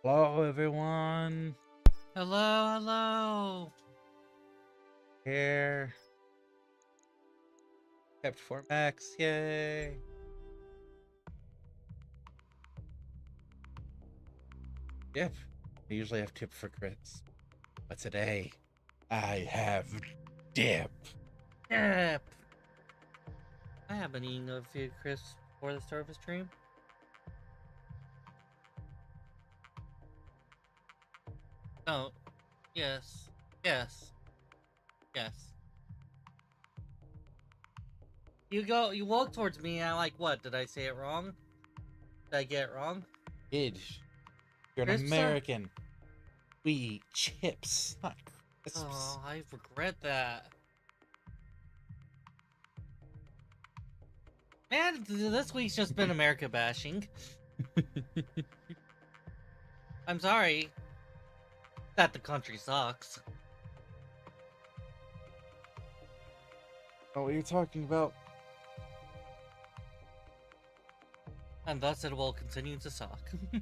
Hello, everyone. Hello, hello. Here, kept 4 max. Yay! Yep. I usually have tip for crits, but today I have dip. Yep. I have been eating a few crisps before the start of the stream. Oh, yes, yes, yes. You walk towards me and I'm like, what? Did I say it wrong? Did I get it wrong? Kid, you're an Crisps are. American. We eat chips, not crisps. Oh, I regret that. Man, this week's just been America bashing. I'm sorry that the country sucks. Oh, what are you talking about? And thus it will continue to suck. A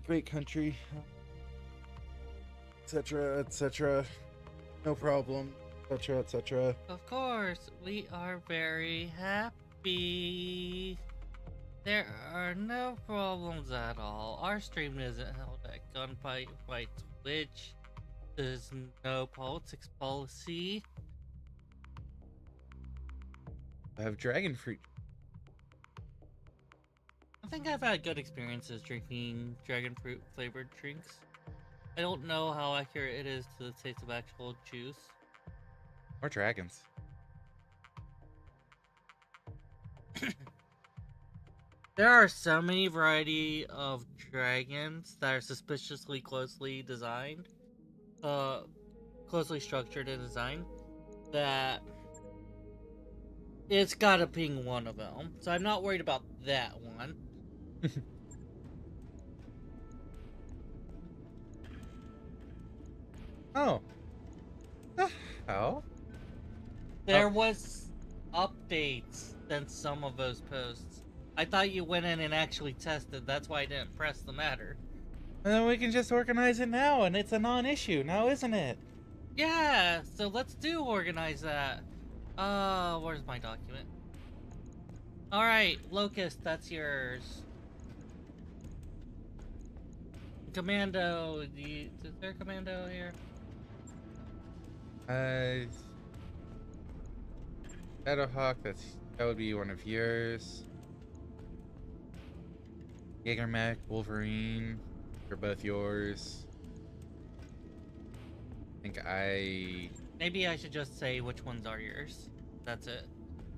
great country, etc., etc. No problem, etc., etc. Of course, we are very happy. There are no problems at all. Our stream isn't held at gunfight by Twitch. There's no politics policy. I have dragon fruit. I think I've had good experiences drinking dragon fruit flavored drinks. I don't know how accurate it is to the taste of actual juice. More dragons. There are so many variety of dragons that are suspiciously closely designed, closely structured and designed, that it's gotta ping one of them. So I'm not worried about that one. Oh. How? There was updates than some of those posts. I thought you went in and actually tested. That's why I didn't press the matter. And then we can just organize it now, and it's a non-issue now, isn't it? Yeah, so let's organize that. Where's my document? Alright, Locust, that's yours. Commando, is there a commando here? Shadowhawk, that would be one of yours. Jaegermech, Wolverine, they're both yours. Maybe I should just say which ones are yours. That's it.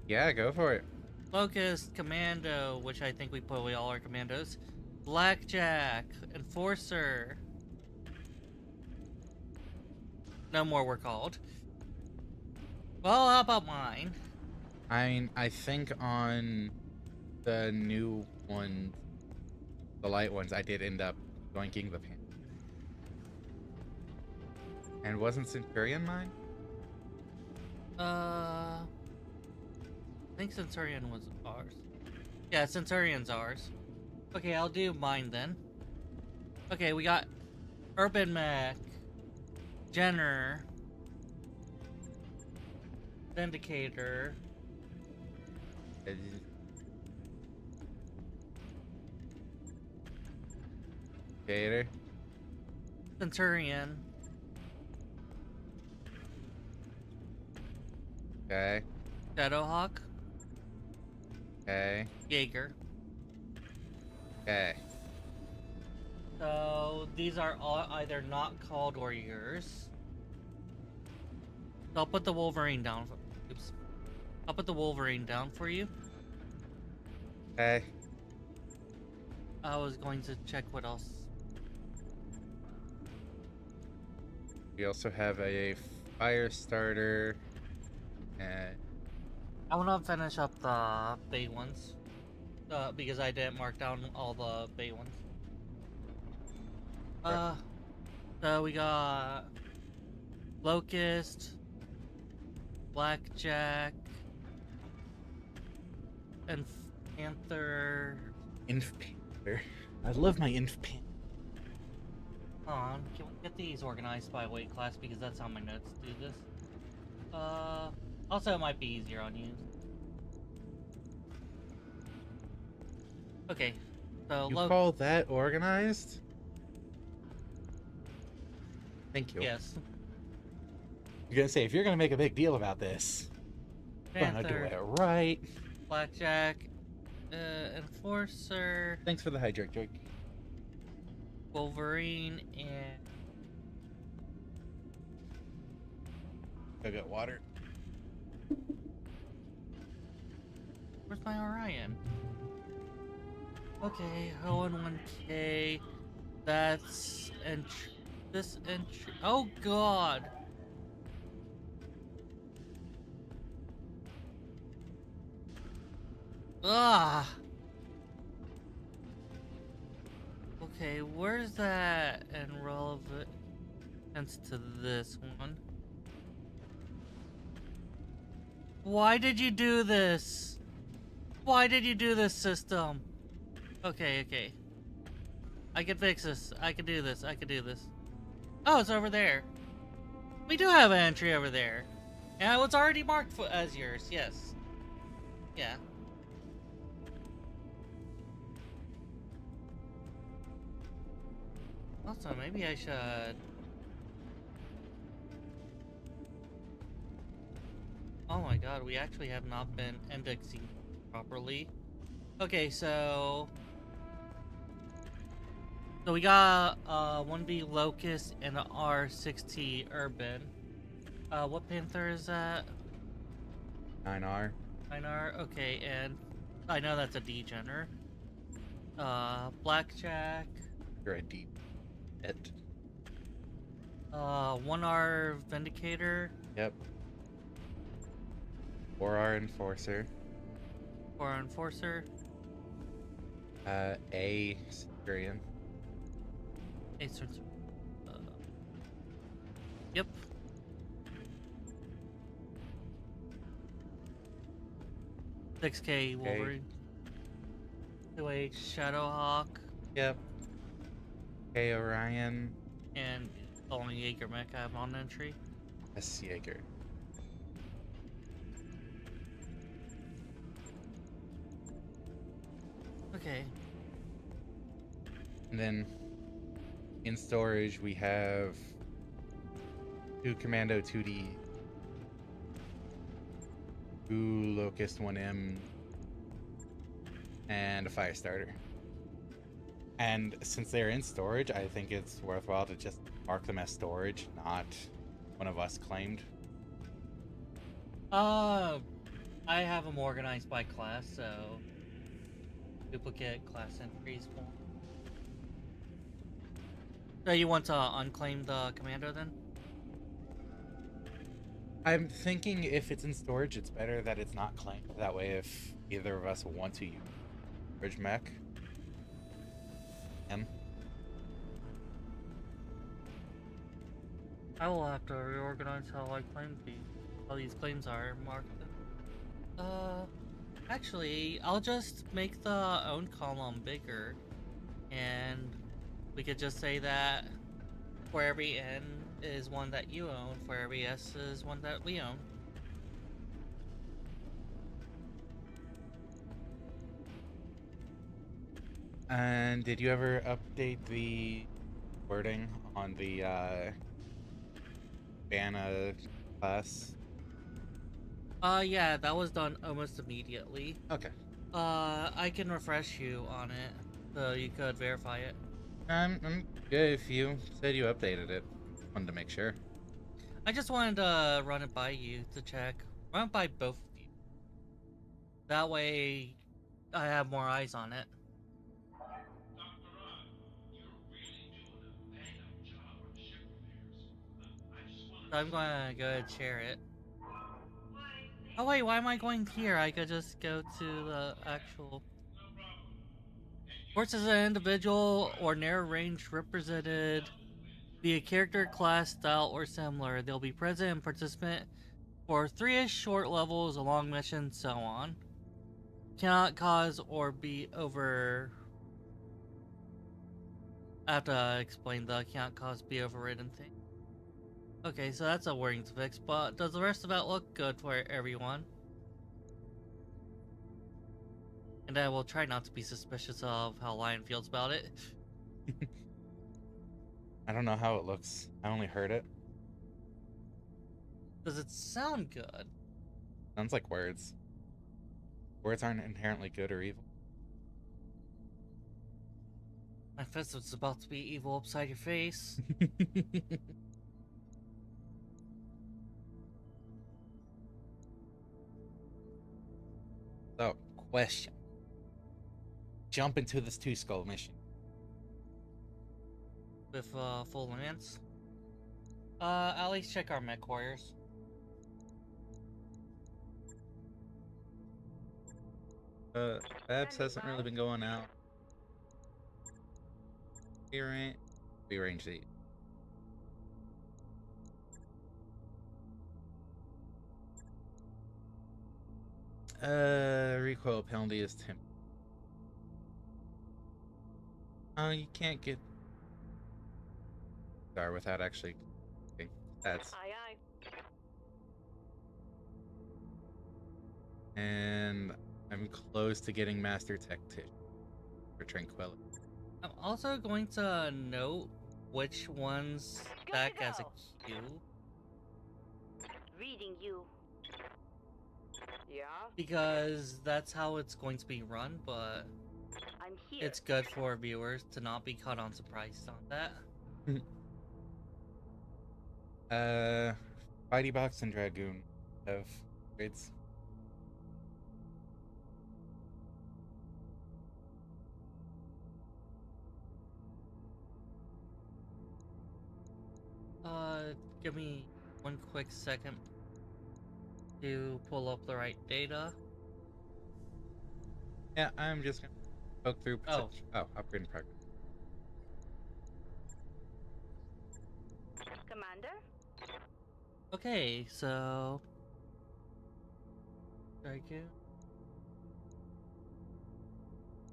Yeah, go for it. Locust, Commando, which I think we probably all are commandos. Blackjack, Enforcer. No more were called. Well, how about mine? I mean, I think on the new one, the light ones, I did end up yoinking the pan. And wasn't Centurion mine? I think Centurion was ours. Yeah, Centurion's ours. Okay, I'll do mine then. Okay, we got Urban Mech, Jenner, Vindicator, Gator. Centurion, Okay. Shadowhawk, Okay. Jaeger. Okay. So these are all either not called or yours. So I'll put the Wolverine down. Oops. I'll put the Wolverine down for you. Okay. I was going to check what else. We also have a fire starter. And I want to finish up the Bay ones. Because I didn't mark down all the Bay ones. So we got Locust, Blackjack, and Panther. Inf Panther. I love my inf pan. Hold on, can we get these organized by weight class because that's how my notes do this. Also it might be easier on you. Okay, so You call that organized? Thank you. Yes. You're gonna say, if you're gonna make a big deal about this, I'm gonna do Panther, it right. Blackjack, Enforcer, Thanks for the hydrate, Drake. Wolverine, and Go get water. where's my Orion? Okay, 1K. That's this entry. Oh god. Ah. Okay, where's that in relevance to this one? Why did you do this? Why did you do this, system? Okay. I can fix this. I can do this. I can do this. Oh, it's over there. We do have an entry over there. And it was already marked as yours, yes. Yeah. Also, maybe I should... Oh my god, we actually have not been indexing properly. Okay, so we got 1B Locust and an R60 Urban. What Panther is that? 9R. 9R, okay, and I know that's a Degener. Blackjack. You're a deep hit. 1R Vindicator. Yep. 4R Enforcer. 4R Enforcer. A Centurion. Yep. $6K Wolverine. 2H Shadowhawk. Yep. K Orion. And only Jaeger mech I have on entry. S Jaeger. Okay. And then in storage we have 2 Commando 2D, 2 Locust 1M, and a Firestarter. And since they're in storage, I think it's worthwhile to just mark them as storage, not one of us claimed. I have them organized by class, so duplicate class entries for. So you want to unclaim the commando then? I'm thinking if it's in storage, it's better that it's not claimed. That way, if either of us want to use bridge mech, I will have to reorganize how I claim these. How these claims are marked. Actually, I'll just make the own column bigger, and we could just say that for every N is one that you own, for every S is one that we own. And did you ever update the wording on the Banna class? Yeah, that was done almost immediately. Okay. I can refresh you on it, so you could verify it. I'm good if you said you updated it. Wanted to make sure. I just wanted to run it by you to check. Run it by both of you. That way, I have more eyes on it. So I'm gonna go ahead and share it. Oh wait, why am I going here? I could just go to the actual... Force as an individual or narrow range represented, be a character, class, style, or similar. They'll be present and participant for 3-ish short levels, a long mission, so on. Cannot cause or be over... I have to explain the can't cause be overridden thing. Okay, so that's a worrying to fix, but does the rest of it look good for everyone? And I will try not to be suspicious of how Lion feels about it. I don't know how it looks. I only heard it. Does it sound good? Sounds like words. Words aren't inherently good or evil. My fist was about to be evil upside your face. So, question. Jump into this two skull mission. With full lance. At least check our mech warriors. Babs hasn't really been going out. We range these. Recoil penalty is 10. Oh, you can't get. Sorry, without actually. Okay, that's. Aye, aye. And I'm close to getting Master Tech for Tranquility. I'm also going to note which ones Good stack to as a go. queue. Reading you. Yeah, Because that's how it's going to be run, but I'm here. it's good for viewers to not be caught on surprise on that. Fighty Box and Dragoon have grades. Give me one quick second to pull up the right data. Yeah, I'm just gonna poke through. Oh. Upgrade in progress. Commander? Okay, so Dragoon.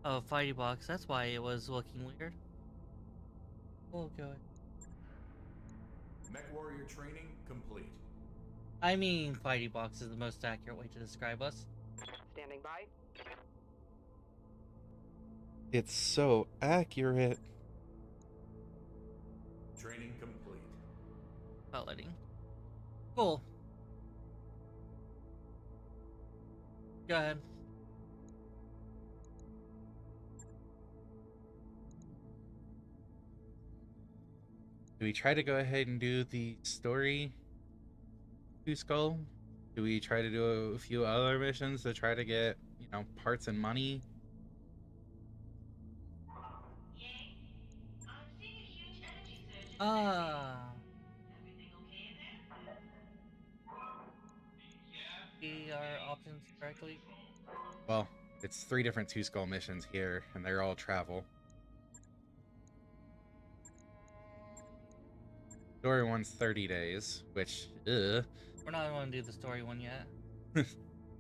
Oh, Fighty Box. That's why it was looking weird. Oh, good. Mech warrior training complete. I mean, Fighty Box is the most accurate way to describe us. Standing by. It's so accurate. Training complete. Piloting. Cool. Go ahead. Do we try to go ahead and do the story two skull? Do we try to do a few other missions to try to get, parts and money? See our options correctly. Well, it's 3 different two skull missions here, and they're all travel. Story one's 30 days, which, We're not going to do the story one yet.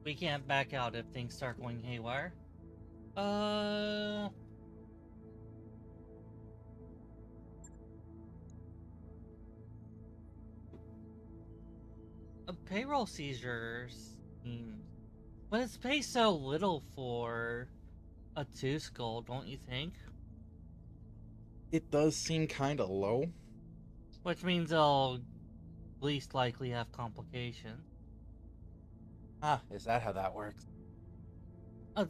We can't back out if things start going haywire. A payroll seizures seems, but it's paid so little for a two skull, don't you think? it does seem kind of low. Which means they'll least likely have complications. Ah, is that how that works?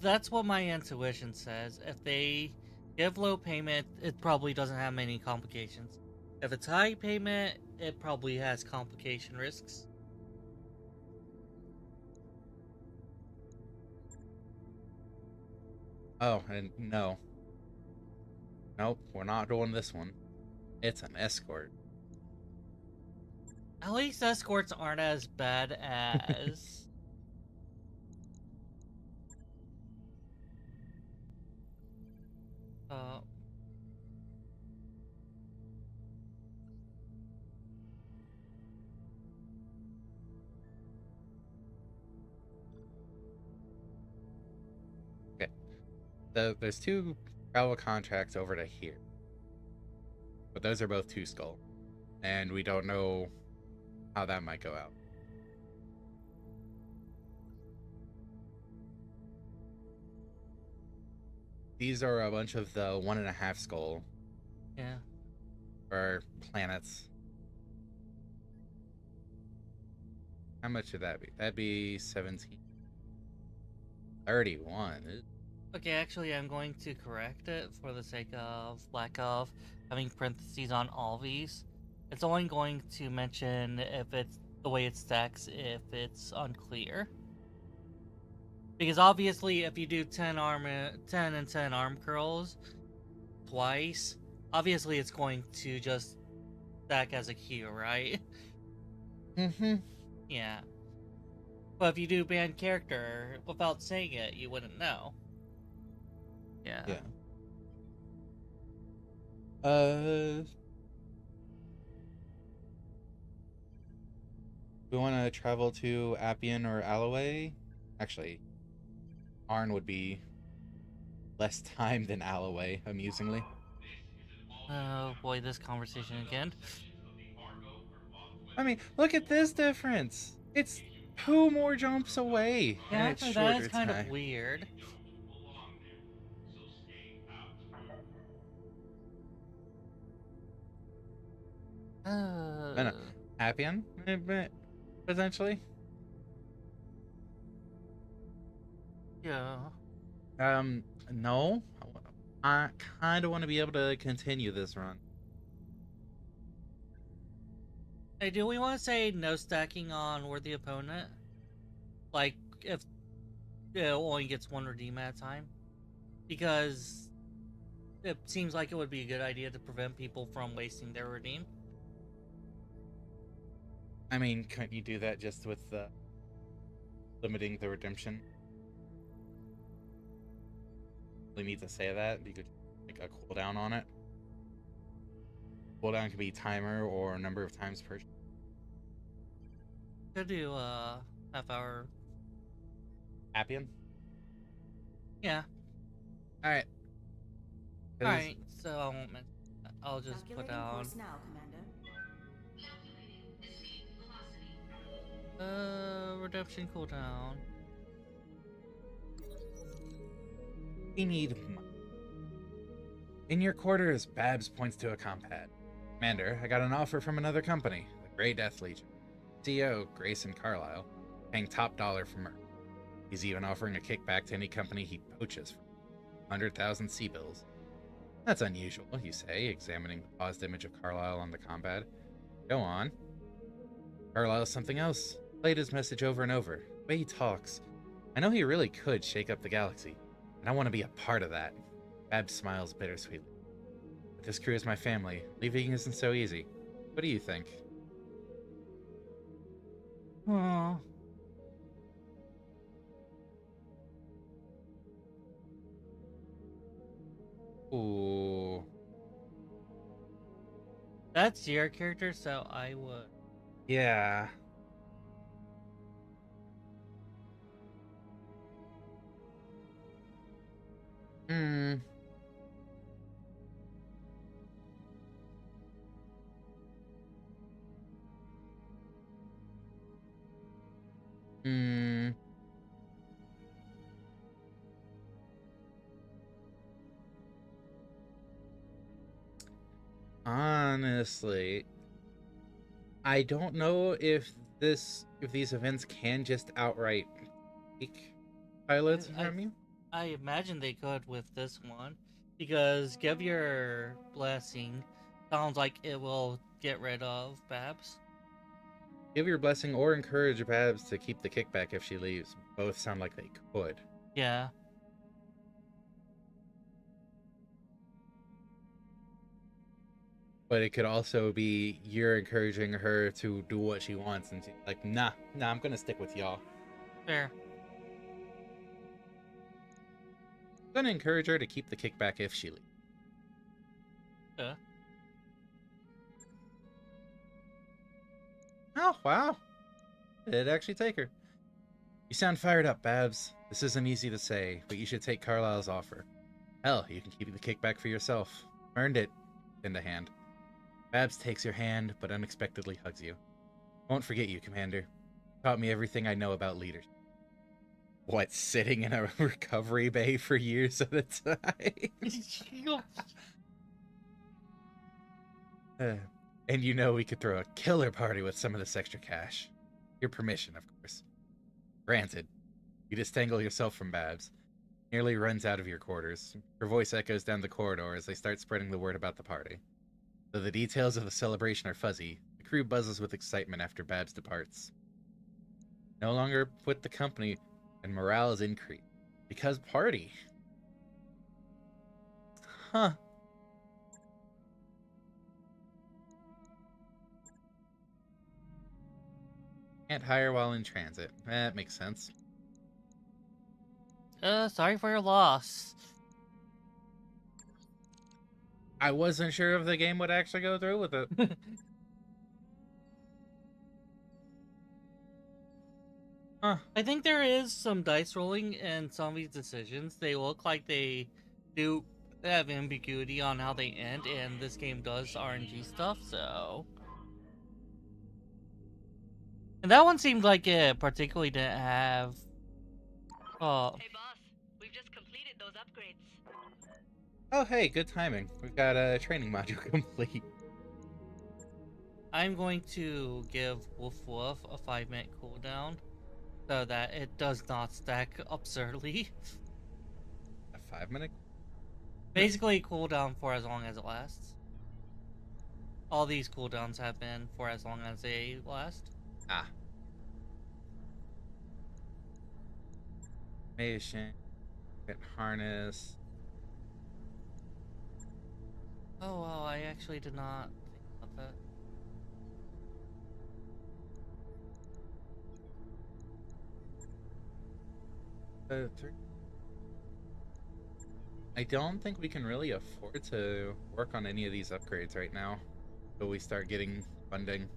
That's what my intuition says. If they give low payment, it probably doesn't have many complications. If it's high payment, it probably has complication risks. Oh, and no. Nope, we're not doing this one. It's an escort. At least escorts aren't as bad as... uh... Okay. There's 2 travel contracts over to here. But those are both 2 skull. And we don't know how that might go out. These are a bunch of the 1.5 skull. Yeah. Or planets. How much would that be? That'd be 17. 31. Okay, actually, I'm going to correct it for the sake of lack of having parentheses on all these. It's only going to mention if it's the way it stacks if it's unclear. Because obviously, if you do 10 and 10 arm curls twice, obviously it's going to just stack as a queue, right? Mm-hmm. Yeah. But if you do band character without saying it, you wouldn't know. Yeah. Yeah. We want to travel to Appian or Alloway? Actually, Arn would be less time than Alloway, amusingly. Oh boy, this conversation again. I mean, look at this difference. It's 2 more jumps away, and Yeah, it's actually, that shorter is kind time. of weird. No, no. Appian? Potentially? Yeah. No. I kind of want to be able to continue this run. Hey, do we want to say no stacking on worthy opponent? Like, if it only gets 1 redeem at a time? Because it seems like it would be a good idea to prevent people from wasting their redeem. I mean, couldn't you do that just with limiting the redemption? We need to say that. You could make a cooldown on it. Cooldown could be timer or number of times per. Could do half hour. Appian? Yeah. Alright. Alright, so I won't mention that. I'll just put down. Now, Commander. Redemption cooldown. We need money. In your quarters, Babs points to a compad. Commander, I got an offer from another company, the Grey Death Legion. CEO, Grayson Carlisle, paying top dollar for Merc. He's even offering a kickback to any company he poaches for 100,000 C-bills. That's unusual, you say, examining the paused image of Carlisle on the compad. Go on. Carlisle's something else. Played his message over and over. The way he talks. I know he really could shake up the galaxy, and I want to be a part of that. Babs smiles bittersweetly. But this crew is my family. Leaving isn't so easy. What do you think? Aww. Ooh. That's your character, so I would. Yeah. Hmm. Hmm. Honestly, I don't know if these events can just outright take pilots from you. I imagine they could with this one, because give your blessing sounds like it will get rid of Babs. Give your blessing or encourage Babs to keep the kickback if she leaves. Both sound like they could. Yeah. But it could also be you're encouraging her to do what she wants, and she's like, nah, I'm gonna stick with y'all. Fair. I'm gonna encourage her to keep the kickback if she leaves. Oh, wow. It did actually take her. You sound fired up, Babs. This isn't easy to say, but you should take Carlisle's offer. Hell, you can keep the kickback for yourself. Earned it. In the hand. Babs takes your hand, but unexpectedly hugs you. Won't forget you, Commander. Taught me everything I know about leadership. What, sitting in a recovery bay for years at a time? And you know we could throw a killer party with some of this extra cash. Your permission, of course. Granted. You disentangle yourself from Babs. Nearly runs out of your quarters. Her voice echoes down the corridor as they start spreading the word about the party. Though the details of the celebration are fuzzy, the crew buzzes with excitement after Babs departs. No longer with the company, and morale is increased. Because party. Huh. Can't hire while in transit. That makes sense. Sorry for your loss. I wasn't sure if the game would actually go through with it. Huh. I think there is some dice rolling in some of these decisions. They look like they do have ambiguity on how they end, and this game does RNG stuff, so... And that one seemed like it particularly didn't have... Hey boss, we've just completed those upgrades. Oh, hey, good timing. We've got a training module complete. I'm going to give Woof Woof a 5-minute cooldown so that it does not stack absurdly. A 5-minute? Basically, cooldown for as long as it lasts. All these cooldowns have been for as long as they last. Ah. Mission. Get harness. Oh, wow, I actually did not think about that. I don't think we can really afford to work on any of these upgrades right now until we start getting funding.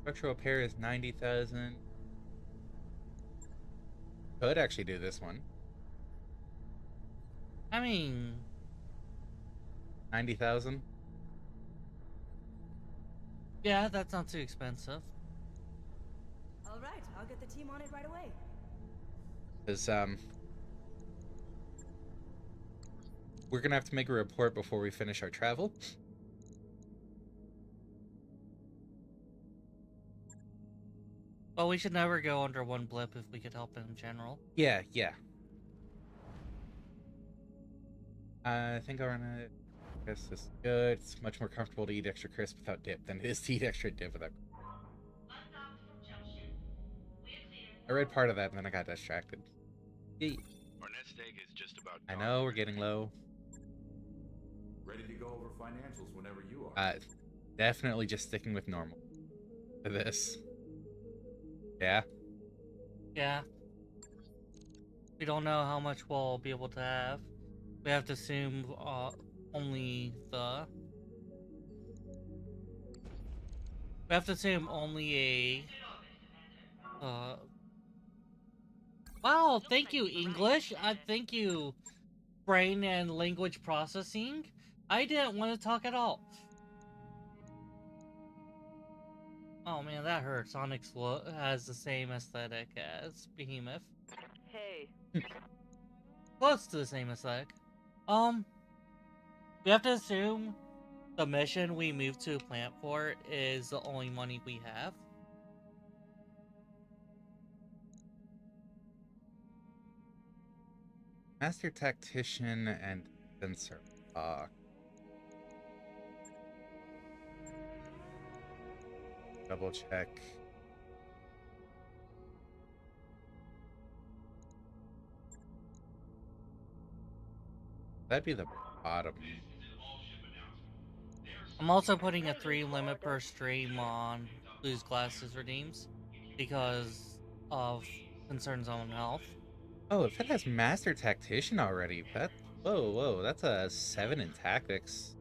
Structural repair is 90,000. Could actually do this one. I mean... 90,000? Yeah, that's not too expensive. All right, I'll get the team on it right away. Because, we're gonna have to make a report before we finish our travel. Well, we should never go under one blip if we could help in general. Yeah. I think I'll run it. Guess this is good. It's much more comfortable to eat extra crisp without dip than it is to eat extra dip without. I read part of that and then I got distracted. Yeet. Our nest egg is just about I done. know we're getting low. Ready to go over financials whenever you are. Definitely just sticking with normal for this. Yeah. Yeah. We don't know how much we'll be able to have. We have to assume only the... We have to assume only a... Wow, thank you, English. Thank you, brain and language processing. I didn't want to talk at all. Oh man, that hurts. Onyx has the same aesthetic as Behemoth. Hey, Close to the same aesthetic. We have to assume the mission we moved to a plant for is the only money we have. Master Tactician and Sensor. Double check. That'd be the bottom. I'm also putting a 3 limit per stream on Blue's Glasses redeems because of concerns on health. Oh, if it has Master Tactician already, whoa, that's a 7 in tactics.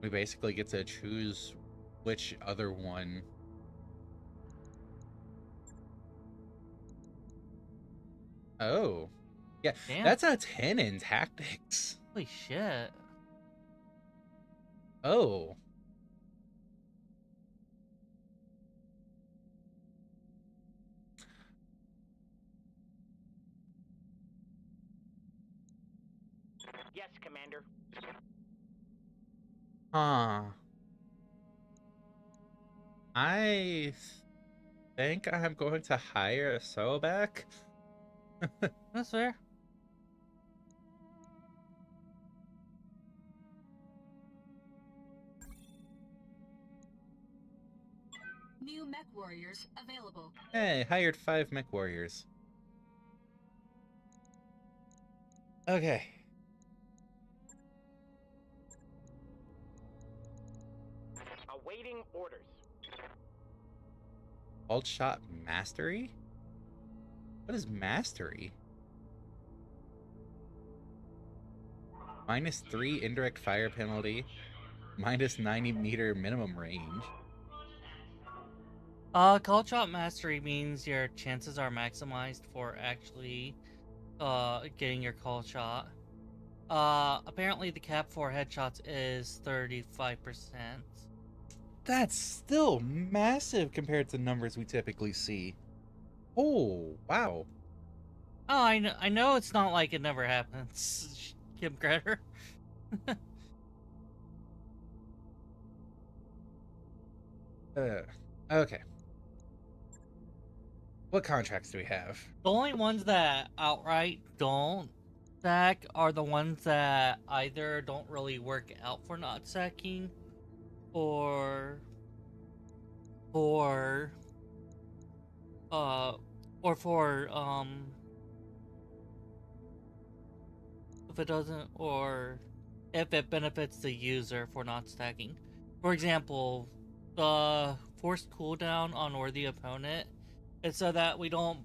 We basically get to choose which other one. Oh, yeah, Damn. that's a 10 in tactics. Holy shit. Oh. Yes, Commander. Huh. I think I'm going to hire a Sobek. That's fair. New mech warriors available. Hey, hired 5 mech warriors. Okay. Awaiting orders. Alt shot mastery? What is mastery? -3 indirect fire penalty. -90-meter minimum range. Call shot mastery means your chances are maximized for actually getting your call shot. Apparently the cap for headshots is 35%. That's still massive compared to numbers we typically see. Oh, wow. Oh, I know it's not like it never happens, Kim Gretter. Okay. What contracts do we have? The only ones that outright don't stack are the ones that either don't really work out for not stacking, or for or for if it doesn't, or if it benefits the user for not stacking. For example, the forced cooldown on worthy opponent is so that we don't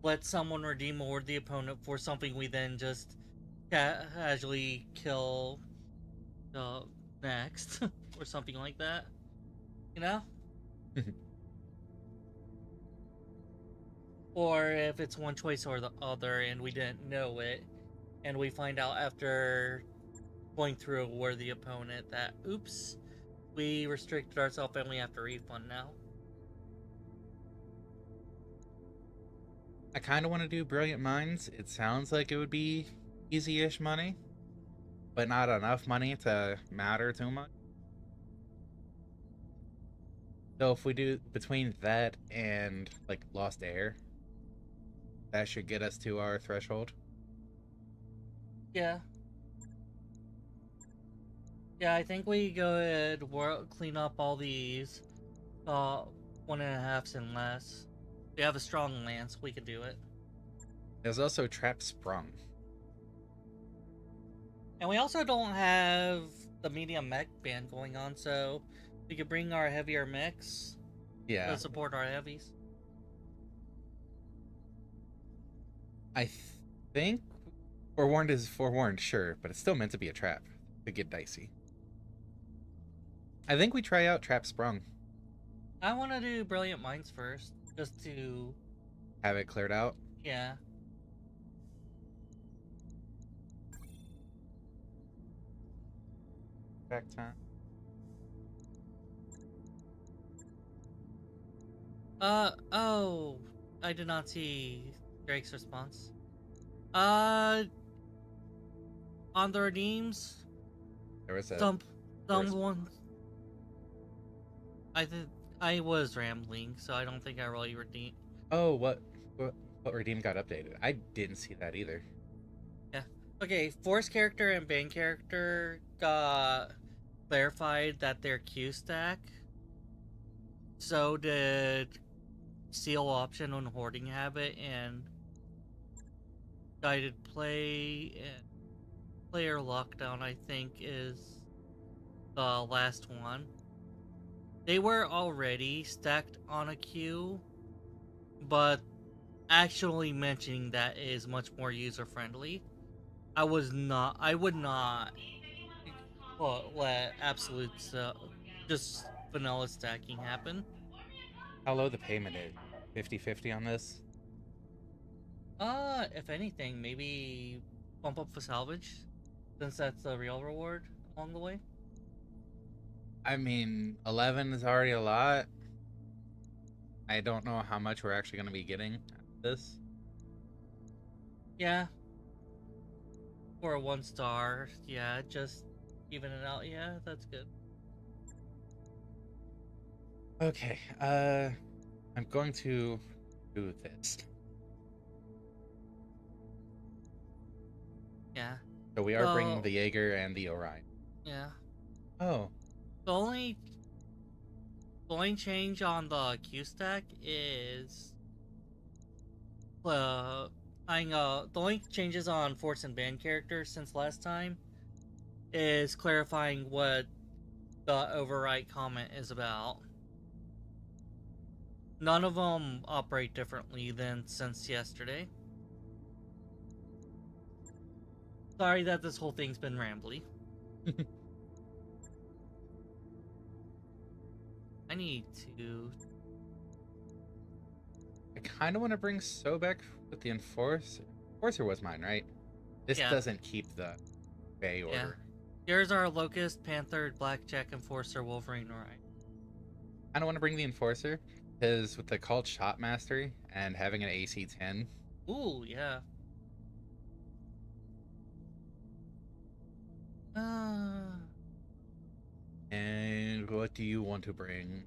let someone redeem a worthy opponent for something we then just casually kill next or something like that. You know? Or if it's one choice or the other and we didn't know it, and we find out after going through a worthy opponent that, oops, we restricted ourselves and we have to refund now. I kind of want to do Brilliant Minds. It sounds like it would be easy-ish money, but not enough money to matter too much. So if we do between that and like Lost Air, that should get us to our threshold. Yeah. Yeah, I think we go ahead, clean up all these 1.5s and less. We have a strong lance, we can do it. There's also Trap Sprung. And we also don't have the medium mech ban going on, so we could bring our heavier mechs Yeah. to support our heavies. I think forewarned is forewarned, sure, but it's still meant to be a trap. To get dicey. I think we try out Trap Sprung. I want to do Brilliant Minds first, just to Have it cleared out. yeah. Back time. Oh, I did not see Drake's response. On the redeems, There was a someone. I was rambling, so I don't think I really redeemed. Oh, what redeem got updated? I didn't see that either. Yeah. Okay, Force character and Bane character got clarified that they're Q stack. So did Seal option on Hoarding Habit and Guided Play and Player Lockdown, I think, is the last one. They were already stacked on a queue, but actually mentioning that is much more user friendly. I would not let absolute just vanilla stacking happen. How low the payment is? 50-50 on this? If anything, maybe bump up for salvage, since that's the real reward along the way. I mean, 11 is already a lot. I don't know how much we're actually going to be getting out of this. Yeah. For a 1-star, yeah, just even it out. Yeah, that's good. Okay, I'm going to do this. Yeah. So we are bringing So- the Jaeger and the Orion. Yeah. Oh, The only change on the Q stack is the only changes on force and band characters since last time is clarifying what the overwrite comment is about. None of them operate differently than since yesterday. Sorry that this whole thing's been rambly. I need to. I kind of want to bring Sobek with the Enforcer. Enforcer was mine, right? This Yeah. doesn't keep the Bay order. Here's our Locust, Panther, Blackjack, Enforcer, Wolverine, Orion. I don't want to bring the Enforcer because with the Cult Shot Mastery and having an AC 10, Ooh, yeah. and what do you want to bring?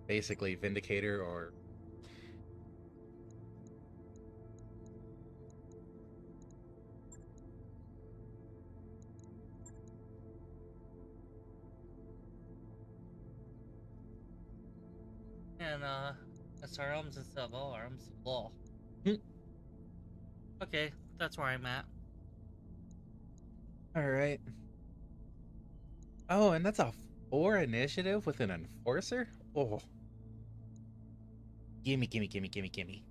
Basically, Vindicator or And SR arms instead of all arms. Law. Hmm. Okay, that's where I'm at. all right. Oh, and that's a 4 initiative with an Enforcer? Oh. Gimme, gimme, gimme, gimme, gimme.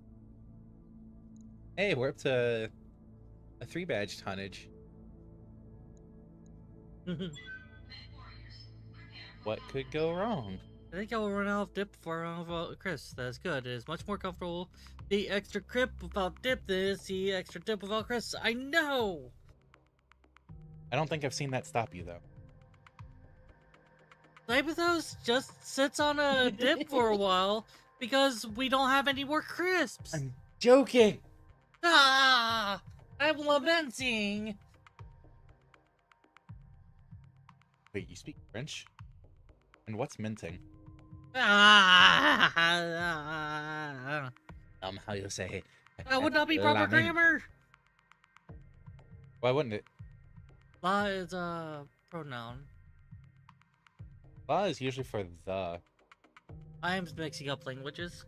Hey, we're up to a 3 badge tonnage. What could go wrong? I think I will run out of dip before I run out of Chris. That's good. It is much more comfortable. The extra grip without dip than is the extra dip without Chris. I know! I don't think I've seen that stop you, though. Cyberthos just sits on a dip for a while because we don't have any more crisps. I'm joking! Ah! I'm lamenting! Wait, you speak French? And what's minting? Ah! How you say? That would not be proper Lament. grammar! Why wouldn't it? La is a pronoun. La is usually for the. I am mixing up languages.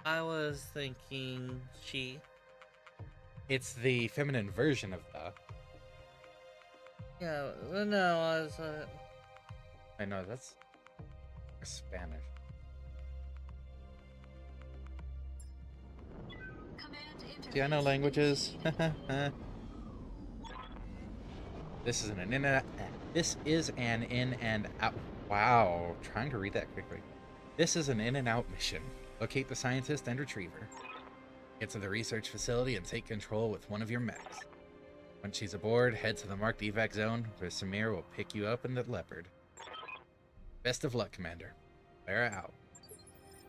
I was thinking she. It's the feminine version of the. Yeah, no, I was. I know, that's Spanish. See, I know languages. This is an in and out. This is an in and out. Wow, trying to read that quickly. This is an in and out mission. Locate the scientist and retriever. Get to the research facility and take control with one of your mechs. Once she's aboard, head to the marked evac zone where Samir will pick you up in the Leopard. Best of luck, Commander. Farah out.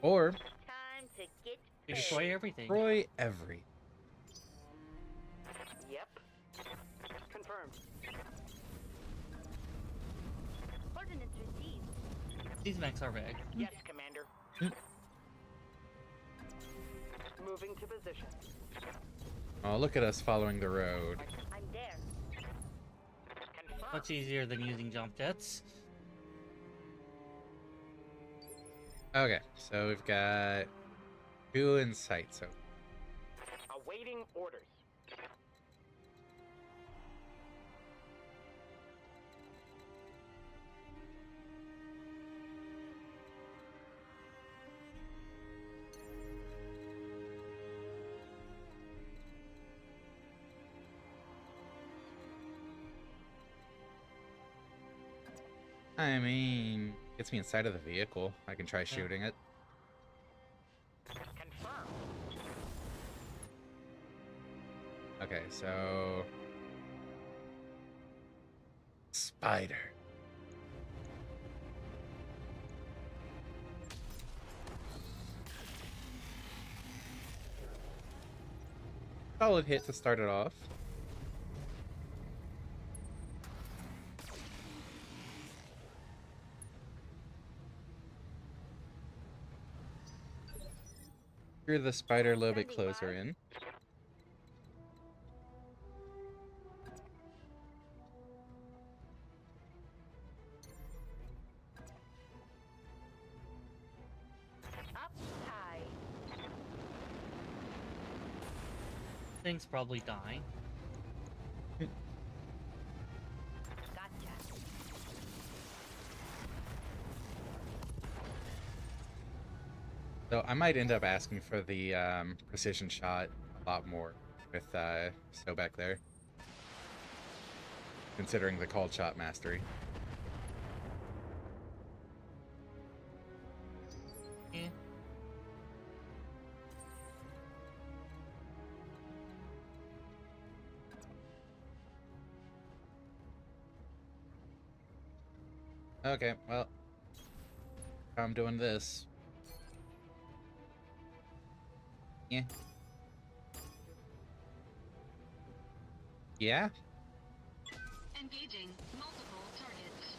Or Time to get Destroy everything. destroy every. Yep. Confirmed. Ordinance received. These mechs are big. Yes, Commander. Moving to position. Oh, look at us following the road. I'm there. Confirmed. Much easier than using jump jets. Okay, so we've got 2 in sight, so Awaiting orders. I mean, gets me inside of the vehicle. I can try shooting it. Confirmed. so spider. Solid hit to start it off. You're the spider a little bit Standing closer by. in. Up high. Thing's probably dying. Gotcha. So I might end up asking for the precision shot a lot more with Sobek there. Considering the called shot mastery. Yeah. Okay, well, I'm doing this. Yeah. Yeah? Engaging multiple targets.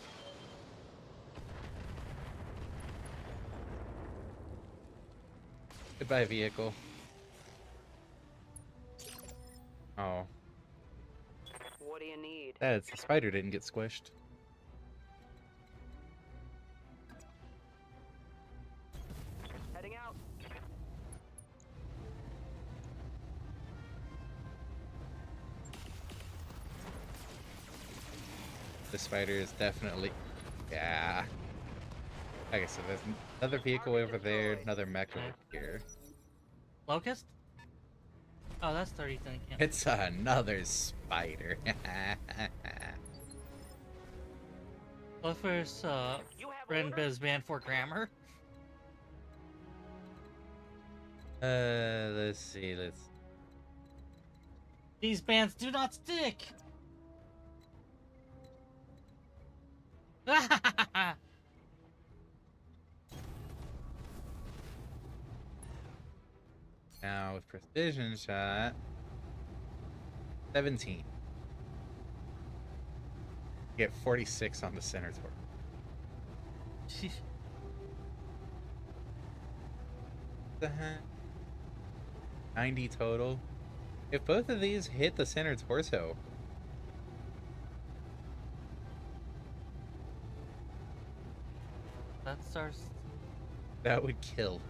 Goodbye, vehicle. Oh, What do you need? that's the spider didn't get squished. Heading out. The spider is definitely... Yeah. Okay, so there's another vehicle over there, another mech over here. Locust? Oh, that's 30 cam. It's another spider. Look for his You have friend orders? Biz Man for grammar. Let's see, let's... These bands do not stick! Now with precision shot... 17. Get 46 on the center torque. The heck? 90 total. If both of these hit the center torso, That starts. that would kill.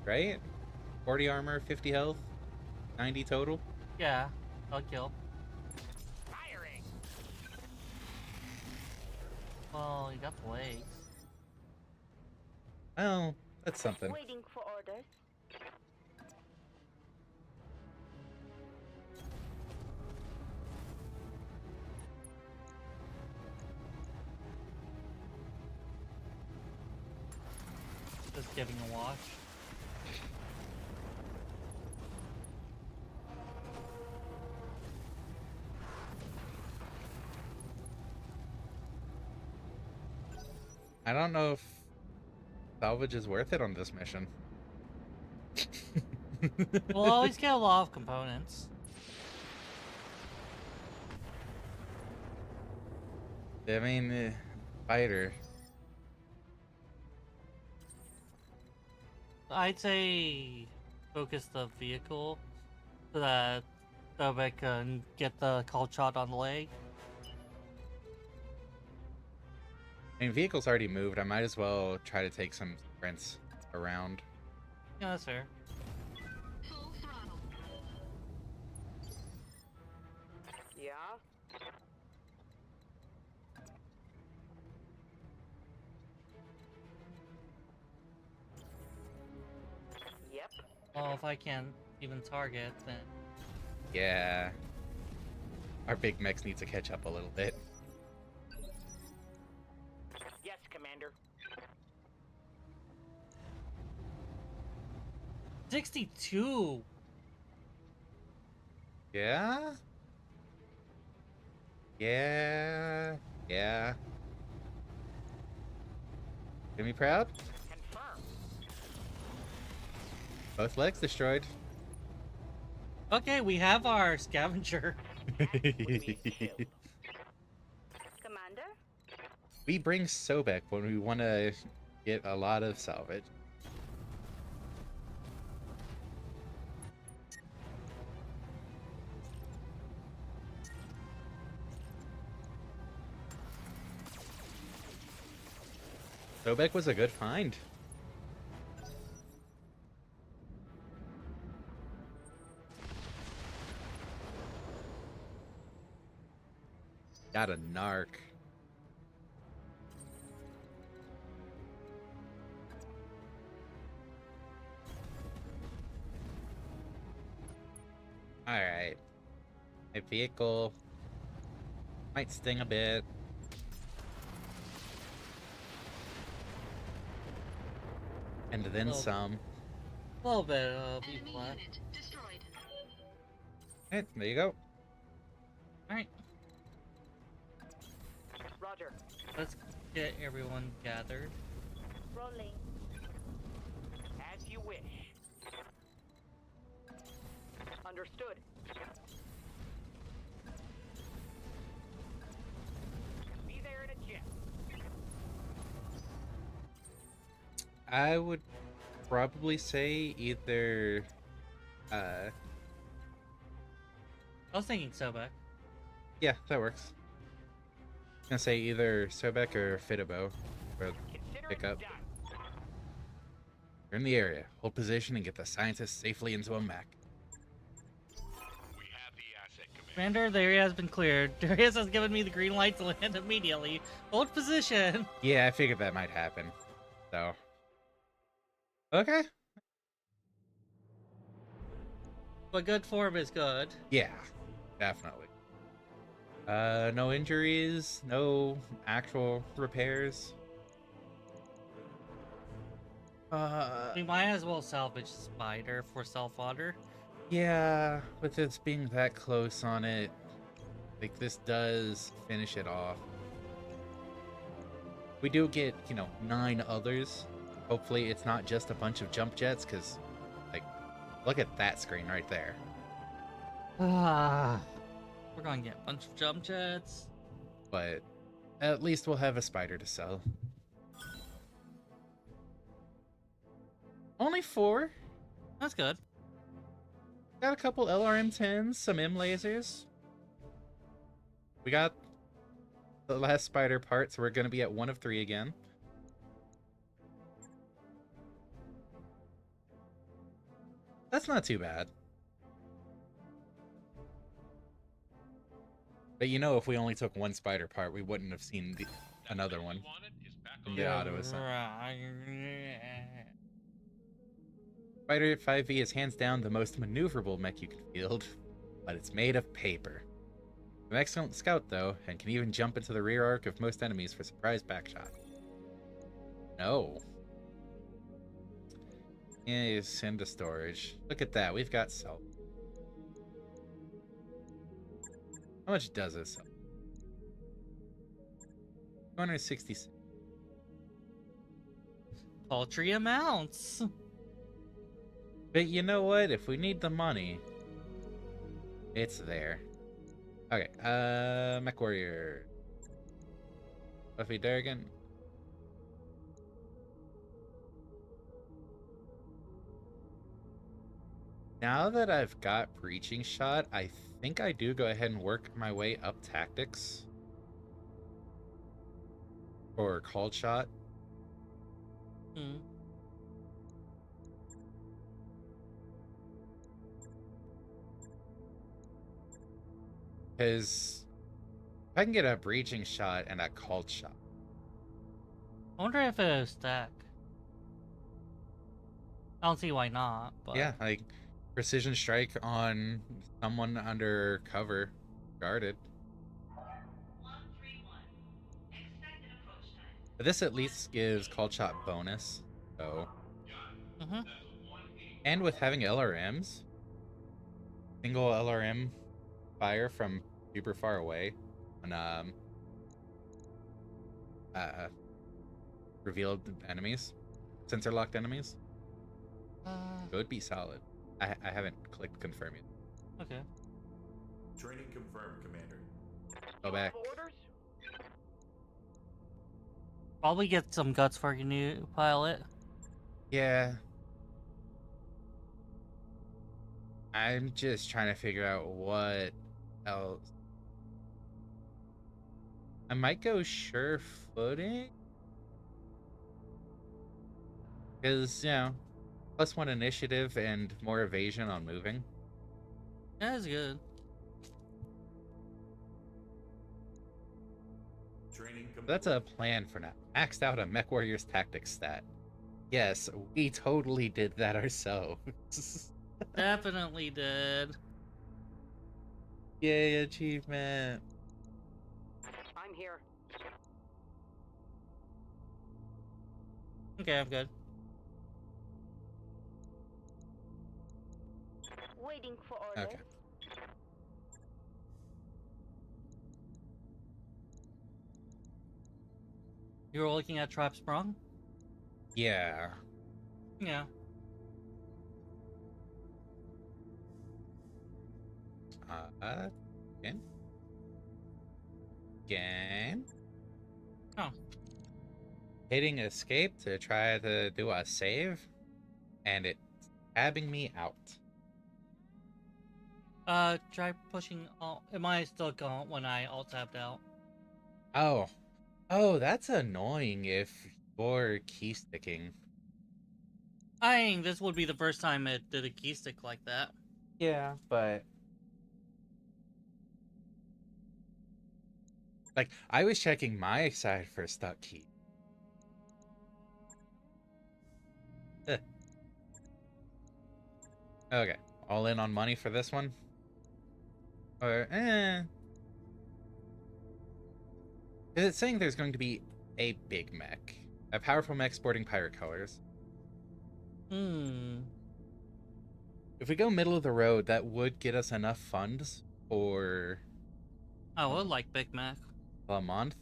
Right? 40 armor, 50 health, 90 total. Yeah, I'll kill. Firing. Well, you got the legs. Well, that's something. Waiting for orders. Just giving a wash. I don't know if salvage is worth it on this mission. We'll always get a lot of components. I mean, fighter. I'd say focus the vehicle so that Sobek can get the call shot on the leg. I mean, vehicle's already moved. I might as well try to take some sprints around. Yeah, that's fair. Full throttle. Yeah. Yep. Well, if I can't even target, then Yeah. Our big mechs need to catch up a little bit. Yes, Commander. 62. Yeah? Yeah. Yeah. Get me proud? Confirm. Both legs destroyed. Okay, we have our scavenger. Commander? We bring Sobek when we want to get a lot of salvage. Sobek was a good find. Got a narc. Alright. My vehicle might sting a bit. And then Well, some. A little bit of be flat. Alright, there you go. Alright, Roger. let's get everyone gathered. Rolling. As you wish. Understood. Be there in a jiff. I would probably say either I was thinking Sobek. yeah, that works. I'm gonna say either Sobek or Fitabo for Consider pick it up. done. You're in the area. Hold position and get the scientists safely into a mech. We have the asset, Commander. Commander, the area has been cleared. Darius has given me the green light to land immediately. Hold position. Yeah, I figured that might happen. So okay. But good form is good. Yeah, definitely. No injuries, no actual repairs. We might as well salvage Spider for self-honor. Yeah, with this being that close on it, like this does finish it off. We do get, 9 others. Hopefully it's not just a bunch of jump jets, because, like, look at that screen right there. Ah, we're gonna get a bunch of jump jets. But at least we'll have a spider to sell. Only 4. That's good. Got a couple LRM-10s, some M lasers. We got the last spider part, so we're going to be at 1 of 3 again. That's not too bad. But if we only took 1 spider part, we wouldn't have seen another one. From the auto assign. Spider 5V is hands down the most maneuverable mech you can field, but it's made of paper. An excellent scout, though, and can even jump into the rear arc of most enemies for surprise backshot. No. Yeah, send to storage. Look at that, we've got salt. How much does this sell? 266. Paltry amounts. But you know what? If we need the money, it's there. Okay, Mech Warrior. Buffy Durgan. Now that I've got Breaching Shot, I think I do go ahead and work my way up Tactics. Or Called Shot. Hmm. Because if I can get a Breaching Shot and a Called Shot. I wonder if it'll stack. I don't see why not, but Yeah, like Precision Strike on someone under cover, guarded. But this at least gives Called Shot bonus, so. Mhm. And with having LRMs, single LRM fire from super far away on revealed enemies, sensor locked enemies. It would be solid. I haven't clicked confirm yet. Okay. Training confirmed, Commander. Go You back. have orders? Probably get some guts for your new pilot. Yeah. I'm just trying to figure out what else. I might go sure footing. Because, you know, +1 initiative and more evasion on moving. That's good. Training complete. That's a plan for now. Maxed out a Mech Warrior's tactics stat. Yes, we totally did that ourselves. Definitely did. Yay, achievement. I'm here. Okay, I'm good. Waiting for orders. Okay. You were looking at Trap Sprung? Yeah. Yeah. Again? Again? Oh. Hitting escape to try to do a save, and it's tabbing me out. Try pushing alt. It might still go when I alt tabbed out. Oh. Oh, that's annoying if you're key sticking. I think this would be the first time it did a key stick like that. Yeah, but like I was checking my side for stuck key. Okay, all in on money for this one? Or, Is it saying there's going to be a big mech? A powerful mech sporting pirate colors. If we go middle of the road, that would get us enough funds for I would like Big Mac. a month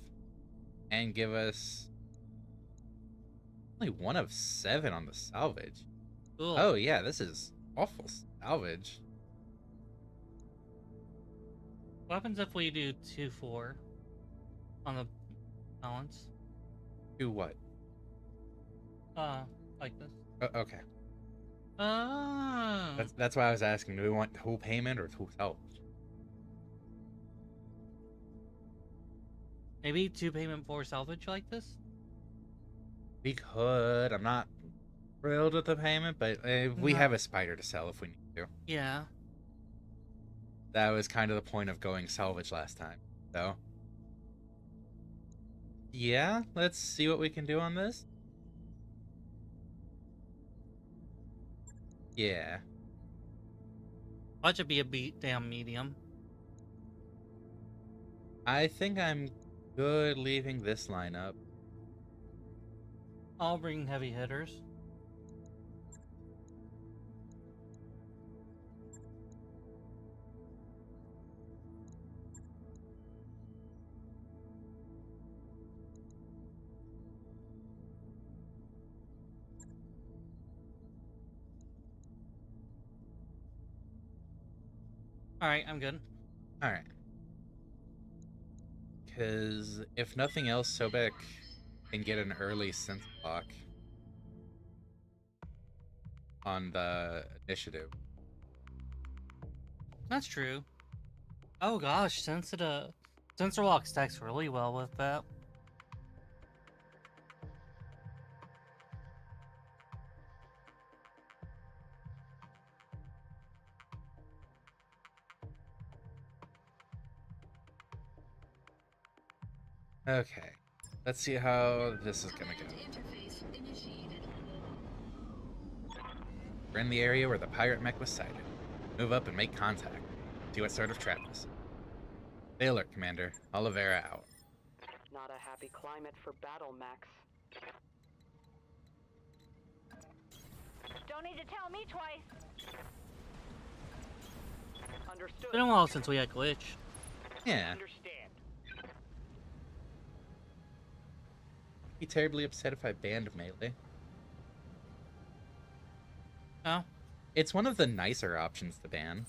and give us only 1 of 7 on the salvage. Cool. Oh yeah, this is awful salvage. What happens if we do 2-4 on the balance? Do what? Like this. Okay. Oh. That's why I was asking. Do we want whole payment or whole salvage? Maybe 2 payment for salvage like this? We could. I'm not thrilled with the payment, but we have a spider to sell if we need to. Yeah. That was kind of the point of going salvage last time, so. Yeah, let's see what we can do on this. Yeah. Budget be a damn medium. I think I'm good leaving this lineup. I'll bring heavy hitters. Alright, I'm good. Alright. Because if nothing else, Sobek can get an early synth block on the initiative. That's true. Oh gosh, sensor lock stacks really well with that. Okay. Let's see how this is gonna go. We're in the area where the pirate mech was sighted. Move up and make contact. See what sort of trap this is. Stay alert, Commander. Oliveira out. Not a happy climate for battle, Max. Don't need to tell me twice. Understood. Been a while since we had glitch. Yeah. Understand. Be terribly upset if I banned melee. No? It's one of the nicer options to ban.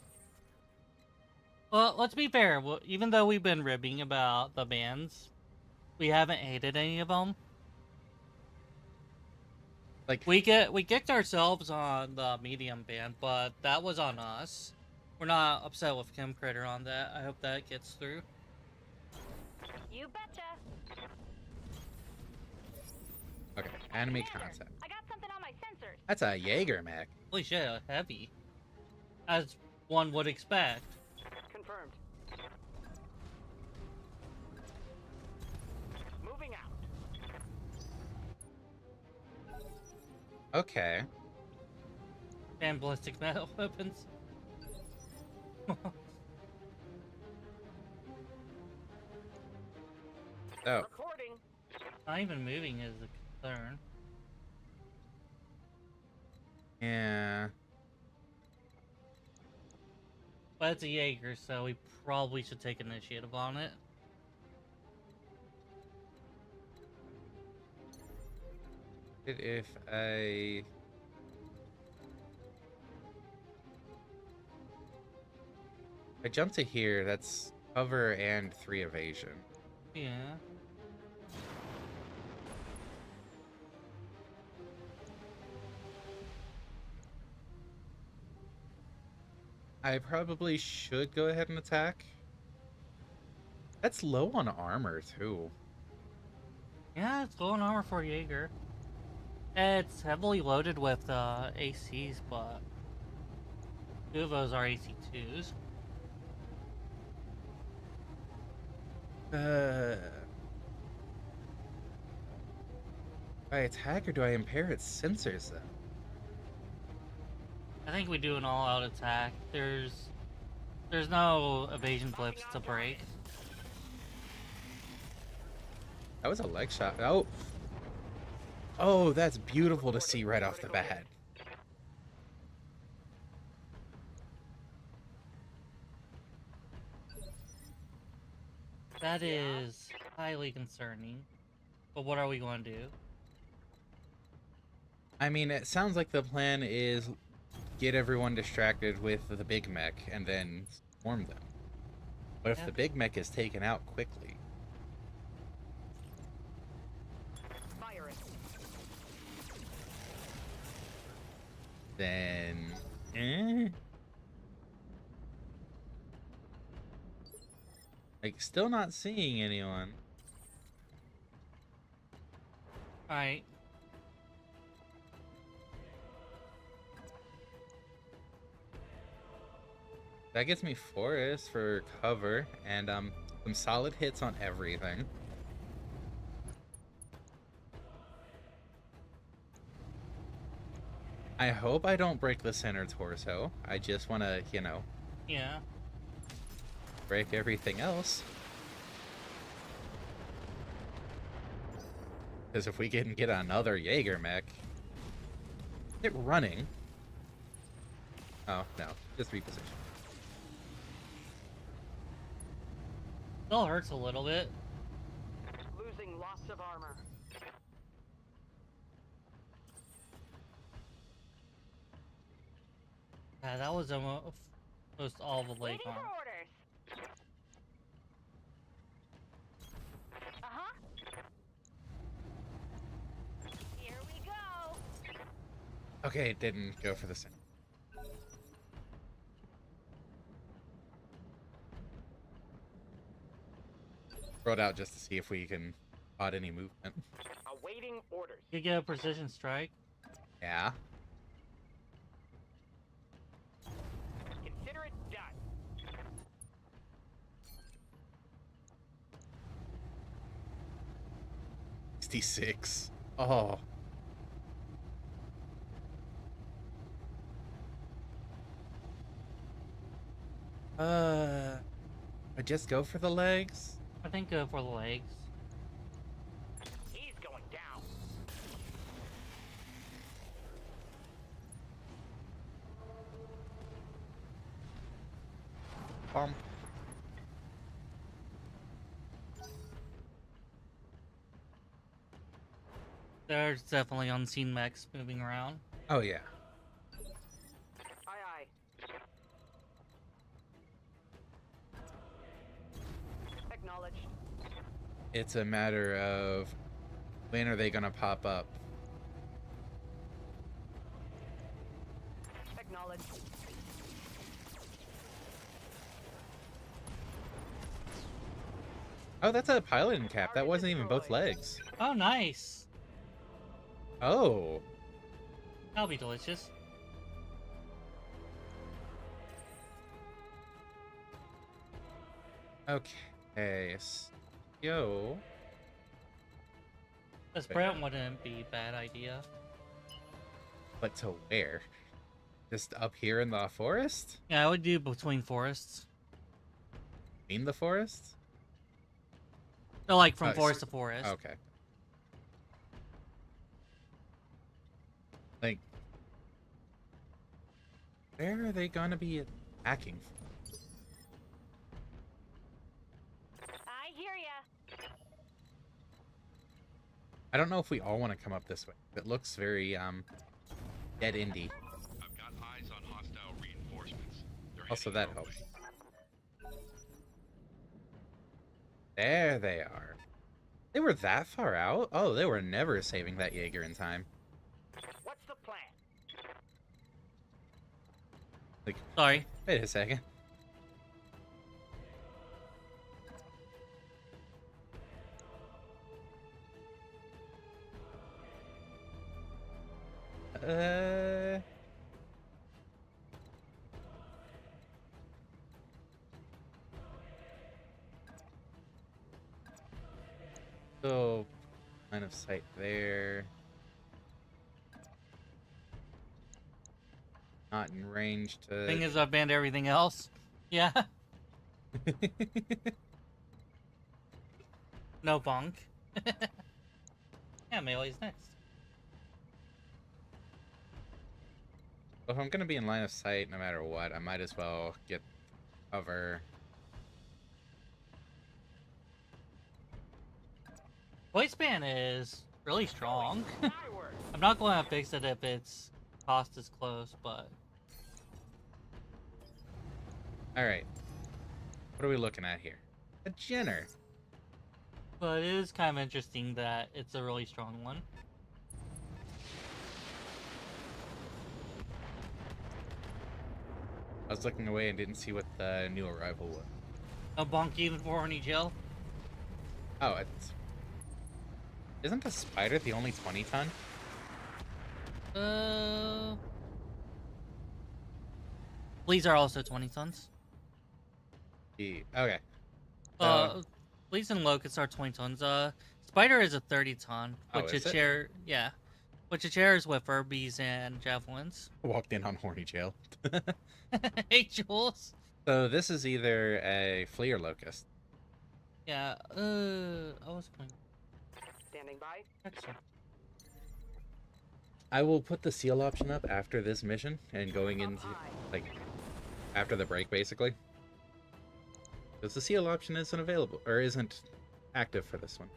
Well, let's be fair. Even though we've been ribbing about the bans, we haven't hated any of them. Like, We kicked ourselves on the medium ban, but that was on us. We're not upset with Kim Critter on that. I hope that gets through. You betcha. okay, enemy Commander, concept. I got something on my sensors. That's a Jaeger mech. Holy shit, heavy. As one would expect. Confirmed. Moving out. Okay. And ballistic metal weapons. So, Recording. Not even moving is a concern. yeah. But it's a Jaeger, so we probably should take initiative on it. If I jump to here, that's cover and 3 evasion. Yeah. I probably should go ahead and attack. That's low on armor, too. Yeah, it's low on armor for Jaeger. It's heavily loaded with ACs, but 2 of those are AC2s. Do I attack or do I impair its sensors, then? I think we do an all-out attack. There's no evasion blips to break. That was a leg shot. Oh! Oh, that's beautiful to see right off the bat. That is highly concerning. But what are we going to do? I mean, it sounds like the plan is get everyone distracted with the big mech and then swarm them. But if Yeah. the big mech is taken out quickly, Fire it. then... Like, still not seeing anyone. Alright. That gets me Forest for cover, and some solid hits on everything. I hope I don't break the center torso. I just want to, you know, Yeah. break everything else. Because if we can get another Jaeger mech... Is it running? Oh, no. Just reposition. Still hurts a little bit. Losing loss of armor. Yeah, that was almost all the leg Waiting arm. for orders. Uh-huh. Here we go. Okay, it didn't go for the center. Throw it out just to see if we can spot any movement. Awaiting orders. You get a precision strike. Yeah. Consider it done. 66. Oh. I just go for the legs? I think go for the legs. He's going down. Bump. There's definitely unseen mechs moving around. Oh yeah. Aye, aye. Acknowledged. It's a matter of when are they gonna pop up? Acknowledged. Oh, that's a piloting cap. That Target wasn't even both destroyed. legs. Oh, nice. Oh. That'll be delicious. Okay. Yo. The sprint wouldn't be a bad idea. But to where? Just up here in the forest? Yeah, I would do between forests. In the forest? So, like, from Oh, forest to forest. Okay. Like, where are they gonna be attacking from? I hear ya. I don't know if we all want to come up this way. It looks very, dead indie. I've got eyes on hostile reinforcements. They're Also, heading that our helps. way. There they are. They were that far out? Oh, they were never saving that Jaeger in time. What's the plan? Like, Sorry. wait a second. So, line of sight there. Not in range to. Thing is, I've banned everything else. Yeah. No bonk. Yeah, Melee's next. Well, if I'm gonna be in line of sight no matter what, I might as well get cover. Voice ban is really strong. Skyward. I'm not going to fix it if its cost is close, but Alright. What are we looking at here? A Jenner. it is kind of interesting that it's a really strong one. I was looking away and didn't see what the new arrival was. No bonk even for horny Jill. Oh, it's. Isn't the spider the only 20 ton? Fleas are also 20 tons. Okay. Fleas and locusts are 20 tons. Spider is a 30 ton, Oh, which is a it? chair, yeah, which a chair is with Furbies and javelins. Walked in on horny jail. Hey, Jules. So this is either a flea or locust. Yeah. I was going. Standing by. Excellent. I will put the seal option up after this mission and going Up into high. like after the break basically. Because the seal option isn't available or isn't active for this one.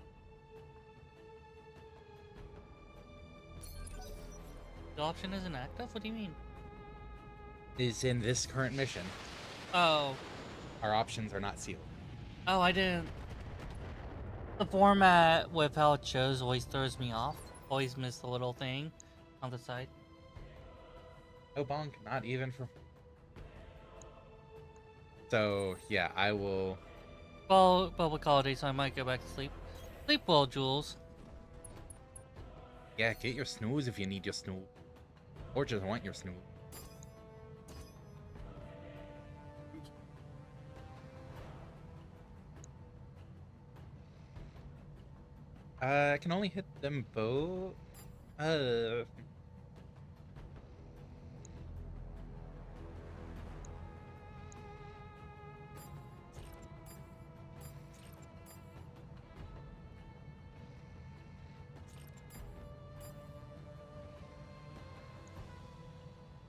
The option isn't active. What do you mean? Is in this current mission. Oh. Our options are not sealed. Oh, I didn't. The format with how it shows always throws me off. Always miss the little thing on the side. No bonk, not even for. So yeah, I will. Well, public holiday, so I might go back to sleep. Sleep well, Jules. Yeah, get your snooze if you need your snooze, or just want your snooze. I can only hit them both.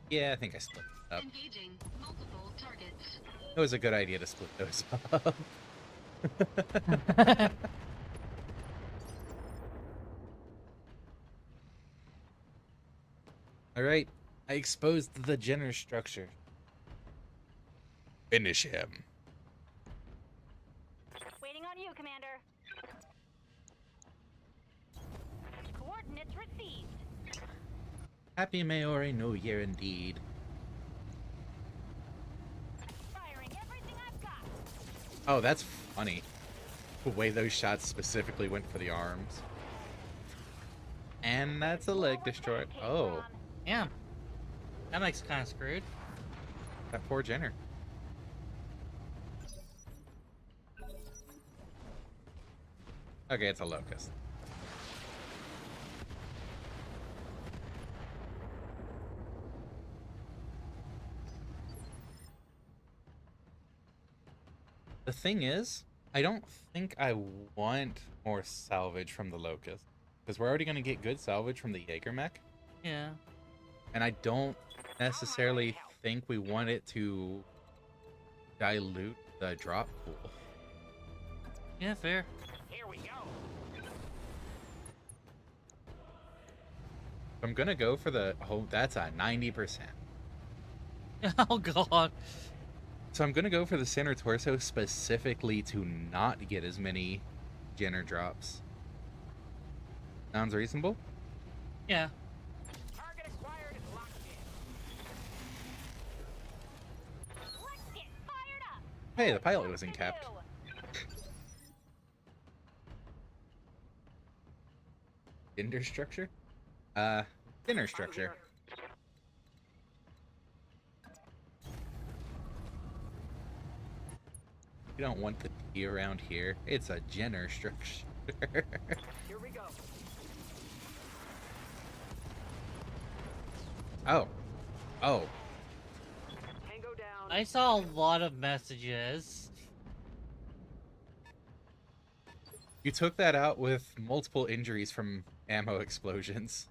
Yeah, I think I split it up. Engaging multiple targets. It was a good idea to split those up. Alright, I exposed the Jenner structure. Finish him. Waiting on you, Commander. Coordinates received. Happy Maori New Year indeed. Firing everything I've got. Oh, that's funny. The way those shots specifically went for the arms. And that's a leg destroy. Oh, Yeah. That makes it kind of screwed. that poor Jenner. Okay, it's a locust. The thing is, I don't think I want more salvage from the locust. Because we're already going to get good salvage from the Jaeger mech. Yeah. And I don't necessarily think we want it to dilute the drop pool. Yeah, fair. Here we go. I'm going to go for the... Oh, that's a 90%. Oh, God. So I'm going to go for the center torso specifically to not get as many Jenner drops. Sounds reasonable? Yeah. Target acquired and locked in. Let's get fired up. Hey, the pilot was in capped. Gender structure? Dinner structure. You don't want the T around here. It's a Jenner structure. Here we go. Oh. Oh. Tango down. I saw a lot of messages. You took that out with multiple injuries from ammo explosions.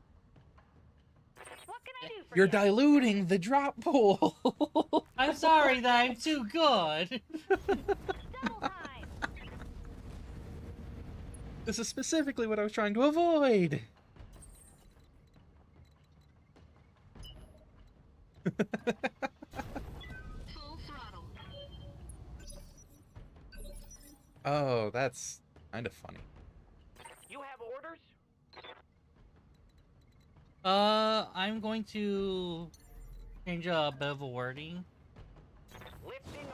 What can I do for You're you? diluting the drop pool. I'm sorry that I'm too good. Double time. This is specifically what I was trying to avoid. Full throttle. Oh, that's kind of funny. You have orders? I'm going to change a bit of a wording. Lifting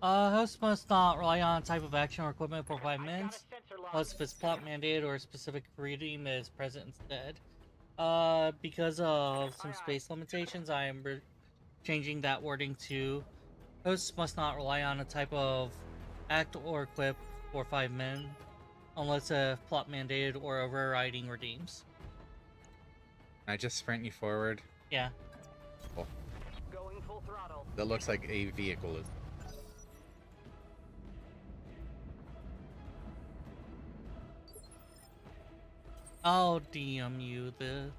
off. Hosts must not rely on type of action or equipment for 5 I've got minutes, a sensor lock. unless if it's plot mandated or a specific reading is present instead. Because of some space limitations, I am changing that wording to hosts must not rely on a type of act or equip for 5 men, unless a plot mandated or overriding redeems. I just sprint you forward. Yeah. Cool. Going full throttle. That looks like a vehicle is. I'll DM you the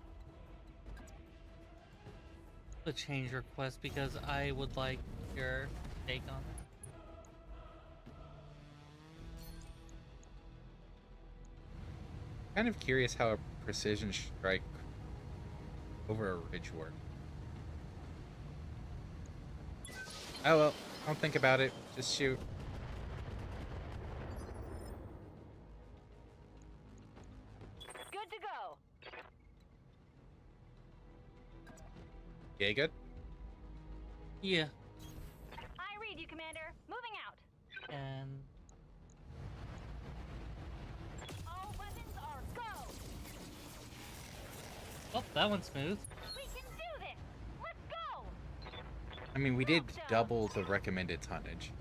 change request because I would like your take on it. Kind of curious how a precision strike over a ridge works. Oh well, don't think about it. Just shoot. Good to go. Okay, good. Yeah, I read you, Commander. Moving out. and All weapons are go. oh, that one's smooth. We can do this. Let's go. I mean, we did double the recommended tonnage.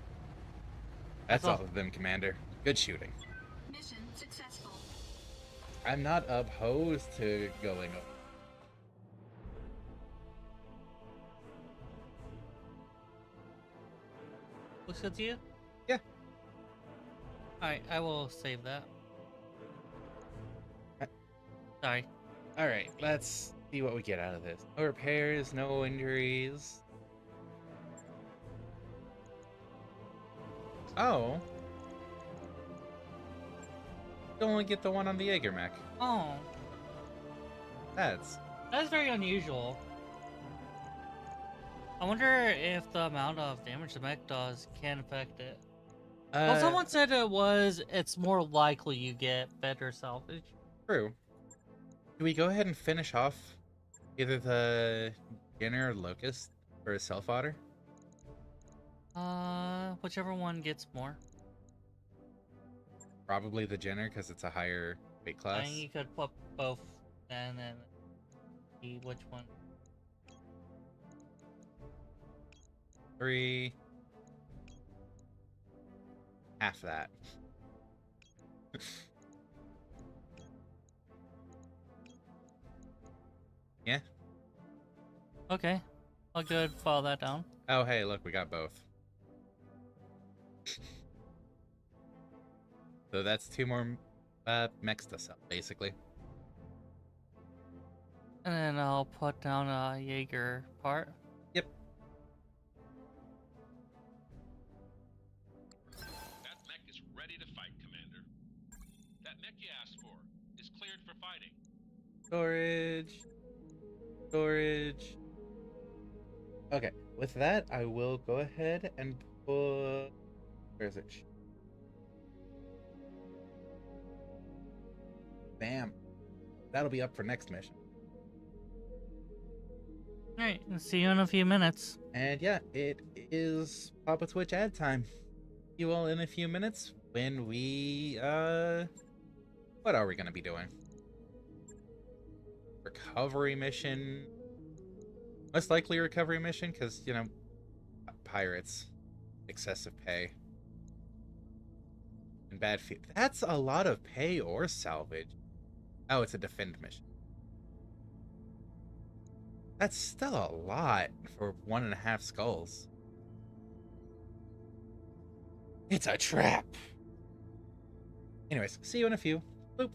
That's all of them, Commander. Good shooting. Mission successful. I'm not opposed to going over. Looks good to you? Yeah. Alright, I will save that. Uh. Sorry. Alright, let's see what we get out of this. No repairs, no injuries. Oh. You only get the one on the Jaeger mech. Oh, That's that's very unusual. I wonder if the amount of damage the mech does can affect it. Well, someone said it's more likely you get better salvage. true. Do we go ahead and finish off either the Jenner or Locust for a self-otter? Whichever one gets more. Probably the Jenner because it's a higher weight I class. think you could put both and then see which one. 3. Half that. Yeah. Okay, I'll go ahead and file that down. Oh, hey, look, we got both. So that's 2 more mechs to sell, basically. And then I'll put down a Jaeger part. Yep. That mech is ready to fight, Commander. That mech you asked for is cleared for fighting. Storage. Storage. Okay, with that, I will go ahead and put... Where is it? Bam. That'll be up for next mission. Alright, see you in a few minutes. And yeah, it is Papa Twitch ad time. See you all in a few minutes when we, what are we gonna be doing? Recovery mission. Most likely a recovery mission, because, you know, pirates. Excessive pay. And bad fee. That's a lot of pay or salvage. Oh, it's a defend mission. That's still a lot for 1.5 skulls. It's a trap. Anyways, see you in a few. Boop.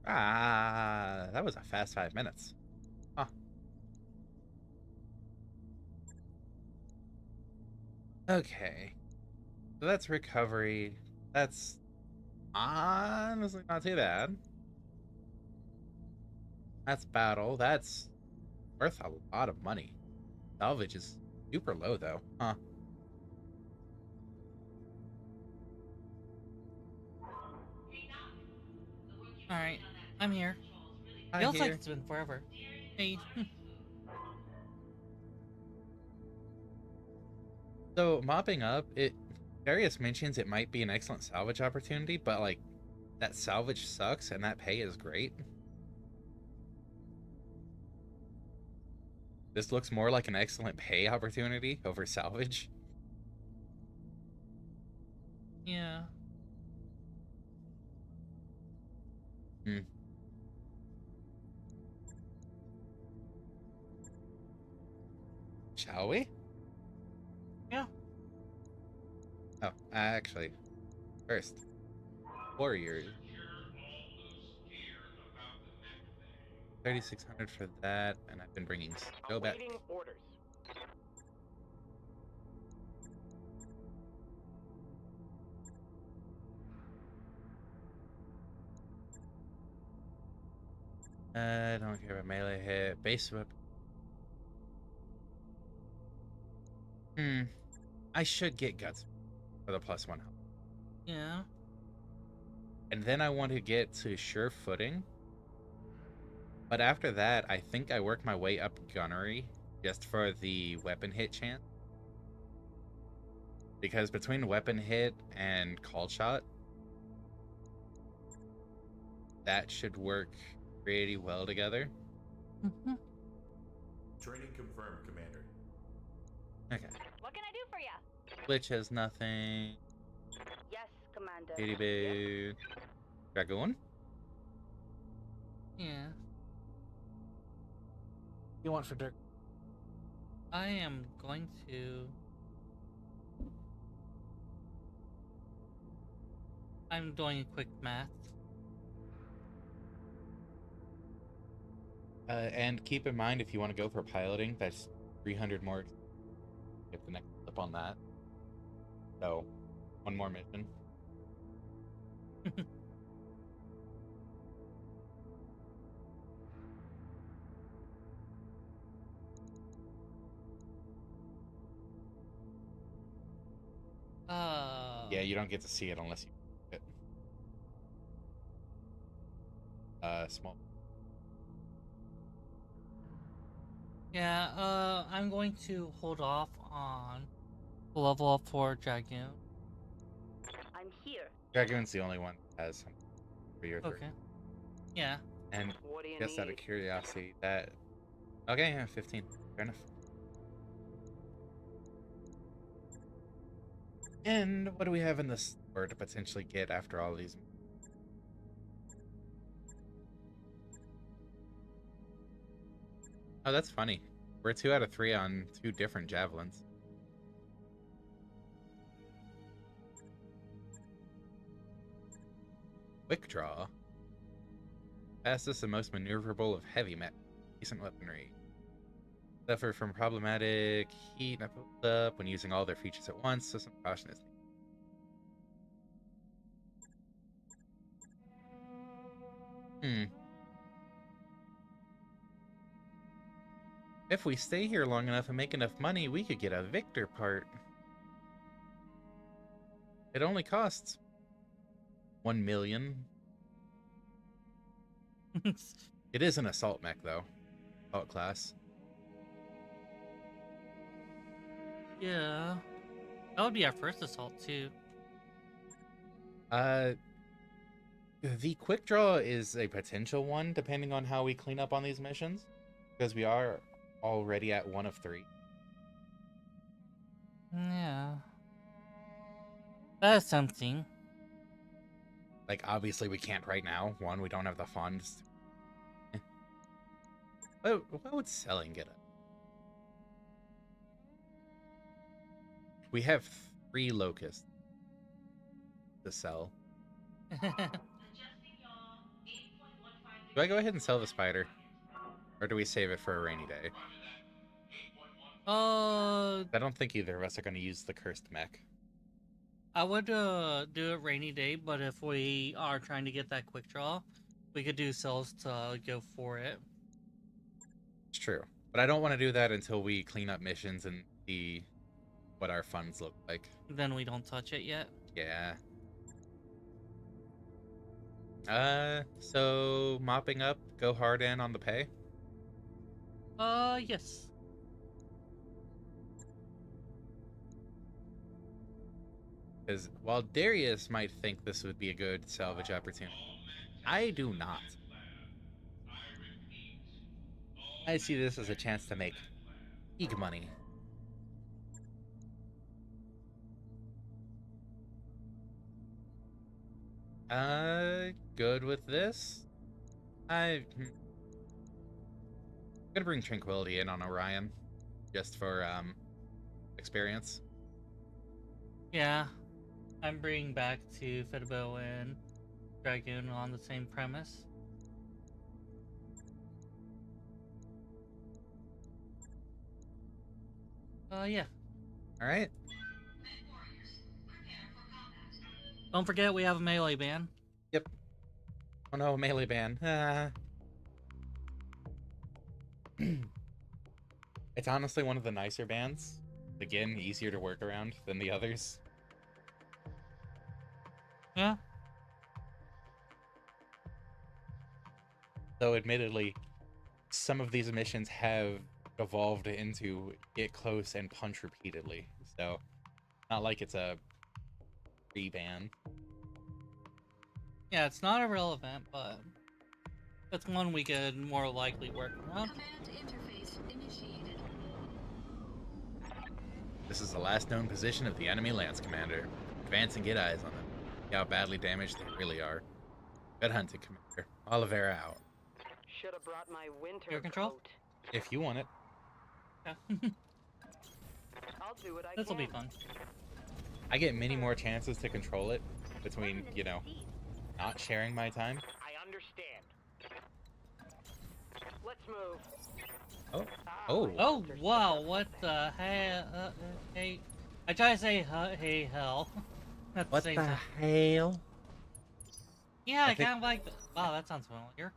Ah, that was a fast 5 minutes. Huh. Okay. So that's recovery. That's honestly not too bad. That's battle. That's worth a lot of money. Salvage is super low though. Huh. Alright, I'm here. I Feels like hear. it's been forever. Hey. So mopping up, it Darius mentions it might be an excellent salvage opportunity, but like that salvage sucks and that pay is great. This looks more like an excellent pay opportunity over salvage. Yeah. Hmm. Shall we? Yeah. Oh, actually, first, warriors. 3,600 for that, and I've been bringing snow back. Awaiting orders. I don't care about melee hit. Base whip. I should get guts for the +1 health. Yeah. And then I want to get to sure footing. But after that, I think I work my way up gunnery just for the weapon hit chance. Because between weapon hit and call shot, that should work pretty well together. Mm-hmm. Training confirmed, Commander. Okay. What can I do for you? Glitch has nothing. Yes, Commander. Katy Boo. Dragoon? Yeah. You want for Dirk? I am going to... I'm doing a quick math. And keep in mind, if you want to go for piloting, that's 300 more. Get the next clip on that. So, one more mission. Yeah, you don't get to see it unless you it. Small. Yeah, I'm going to hold off on the level up for Dragoon. I'm here. Dragoon's the only one that has something for your three. Okay. Yeah. And What do you just out of need? curiosity, that... Okay, yeah, 15. Fair enough. And what do we have in the store to potentially get after all these? Oh, that's funny. We're 2 out of 3 on 2 different javelins. Quick draw. Fastest and most maneuverable of heavy met. Decent weaponry. Suffer from problematic heat and up when using all their features at once, so some caution is needed. If we stay here long enough and make enough money, we could get a Victor part. It only costs 1 million. It is an assault mech, though. Assault class. Yeah. That would be our first assault, too. The quick draw is a potential one, depending on how we clean up on these missions. Because we are already at 1 of 3. Yeah. That is something. Like, obviously we can't right now. One, we don't have the funds. What would selling get us? We have 3 locusts to sell. Do I go ahead and sell the spider? Or do we save it for a rainy day? I don't think either of us are going to use the cursed mech. I would do it rainy day, but if we are trying to get that quick draw, we could do cells to go for it. It's true. But I don't want to do that until we clean up missions and see what our funds look like. Then we don't touch it yet. Yeah. So mopping up, go hard in on the pay? Yes. Because while Darius might think this would be a good salvage opportunity, I do not. I see this as a chance to make big money. Good with this. I'm gonna bring Tranquility in on Orion, just for experience. Yeah. I'm bringing back to Fedabo and Dragoon on the same premise. Yeah. All right. Don't forget we have a melee ban. Yep. Oh no, melee ban. It's honestly one of the nicer bans. Again, easier to work around than the others. Yeah. Though admittedly, some of these missions have evolved into get close and punch repeatedly. So, not like it's a re-ban. Yeah, it's not irrelevant, but it's one we could more likely work around. This is the last known position of the enemy Lance Commander. Advance and get eyes on them. See how badly damaged they really are. Good hunting, Commander. Oliveira out. Should have brought my winter Air control? coat. If you want it. Yeah. I'll do what I This'll can. be fun. I get many more chances to control it between, you know, not sharing my time. I understand. Let's move. Oh. Ah, Oh. my Oh, winter's wow, stuck. what the hey, I try to say hey hell. At the What same the time. hell? Yeah, I I think- kind of like that. Wow, that sounds familiar.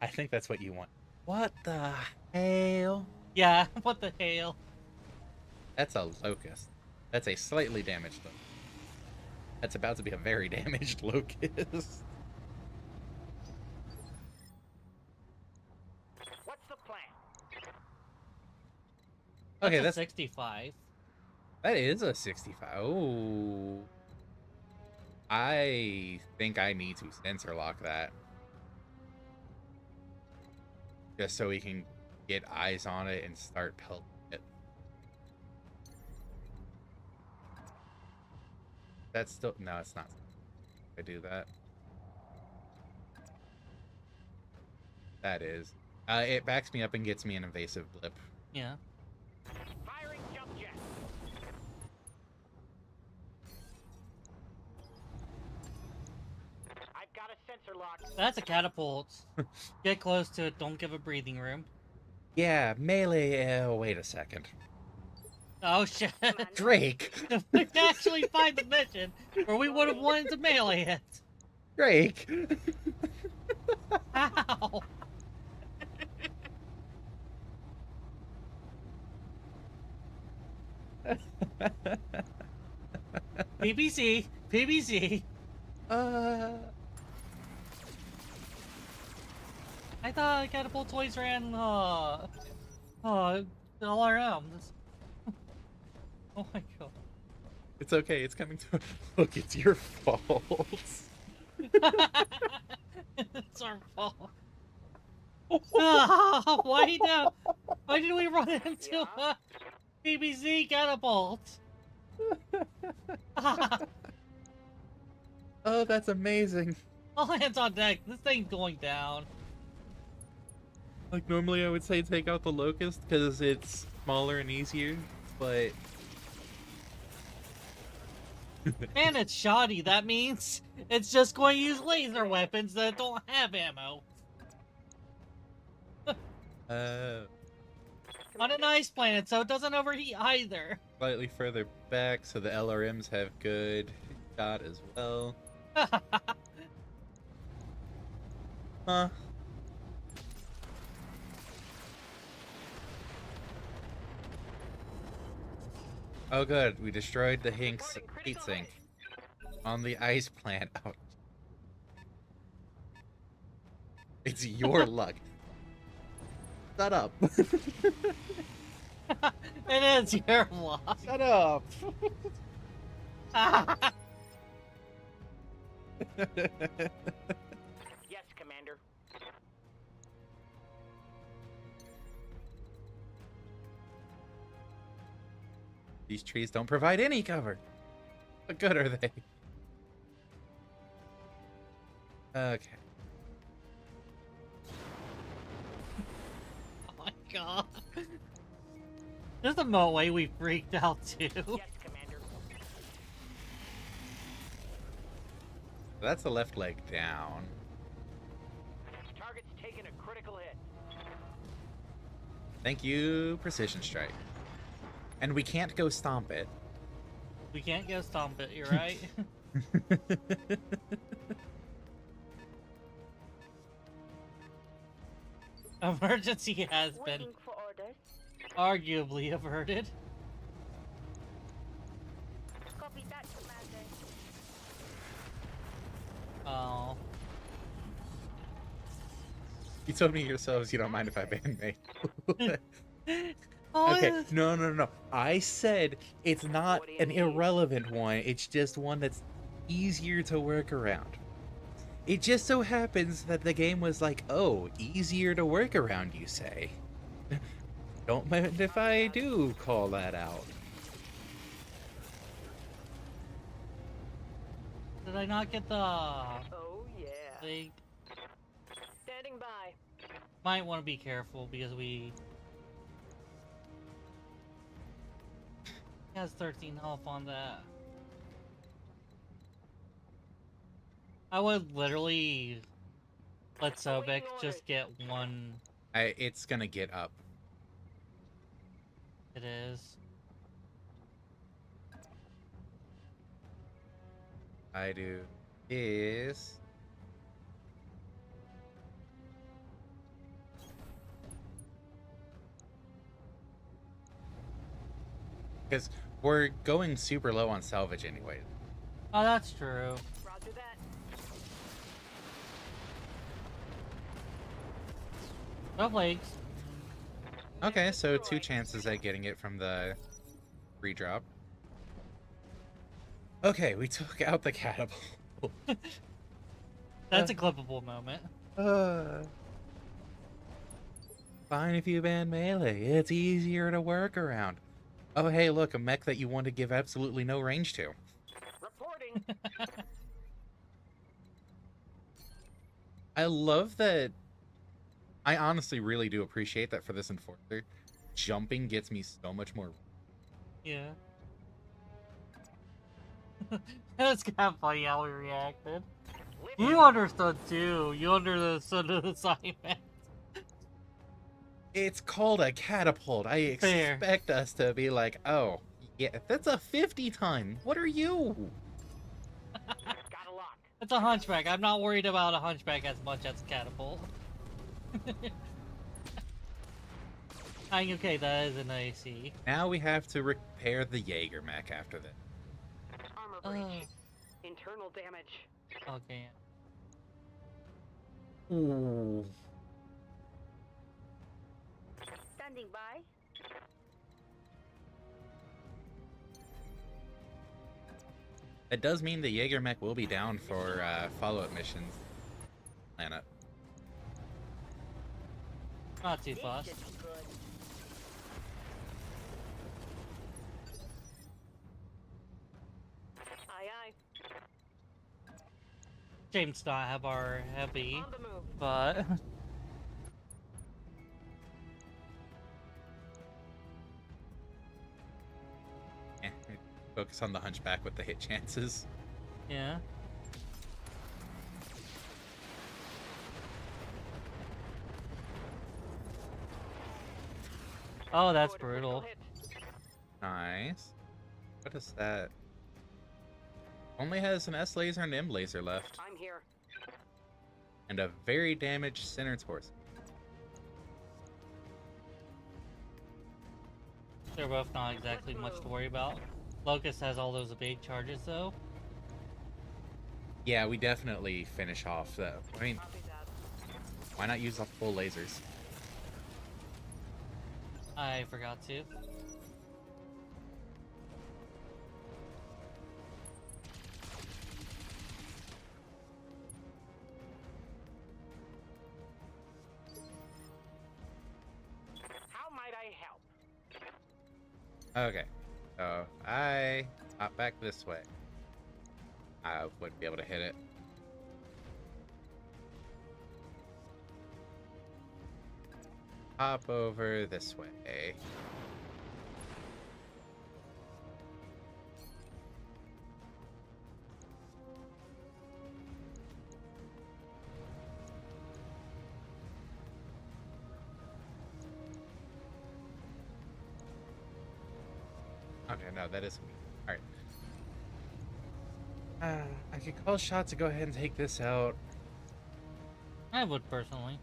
I think that's what you want. What the hell? Yeah, what the hell? That's a locust. That's a slightly damaged locust. That's about to be a very damaged locust. What's the plan? Okay, a that's 65. that is a 65. Oh. I think I need to sensor lock that. Just so we can get eyes on it and start pelting it. That's still... No, it's not. I do that. That is. It backs me up and gets me an invasive blip. Yeah. Firing jump jet. I've got a sensor lock. That's a catapult. Get close to it, don't give it breathing room. Yeah, melee... wait a second. Oh shit. Drake! We can actually find the mission where we would have wanted to melee it. Drake! How? PBC, PBC. I thought catapult toys ran all around. Oh my god. It's okay, it's coming to... Look, it's your fault. It's our fault. Ah, why now? Why did we run into a PBZ catapult? Oh, that's amazing. All hands on deck. This thing's going down. Like, normally I would say take out the locust because it's smaller and easier, but... And it's shoddy. That means it's just going to use laser weapons that don't have ammo. On an ice planet, so it doesn't overheat either. Slightly further back, so the LRMs have good shot as well. Huh. Oh good, we destroyed the Hink's heat sink on the ice plant. Oh. It's your luck. Shut up. It is your luck. Shut up. Yes, Commander. These trees don't provide any cover. What good are they? Okay. Oh my god. There's a way we freaked out too. Yes, Commander. That's the left leg down. Target's taken a critical hit. Thank you, Precision Strike. And we can't go stomp it. We can't go stomp it, you're right. Emergency has been Waiting for orders. arguably averted. Copy that, Commander. Oh. You told me yourselves you don't mind if I ban May. Oh, Okay, no. I said it's not What do you an need? irrelevant one. It's just one that's easier to work around. It just so happens that the game was like, oh, easier to work around, you say. Don't mind if I do call that out. Did I not get the Oh, yeah. thing? Standing by. Might want to be careful because we has 13 health on that. I would literally let Sobek just get one. It's gonna get up. It is. I do is because we're going super low on salvage anyway. Oh, that's true. Roger that. No flakes. Okay, so 2 chances at getting it from the redrop. Okay, we took out the catapult. That's a clippable moment. Fine if you ban melee. It's easier to work around. Oh, hey, look, a mech that you want to give absolutely no range to. Reporting. I love that. I honestly really do appreciate that for this Enforcer. Jumping gets me so much more. Yeah. That's kind of funny how we reacted. You understood too. You understood the assignment. It's called a catapult. I Fair. expect us to be like, oh, yeah, that's a 50 ton. What are you? Got a lock. It's a hunchback. I'm not worried about a hunchback as much as a catapult. Okay, that is an AC. Now we have to repair the Jaeger mech after this. Armor Oh, breach. Internal damage. okay. Ooh. Standing by. It does mean the Jaeger mech will be down for follow-up missions. Planet. Not too This fast. should be good. Aye, aye. James not have our heavy, On the move. but Eh, focus on the hunchback with the hit chances. yeah. Oh, that's Code brutal. official hit. Nice. What is that? Only has an S laser and M laser left. I'm here. And a very damaged center torso. They're both not exactly much to worry about. Locust has all those evade charges, though. Yeah, we definitely finish off the. I mean, Copy that. why not use off full lasers? I forgot to. How might I help? Okay, so I hop back this way. I wouldn't be able to hit it. Hop over this way. Okay, no, that isn't me. Alright. I could call shot to go ahead and take this out. I would personally.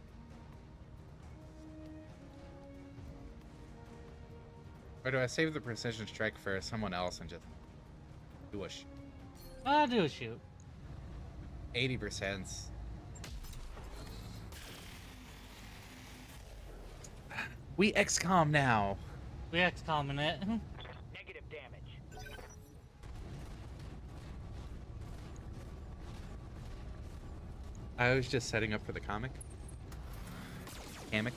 Or do I save the precision strike for someone else and just do a I'll do a shoot. 80%? We XCOM now. We XCOM it. Negative damage. I was just setting up for the comic. Hammock.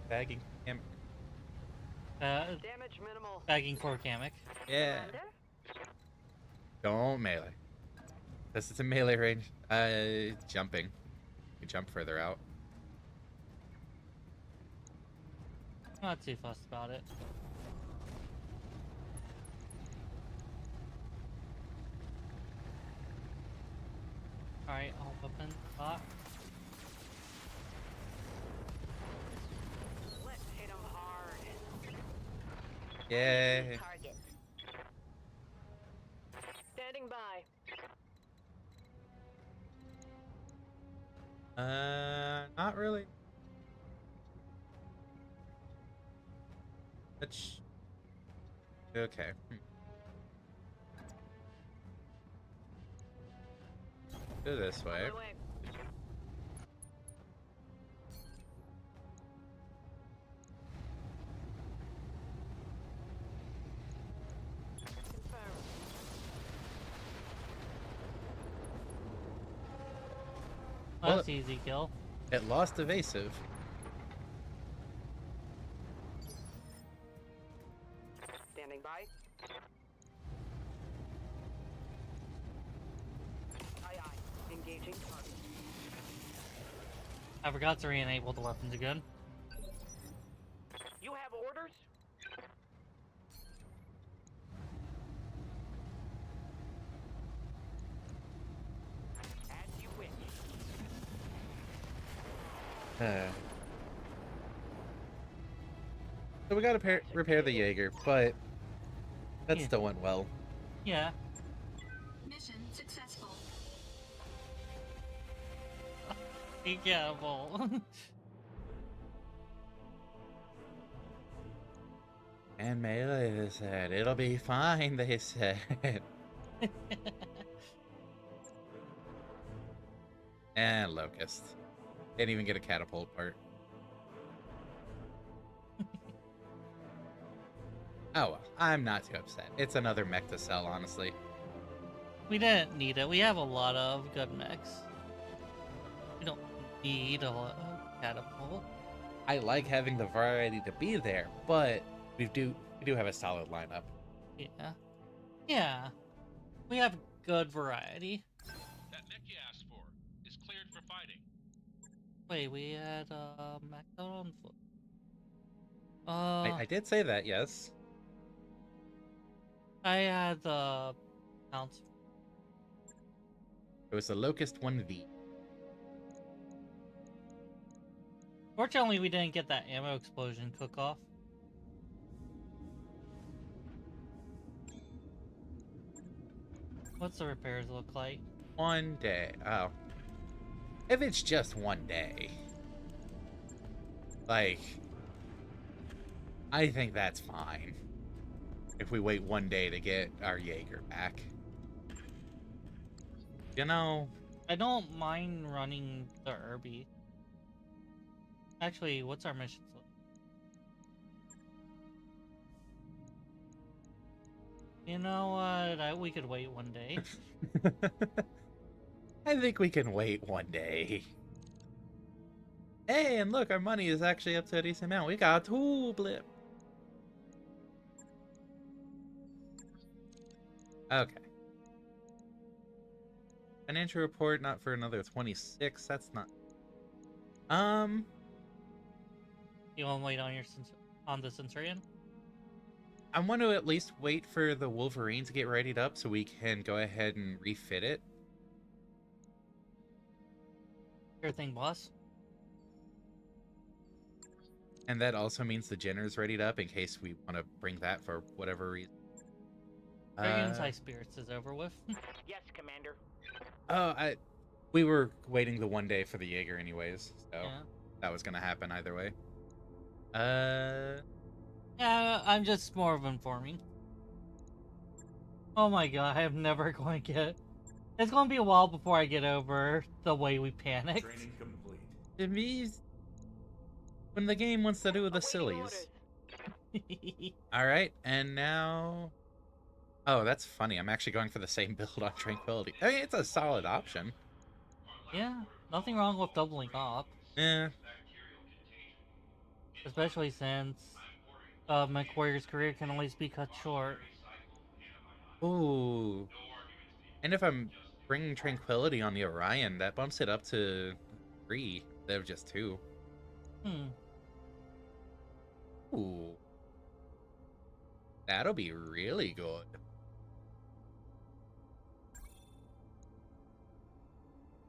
Bagging. Hammock. Damage minimal. Bagging for Kamek. Yeah. Commander? Don't melee. This is a melee range. Jumping. You jump further out. Not too fussed about it. Alright, all weapon spot. Let's hit him hard. Yay. Target. Standing by. Not really. Which. Okay. Go this way. On my way. Confirmed. Well, That's easy kill. It lost evasive. Standing by. Aye aye. Engaging target. I forgot to re-enable the weapons again. You have orders? As you wish. So we gotta repair the Jaeger, but that Yeah. still went well. Yeah. Mission successful. Be careful. And melee, they said. It'll be fine, they said. And Locust. Didn't even get a catapult part. Oh well, I'm not too upset. It's another mech to sell, honestly. We didn't need it. We have a lot of good mechs. We don't need a catapult. I like having the variety to be there, but we do have a solid lineup. Yeah. Yeah. We have good variety. That mech you asked for is cleared for fighting. Wait, we had mech on foot. I did say that, yes. I had the pounce. It was the Locust 1V. Fortunately, we didn't get that ammo explosion cook-off. What's the repairs look like? 1 day. Oh. If it's just 1 day. Like, I think that's fine. If we wait 1 day to get our Jaeger back. You know, I don't mind running the Irby. Actually, what's our mission? You know what? We could wait 1 day. I think we can wait 1 day. Hey, and look, our money is actually up to a decent amount. We got a tool blip. Okay. Financial report not for another 26. That's not. You want to wait on on the Centurion? I want to at least wait for the Wolverine to get readied up so we can go ahead and refit it. Sure thing, boss. And that also means the Jenner's readied up in case we want to bring that for whatever reason. Dragon's High Spirits is over with. Yes, Commander. Oh, we were waiting the 1 day for the Jaeger anyways, so Yeah. that was gonna happen either way. Yeah, I'm just more of informing. Oh my god, I am never going to get... It's going to be a while before I get over the way we panicked. Training complete. it means when the game wants to do the sillies. All right, and now. Oh, that's funny. I'm actually going for the same build on Tranquility. I mean, it's a solid option. Yeah, nothing wrong with doubling up. Yeah. Especially since MechWarrior's career can always be cut short. Ooh. And if I'm bringing Tranquility on the Orion, that bumps it up to 3 instead of just 2. Ooh. That'll be really good.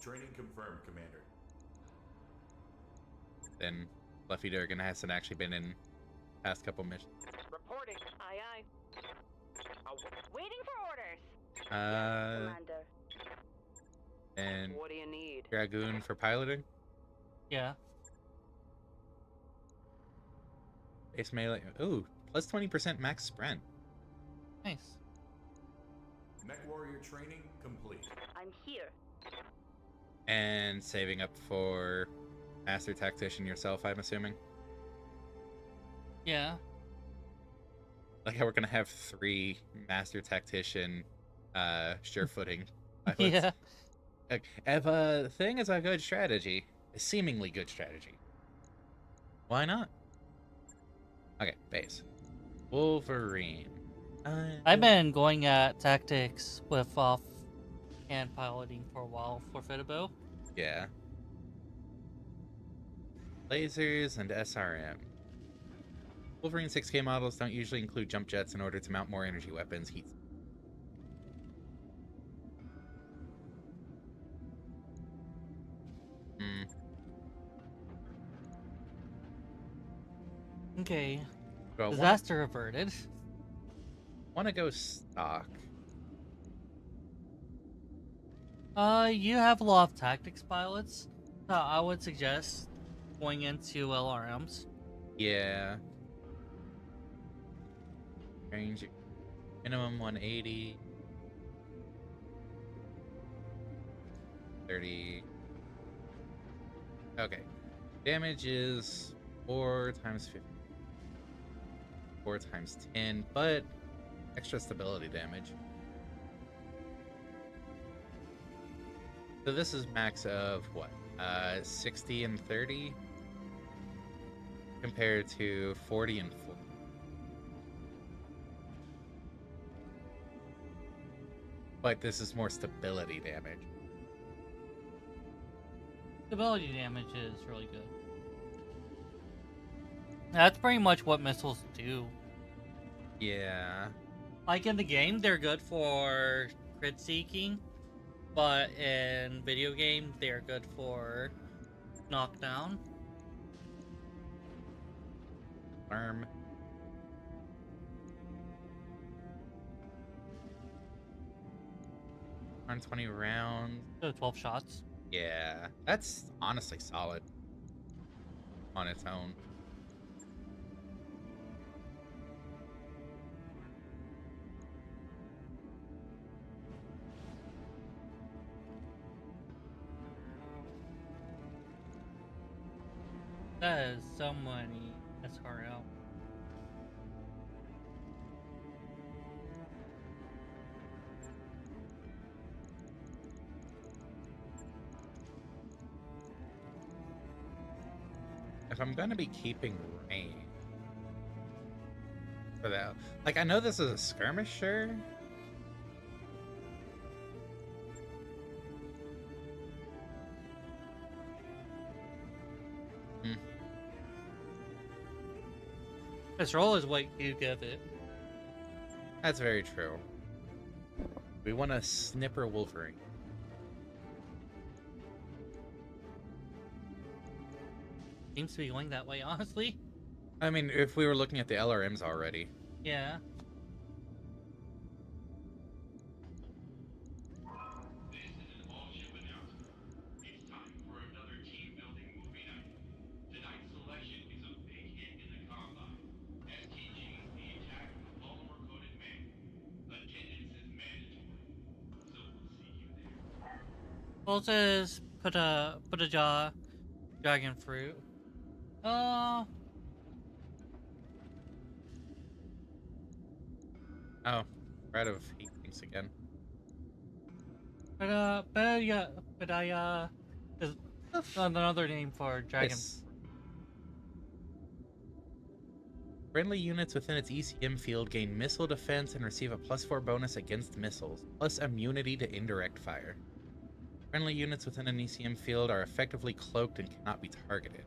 Training confirmed, Commander. Then Fluffy Durgan hasn't actually been in past couple missions. Reporting. Aye, aye. Waiting for orders. Commander. And What do you need? Dragoon for piloting. Yeah. Base melee. Ooh, plus 20% max sprint. Nice. Mech Warrior training complete. I'm here. And saving up for Master Tactician yourself, I'm assuming. Yeah. Like how we're gonna have 3 Master Tactician sure-footing pilots. Yeah. Like, if a thing is a good strategy, a seemingly good strategy, why not? Okay, base. Wolverine. I've been going at tactics with off-hand piloting for a while for Fitabo. Yeah. Lasers and SRM. Wolverine 6K models don't usually include jump jets in order to mount more energy weapons. Heat. Okay. Well, Disaster averted. want to go stock. You have a lot of tactics pilots. So I would suggest going into LRMs. Yeah. Range minimum 180. 30. Okay. Damage is 4 times 50. 4 times 10, but extra stability damage. So this is max of what? 60 and 30 compared to 40 and 40. But this is more stability damage. Stability damage is really good. That's pretty much what missiles do. Yeah. Like in the game, they're good for crit seeking, but in video game, they're good for knockdown. Confirm. On 20 rounds. So 12 shots. Yeah, that's honestly solid on its own. That is so many SRL. If I'm gonna be keeping range for that, like, I know this is a skirmisher. This roll is what you give it. That's very true. We want a snipper Wolverine. Seems to be going that way, honestly. I mean, if we were looking at the LRMs already. Yeah. This is an all-ship announcement. It's time for another team-building movie night. Tonight's selection is a big hit in the combine. STG, the attack of the polymer-coated man. Attendance is mandatory, so we'll see you there. Well, it says put a jaw, dragon fruit. Oh, we're out of heat things again. Badaya is another name for dragon. Nice. Friendly units within its ECM field gain missile defense and receive a +4 bonus against missiles, plus immunity to indirect fire. Friendly units within an ECM field are effectively cloaked and cannot be targeted.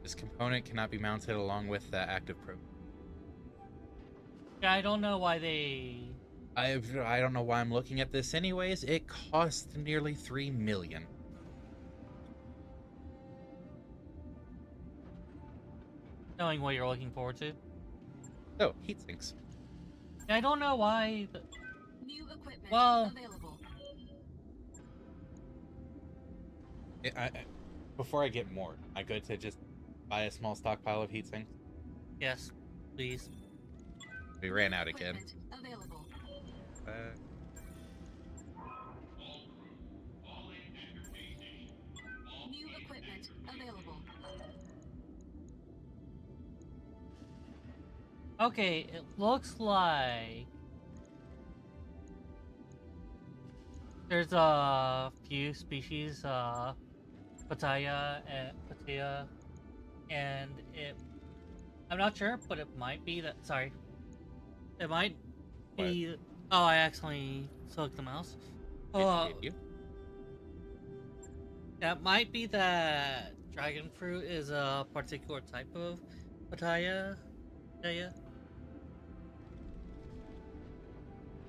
This component cannot be mounted along with the active program. Yeah, I don't know why they. I don't know why I'm looking at this anyways. It cost nearly 3 million. Knowing what you're looking forward to. Oh, heat sinks. Yeah, I don't know why. New equipment Well- available. Before I get more, I good to just buy a small stockpile of heat sinks. Yes, please. We ran out again. Equipment available. All crew, all in at your pay station. All New in at equipment your pay available. Okay, it looks like there's a few species, Pattaya and Pattaya, and I'm not sure, but it might be that. Sorry, it might be. Oh, I accidentally selected the mouse. Did you? That might be that dragon fruit is a particular type of Pattaya. Pattaya.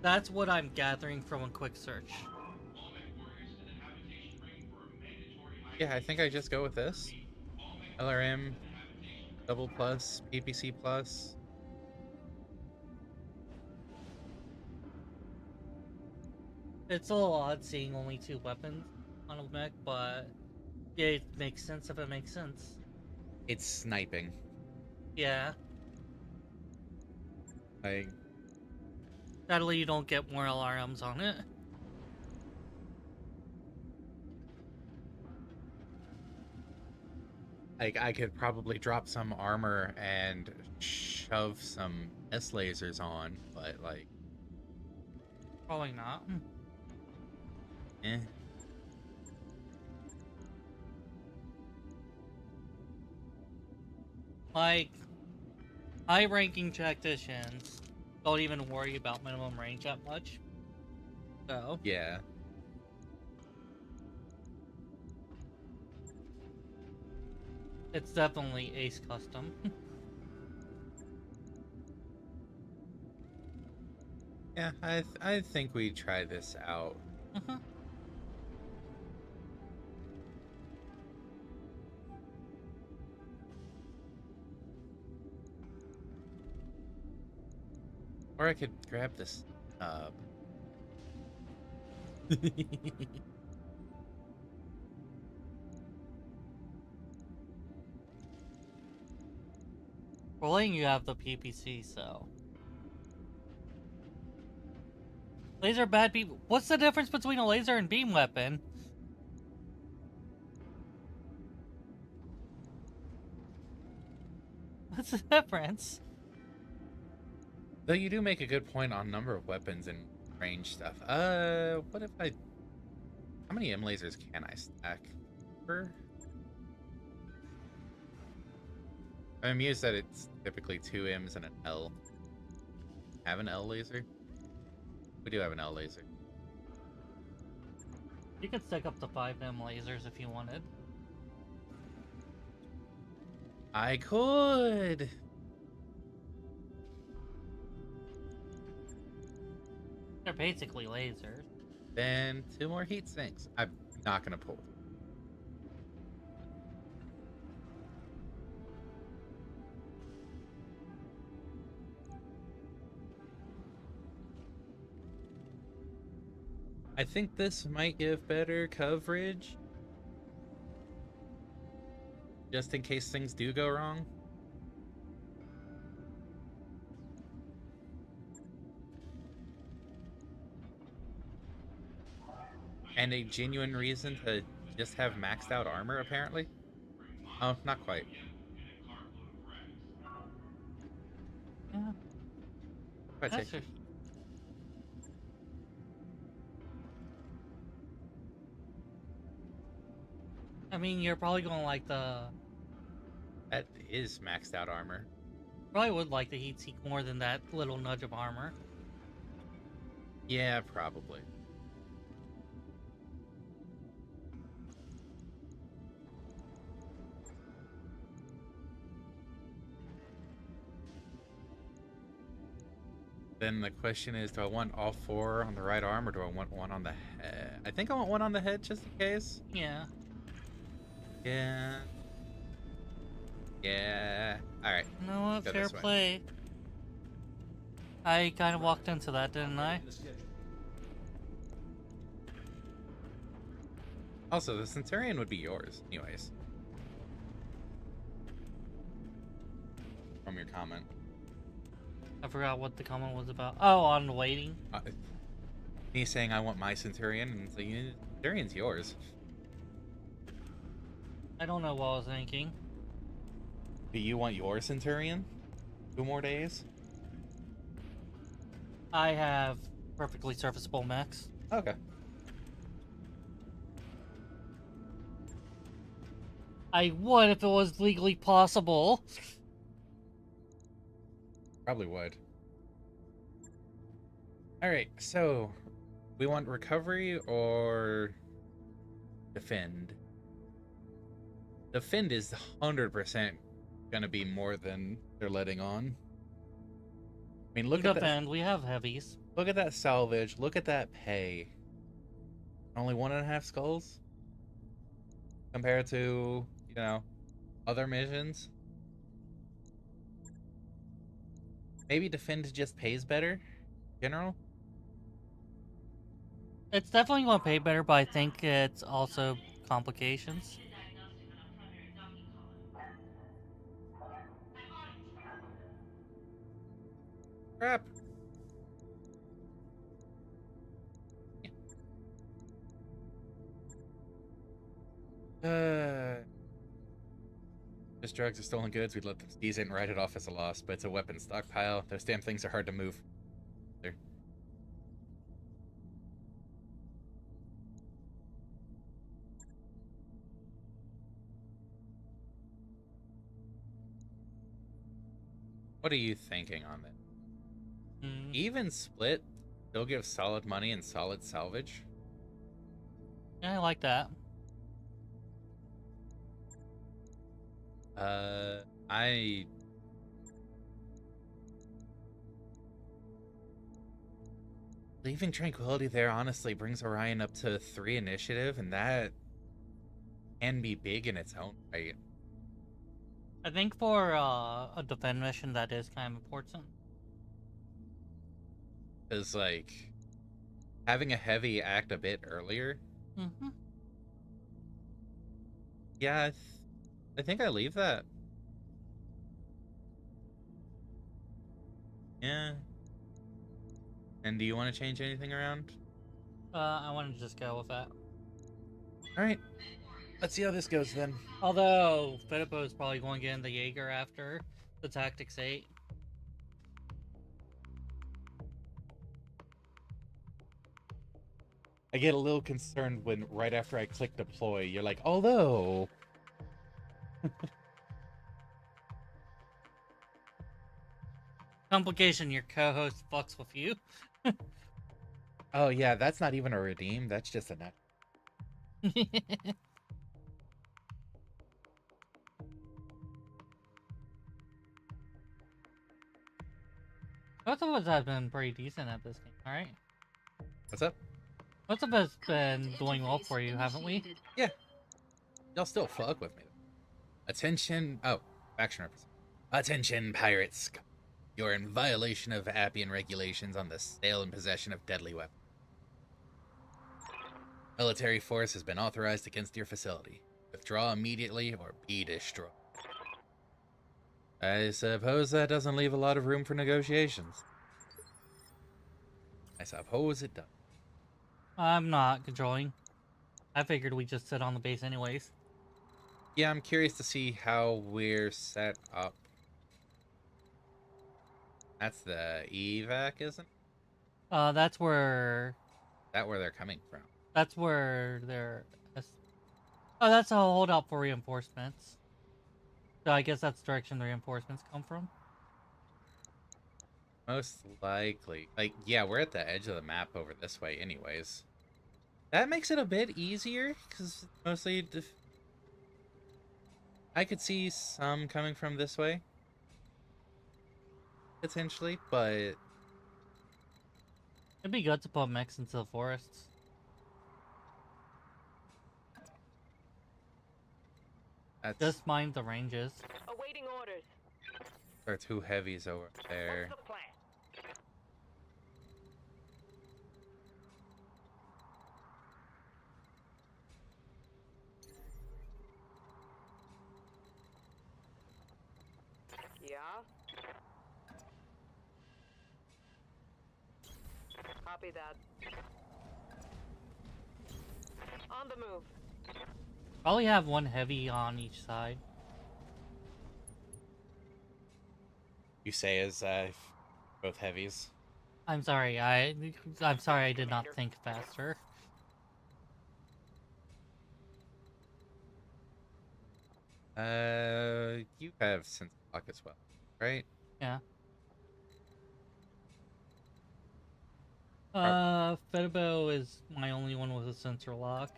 That's what I'm gathering from a quick search. All mech warriors to the habitation ring for a mandatory high Yeah, I think I just go with this. All mech LRM, to the habitation ring. double plus, PPC plus. It's a little odd seeing only 2 weapons on a mech, but it makes sense if it makes sense. It's sniping. Yeah. Like, Sadly, you don't get more alarms on it. I could probably drop some armor and shove some S lasers on, but like, Probably not. eh. Like, high-ranking tacticians don't even worry about minimum range that much. So, Yeah. it's definitely Ace Custom. Yeah, I think we try this out. Uh-huh. Or I could grab this tub. We're letting you have the PPC, so. Laser bad people. What's the difference between a laser and beam weapon? What's the difference? Though you do make a good point on number of weapons and range stuff. What if I... How many M lasers can I stack? I'm amused that it's typically 2 M's and an L. Have an L laser? We do have an L laser. You could stick up to 5M lasers if you wanted. I could! They're basically lasers. Then 2 more heat sinks. I'm not gonna pull. I think this might give better coverage. Just in case things do go wrong. And a genuine reason to just have maxed out armor, apparently. Oh, not quite. Yeah. Quite That's safe. I mean, you're probably going to like the... That is maxed out armor. Probably would like the heat seek more than that little nudge of armor. Yeah, probably. Then the question is, do I want all 4 on the right arm, or do I want 1 on the head? I think I want 1 on the head, just in case. Yeah. Yeah. Yeah. Alright. You know what? Go Fair this way. play. I kind of walked into that, didn't I? Also, the Centurion would be yours, anyways. From your comment. I forgot what the comment was about. Oh, on waiting? Me saying I want my Centurion, and so Centurion's yours. I don't know what I was thinking. Do you want your Centurion? 2 more days? I have perfectly serviceable mechs. Okay. I would if it was legally possible. Probably would. Alright, so we want recovery or defend? Defend is 100% gonna be more than they're letting on. I mean, look at that. Defend, we have heavies. Look at that salvage. Look at that pay. Only 1.5 skulls compared to, you know, other missions. Maybe defend just pays better, in general. It's definitely going to pay better, but I think it's also complications. Crap. Just drugs or stolen goods, we'd let them seize it and write it off as a loss, but it's a weapon stockpile. Those damn things are hard to move. There. What are you thinking on that? Even split still gives solid money and solid salvage. Yeah, I like that. I leaving Tranquility there honestly brings Orion up to 3 initiative, and that can be big in its own right. I think for a defend mission, that is kind of important. Because, like, having a heavy act a bit earlier. Mm-hmm. Yeah, I think I leave that. Yeah. And do you want to change anything around? I want to just go with that. Alright. Let's see how this goes then. Although, Filippo is probably going to get in the Jaeger after the Tactics 8. I get a little concerned when right after I click deploy, you're like, although. Complication, your co-host fucks with you. Oh yeah, that's not even a redeem. That's just a net. Both of us have been pretty decent at this game, alright? What's up? Most of us been doing well for you, haven't we? Yeah. Y'all still fuck with me. Attention. Oh, faction representative. Attention, pirates. You're in violation of Appian regulations on the sale and possession of deadly weapons. Military force has been authorized against your facility. Withdraw immediately or be destroyed. I suppose that doesn't leave a lot of room for negotiations. I suppose it does. I'm not controlling. I figured we'd just sit on the base anyways. Yeah, I'm curious to see how we're set up. That's the evac, isn't it? That's where... That where they're coming from. That's where they're... Oh, that's a holdout for reinforcements. So I guess that's the direction the reinforcements come from. Most likely. Like, yeah, we're at the edge of the map over this way anyways. That makes it a bit easier, because mostly... I could see some coming from this way. Potentially, but... It'd be good to put mechs into the forests. That's... Just mind the ranges. Awaiting orders. There are two heavies over there. What's the plan? Yeah? Copy that. On the move. Probably have one heavy on each side. You say as both heavies. I'm sorry, I'm sorry I did not think faster. You have sense lock as well, right? Yeah. Fedibo is my only one with a sensor lock.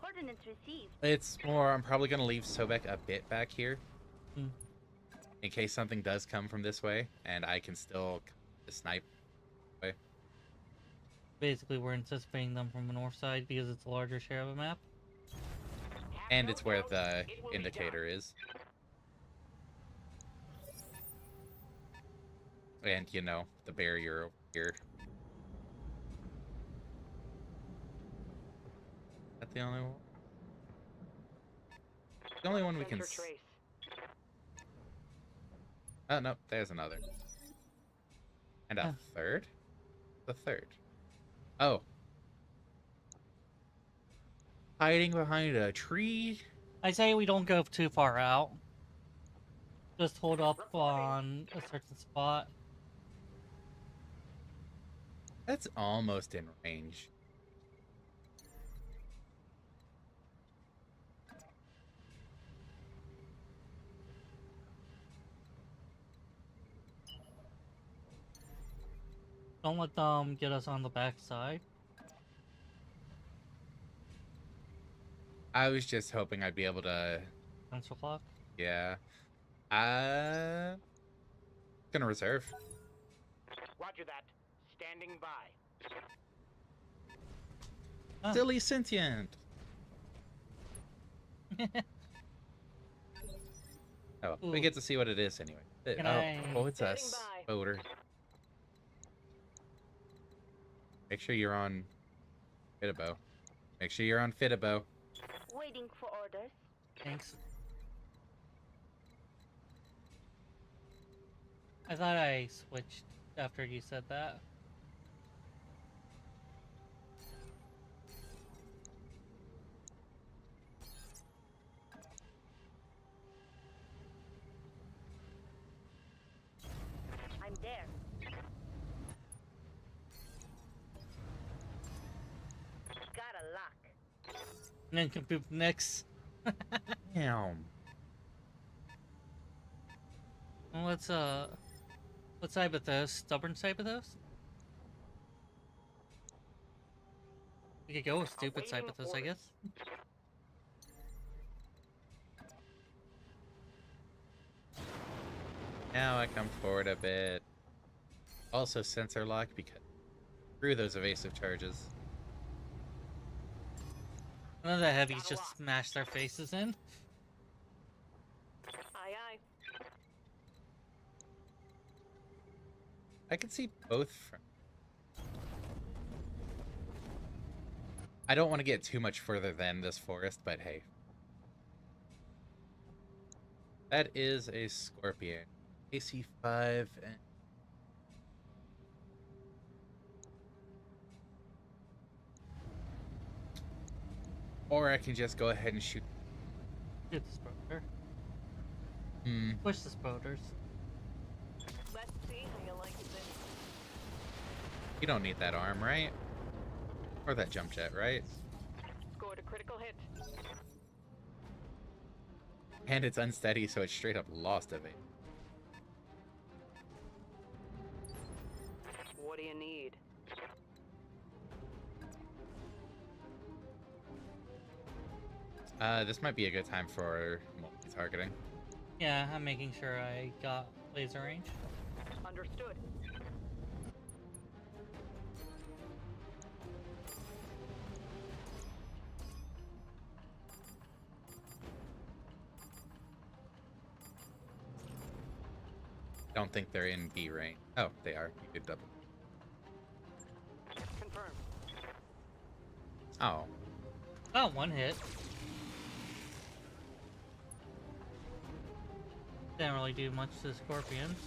Coordinates received. It's more, I'm probably going to leave Sobek a bit back here. Hmm. In case something does come from this way, and I can still snipe. Basically, we're anticipating them from the north side because it's a larger share of the map. And it's where the indicator is. And, you know, the barrier over here. Is that the only one? The only one we can... Sensor trace. Oh, no, there's another. And a third? The third. Oh. Hiding behind a tree? I say we don't go too far out. Just hold up on a certain spot. That's almost in range. Don't let them get us on the back side. I was just hoping I'd be able to... Sensor lock. Yeah. Gonna reserve. Roger that. Standing by. Ah. Silly sentient. Oh, we Ooh. get to see what it is anyway. Can I- Oh, it's a Standing by. spoder. Make sure you're on Fitabo. Make sure you're on Fitabo. Waiting for orders. Thanks. I thought I switched after you said that. I'm there. Got a lock. Nincompoop next. Damn. Well, let's Cyberthos. Stubborn Cyberthos? We could go with stupid Awaiting Cyberthos, I orders. guess. Now I come forward a bit. Also sensor lock because through those evasive charges. None of the heavies just smash their faces in. Aye, aye. I can see both from. I don't want to get too much further than this forest, but hey. That is a Scorpion. AC5 and or I can just go ahead and shoot. Shoot the spoder. Hmm. Push the spoders. Let's see how you like this. You don't need that arm, right? Or that jump jet, right? Scored a critical hit. And it's unsteady, so it's straight up lost of it. What do you need? This might be a good time for multi-targeting. Yeah, I'm making sure I got laser range. Understood. Don't think they're in B range. Oh, they are. You could double. Confirmed. Oh, Oh, one hit. Didn't really do much to the scorpions.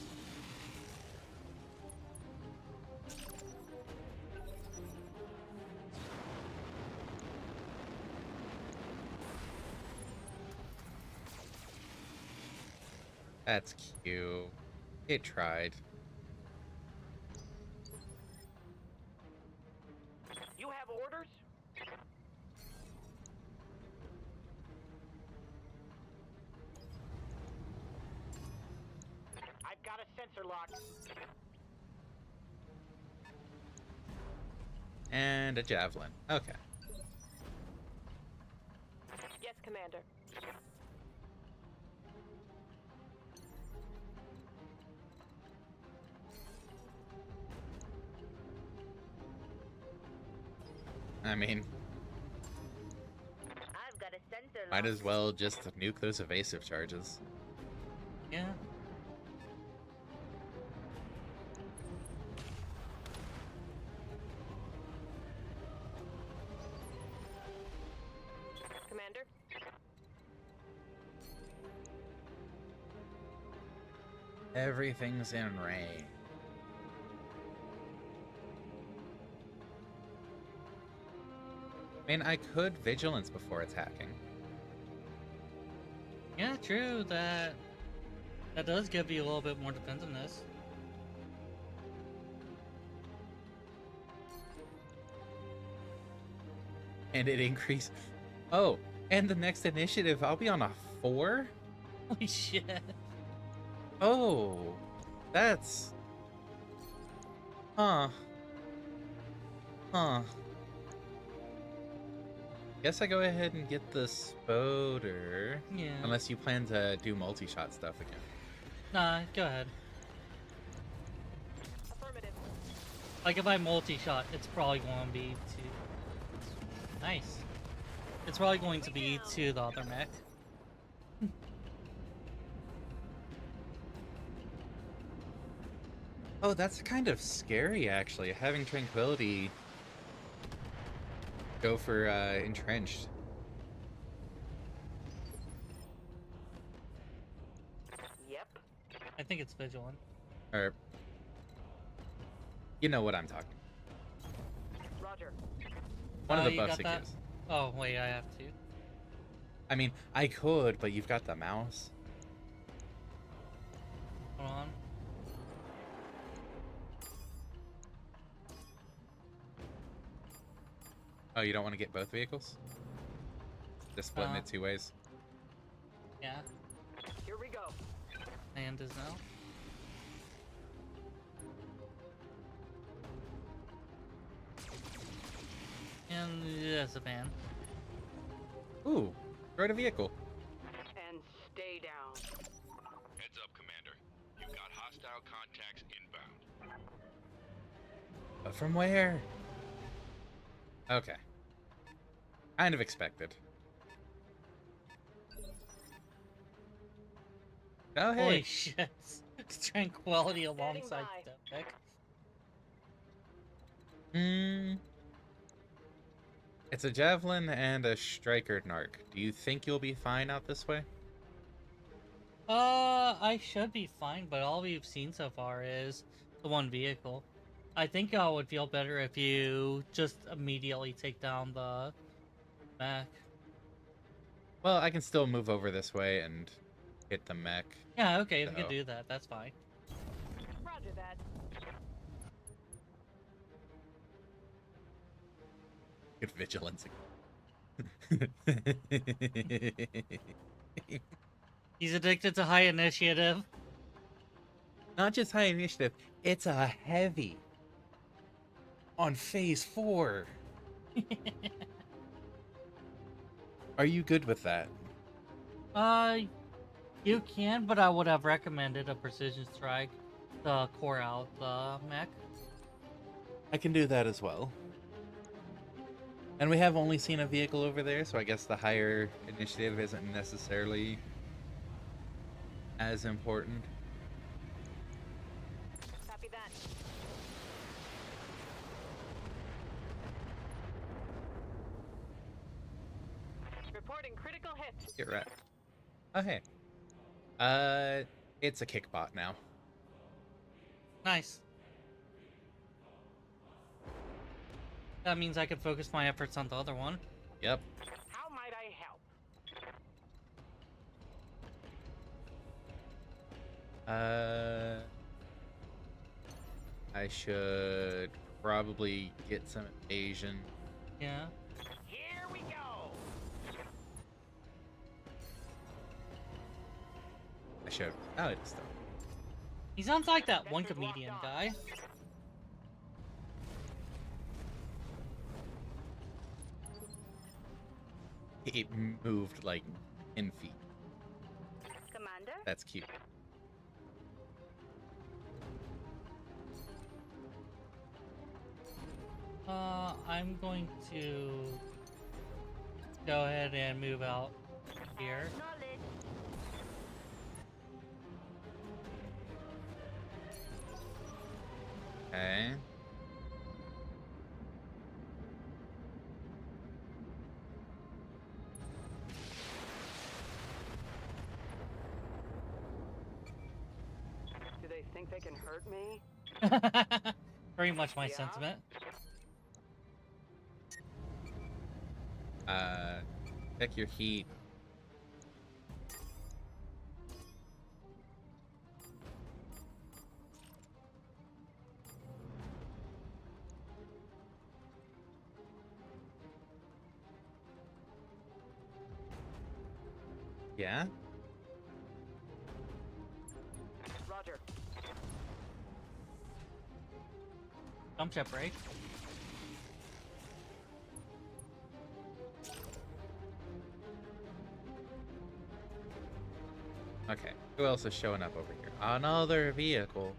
that's cute. It tried. You have orders? I've got a sensor lock. And a javelin. Okay. Yes, Commander. I mean, I've got a sensor might lock. as well just nuke those evasive charges. Yeah. Commander? Everything's in range. I mean, I could vigilance before attacking. Yeah, true. That does give you a little bit more defensiveness. And it increased. Oh, and the next initiative, I'll be on a 4? Holy shit. Oh, that's. Huh. Huh. Guess I go ahead and get the spoder. Yeah. Unless you plan to do multi-shot stuff again. Nah, go ahead. Affirmative. Like if I multi-shot, it's probably going to be to... Nice. It's probably going to be to the other mech. Oh, that's kind of scary, actually. Having Tranquility Go for entrenched. Yep. I think it's vigilant. Or you know what I'm talking. Roger. One of the you buffs got it that? gives. Oh wait, I have to. I mean, I could, but you've got the mouse. Hold on. Oh, you don't want to get both vehicles? Just splitting it 2 ways. Yeah. Here we go. And is now. And there's a ban. Ooh, ride a vehicle. And stay down. Heads up, Commander. You've got hostile contacts inbound. But from where? Okay. Kind of expected. Oh, hey. Holy shit. Tranquility alongside by. Stepback. It's a javelin and a striker narc. Do you think you'll be fine out this way? I should be fine, but all we've seen so far is the one vehicle. I think I would feel better if you just immediately take down the mech. Well, I can still move over this way and hit the mech. Yeah, okay, if you So- could do that, that's fine. Roger that. Good vigilance. He's addicted to high initiative. Not just high initiative, it's a heavy. On phase 4. Are you good with that? You can, but I would have recommended a precision strike to core out the mech. I can do that as well. And we have only seen a vehicle over there, so I guess the higher initiative isn't necessarily as important. Copy that. Reporting critical hit. Get right. Oh, hey. It's a kickbot now. Nice. That means I can focus my efforts on the other one. Yep. How might I help? I should probably get some Asian. Yeah. Here we go. I should. Oh, it's done. He sounds like that one comedian guy. It moved like 10 feet. Commander? That's cute. I'm going to go ahead and move out here. Knowledge. Okay. Do they think they can hurt me? Very much my Yeah? sentiment. Check your heat. Yeah? Roger. Jump jet break. Okay. Who else is showing up over here? Another vehicle.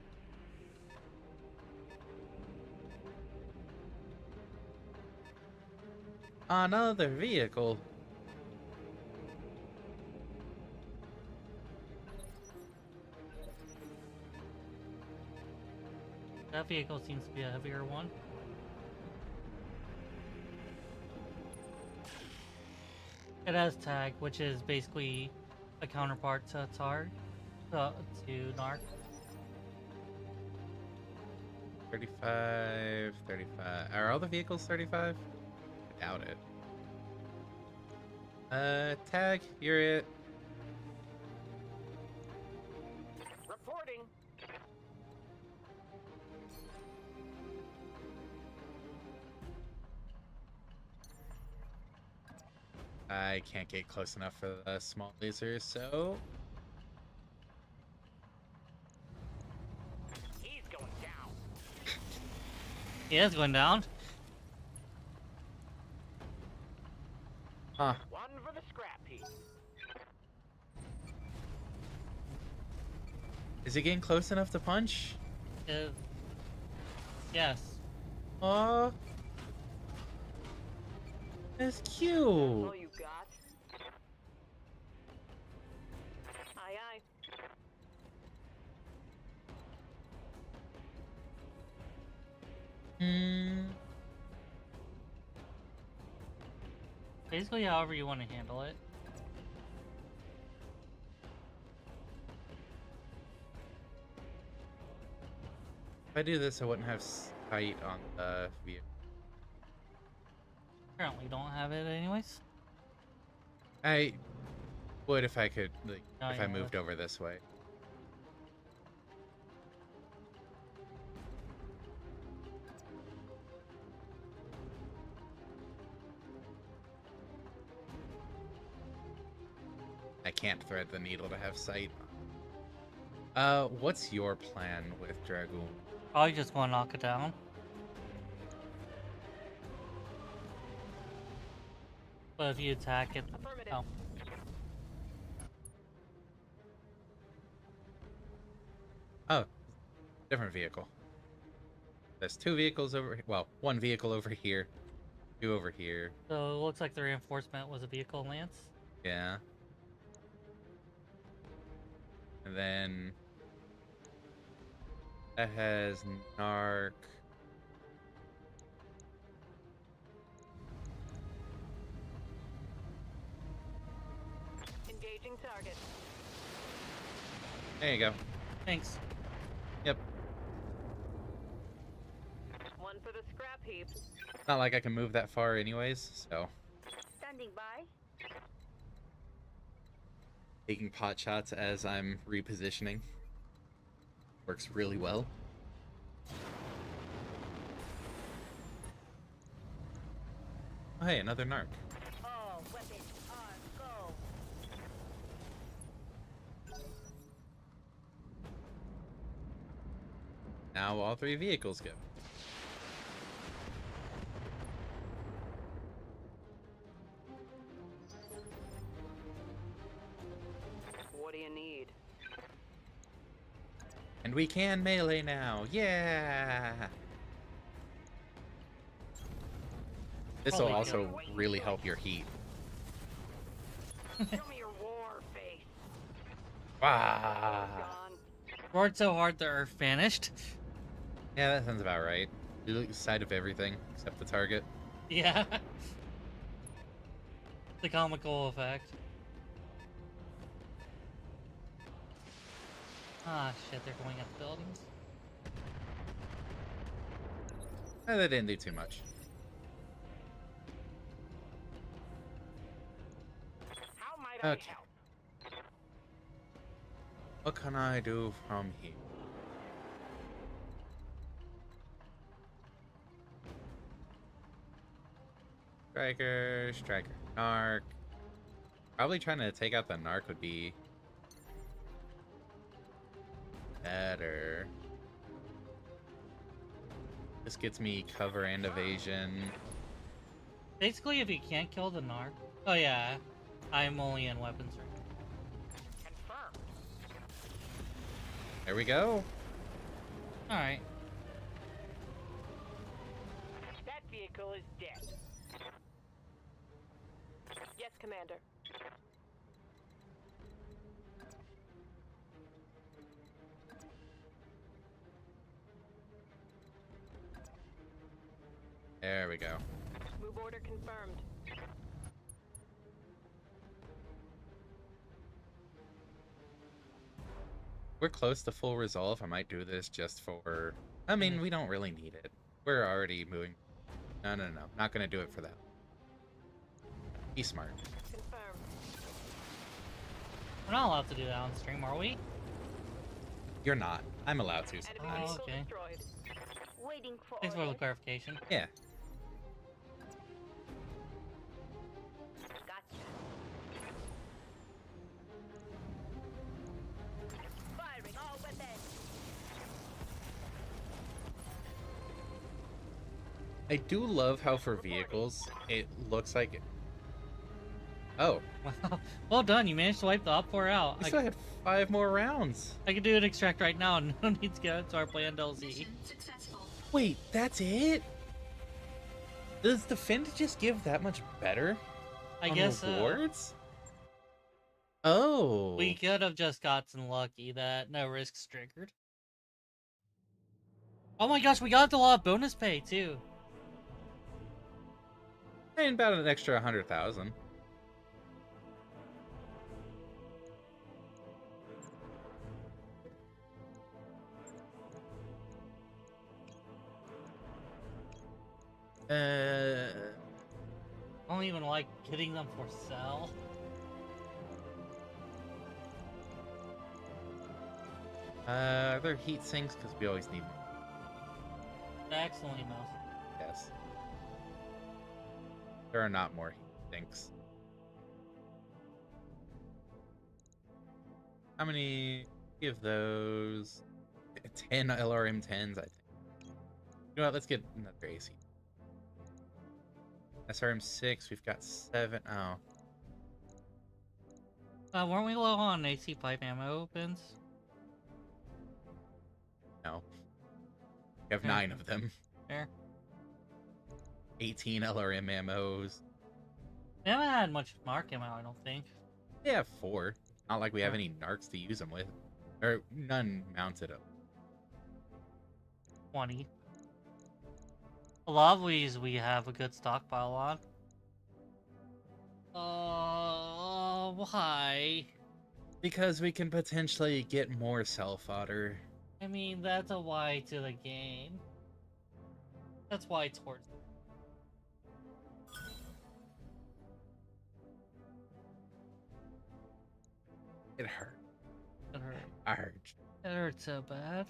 Another vehicle. That vehicle seems to be a heavier one. It has tag, which is basically a counterpart to TARG, to NARC. 35, 35. Are all the vehicles 35? I doubt it. Tag, you're it. Reporting. I can't get close enough for the small lasers, so He's going down. He is going down. huh. One for the scrap heap. Is he getting close enough to punch? Yes. Aw. That's cute. All you got? Aye, aye. Hmm. Basically, however you want to handle it. If I do this, I wouldn't have sight on the vehicle. Currently don't have it anyways. I would if I could, like, Oh, if yeah, I moved over this way. I can't thread the needle to have sight. What's your plan with Dragoon? Probably just want to knock it down. But if you attack it, Affirmative. oh, Oh, different vehicle. There's two vehicles over. Well, one vehicle over here, two over here. so it looks like the reinforcement was a vehicle lance. Yeah. And then that has Narc. Engaging target. There you go. Thanks. Yep. One for the scrap heap. Not like I can move that far anyways, so Standing by. taking pot shots as I'm repositioning works really well. Oh, hey, another Narc. All weapons on go. Now all three vehicles go. What do you need? And we can melee now. Yeah. This will Holy also cow. really help your heat. Show me your war face. Ah. Gone. Roared so hard the earth vanished. Yeah, that sounds about right. You lose sight of everything except the target. Yeah. The comical effect. Ah, shit, they're going at the buildings. They didn't do too much. How might I Okay. help? What can I do from here? Striker, Narc. Probably trying to take out the Narc would be better. This gets me cover and evasion. Basically, if you can't kill the narc. Oh, yeah. I'm only in weapons right now. Confirmed. There we go. Alright. That vehicle is dead. Yes, Commander. There we go. Move order confirmed. we're close to full resolve. I might do this just for... I mean, we don't really need it. We're already moving. No. Not gonna do it for that. Be smart. Confirmed. We're not allowed to do that on stream, are we? You're not. I'm allowed to Enemy sometimes. vehicle okay. destroyed. Waiting for Thanks for the orders. clarification. Yeah. Gotcha. Firing all weapons. I do love how for vehicles, it looks like... Oh, Well done, you managed to wipe the op4 out. we still had 5 more rounds. I can do an extract right now and no need to go to our planned LZ. Wait, that's it? Does Defend just give that much better I on guess rewards? Oh. we could have just gotten lucky that no risks triggered. Oh my gosh, we got a lot of bonus pay too. And about an extra 100,000. I don't even like getting them for sale. They're heat sinks because we always need. Excellent emails. Yes. There are not more heat sinks. How many of those? 10 LRM-10s, I think. You know what? Let's get another AC. SRM-6, we've got 7. Oh. Weren't we low on AC pipe ammo opens? No. We have Okay. 9 of them. Fair. 18 LRM ammos. We haven't had much mark ammo, I don't think. We have 4. Not like we have Huh. any narcs to use them with. Or none mounted up. 20. A lot of these we have a good stockpile on. Why? Because we can potentially get more self-fodder. I mean, that's a why to the game. That's why it's worth it. It hurt. It hurt. I hurt. It hurt so bad.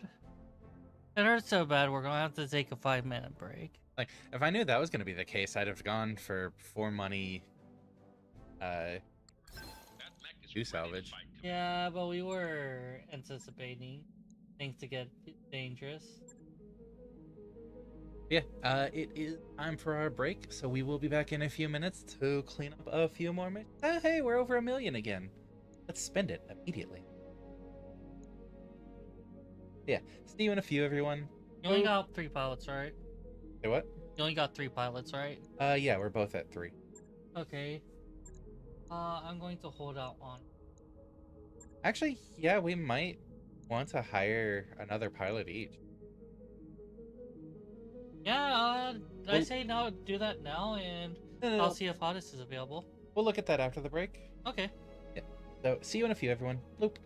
It hurts so bad we're gonna have to take a 5-minute break. Like, if I knew that was going to be the case, I'd have gone for money, do salvage. Yeah, but we were anticipating things to get dangerous. Yeah, it is time for our break, so we will be back in a few minutes to clean up a few more missions. Hey, we're over 1 million again. Let's spend it immediately. Yeah, see you in a few, everyone. You only got 3 pilots, right? Say what? You only got 3 pilots, right? Yeah, we're both at 3. Okay. I'm going to hold out on. Actually, yeah, we might want to hire another pilot each. Yeah, I Well- say now, do that now, and No. I'll see if Hodis is available. We'll look at that after the break. Okay. So, see you in a few, everyone. Bloop.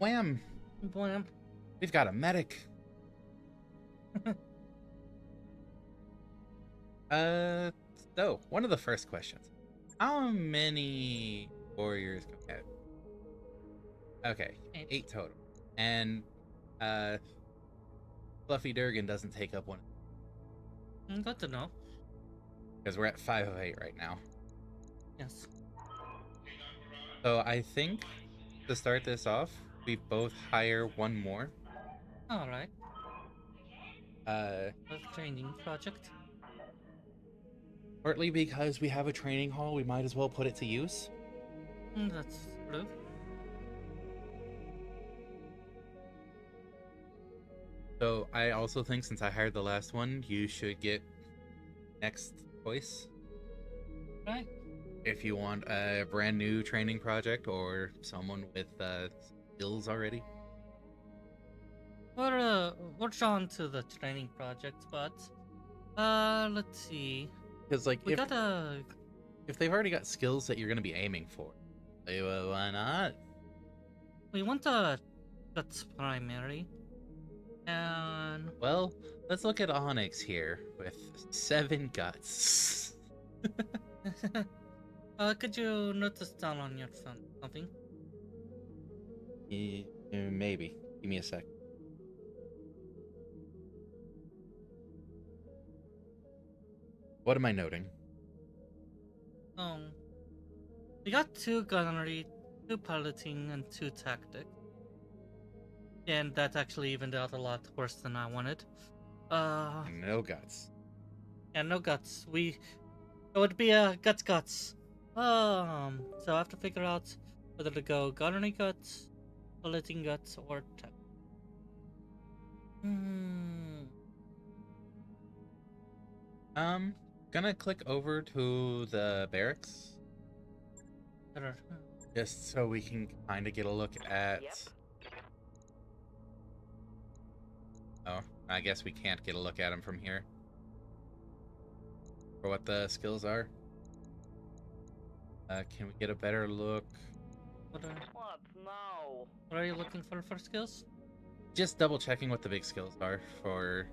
Wham! Blam. We've got a medic. So one of the first questions: how many warriors go ahead? Okay, 8 total, and Fluffy Durgan doesn't take up one Good to know. because we're at 5 of 8 right now. Yes. So I think to start this off, we both hire one more. Alright. Uh, A training project. Partly because we have a training hall, we might as well put it to use. That's true. So I also think since I hired the last one, you should get next choice. Right. If you want a brand new training project or someone with skills already. We're drawn to the training project, but let's see. Because like We gotta. if they've already got skills that you're going to be aiming for, why not? We want a that's primary, and Well, let's look at Onyx here with 7 guts. could you note this down on your phone? Something? Maybe. Give me a sec. What am I noting? We got 2 gunnery, 2 piloting, and 2 tactic. And that actually evened out a lot worse than I wanted. No guts. Yeah, no guts. It would be a guts. So I have to figure out whether to go gunnery guts, piloting guts, or tech. Gonna click over to the barracks Better. just so we can kind of get a look at. Yep. Oh, I guess we can't get a look at them from here. For what the skills are. Can we get a better look? What What? No. are you looking for skills? Just double checking what the big skills are for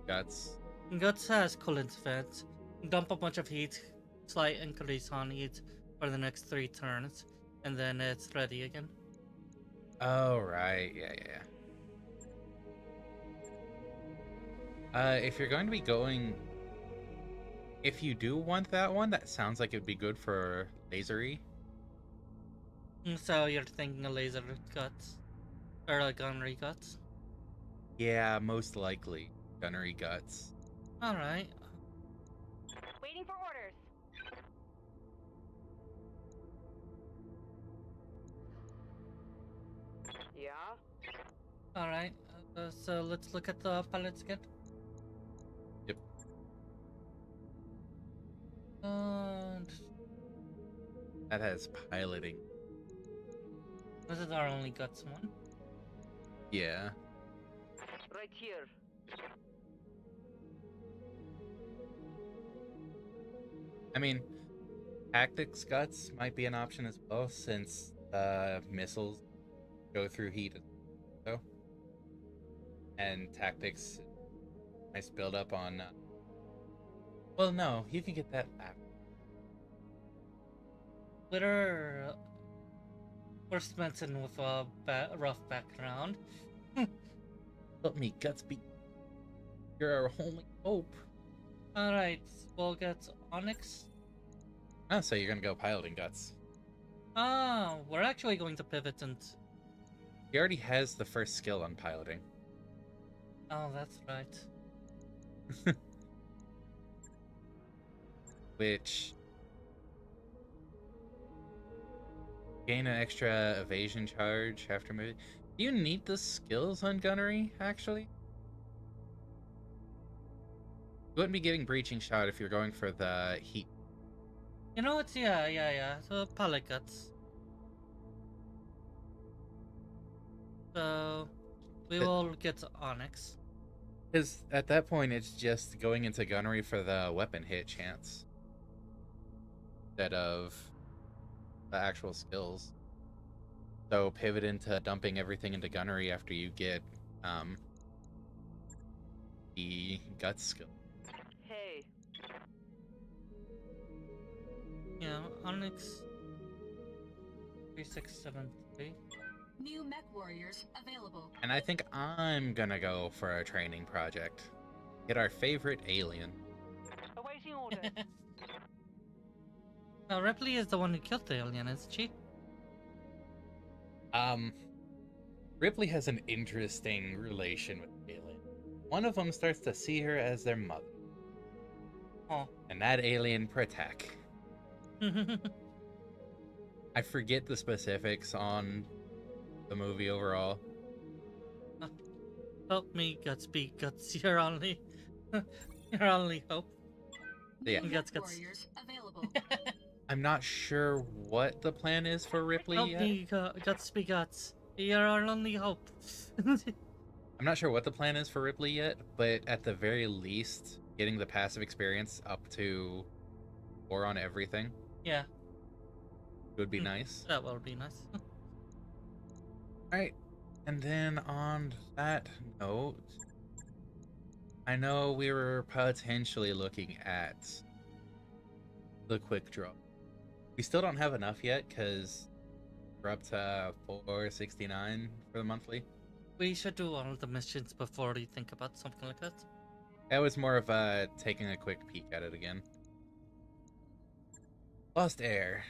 guts. Guts has coolant vent. Dump a bunch of heat, slight increase on heat for the next 3 turns, and then it's ready again. Oh, right. Yeah. If you're going to be going... If you do want that one, that sounds like it would be good for lasery. So you're thinking a laser guts? Or a gunnery guts? Yeah, most likely. Gunnery guts. Alright. Waiting for orders. Yeah? Alright. So let's look at the pilots again. Yep. And That has piloting. this is our only guts one. Yeah. Right here. I mean, tactics guts might be an option as well, since missiles go through heat. So, and tactics, nice build up on. Well, no, you can get that after. We're smitten with a rough background. Help me, guts be. You're our only hope. Alright, we'll get Onyx. Oh, so you're gonna go piloting guts. We're actually going to pivot and... He already has the first skill on piloting. Oh, that's right. Which gain an extra evasion charge after moving. Do you need the skills on gunnery, actually? You wouldn't be getting breaching shot if you're going for the heat. You know what? Yeah. So, pilot guts. So, we will get Onyx. Because at that point, it's just going into gunnery for the weapon hit chance. Instead of the actual skills. So pivot into dumping everything into gunnery after you get the guts skill. Hey. Yeah, Onyx 3673. New mech warriors available. And I think I'm gonna go for a training project. Get our favorite alien. Awaiting orders. Now, Ripley is the one who killed the alien, isn't she? Ripley has an interesting relation with the alien. One of them starts to see her as their mother. Oh. And that alien Pratek. I forget the specifics on the movie overall. Help me, Guts be Guts. Your only hope. Yeah. Guts. Warriors available. I'm not sure what the plan is for Ripley Help yet. me, Guts be Guts. You're our only hope. I'm not sure what the plan is for Ripley yet, but at the very least, getting the passive experience up to 4 on everything Yeah, would be nice. that will be nice. Alright, and then on that note, I know we were potentially looking at the quick draw. We still don't have enough yet because we're up to 469 for the monthly. We should do all the missions before we think about something like that. That was more of taking a quick peek at it again. Lost Air.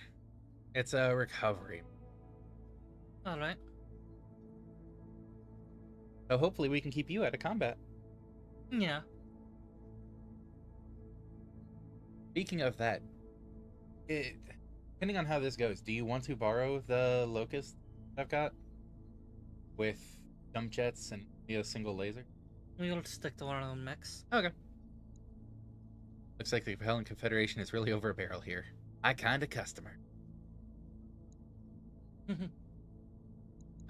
It's a recovery. Alright. So hopefully we can keep you out of combat. Yeah. Speaking of that, depending on how this goes, do you want to borrow the Locust I've got? With jump jets and a single laser? We'll stick to our own mechs. Okay. Looks like the Helen Confederation is really over a barrel here. My kind of customer.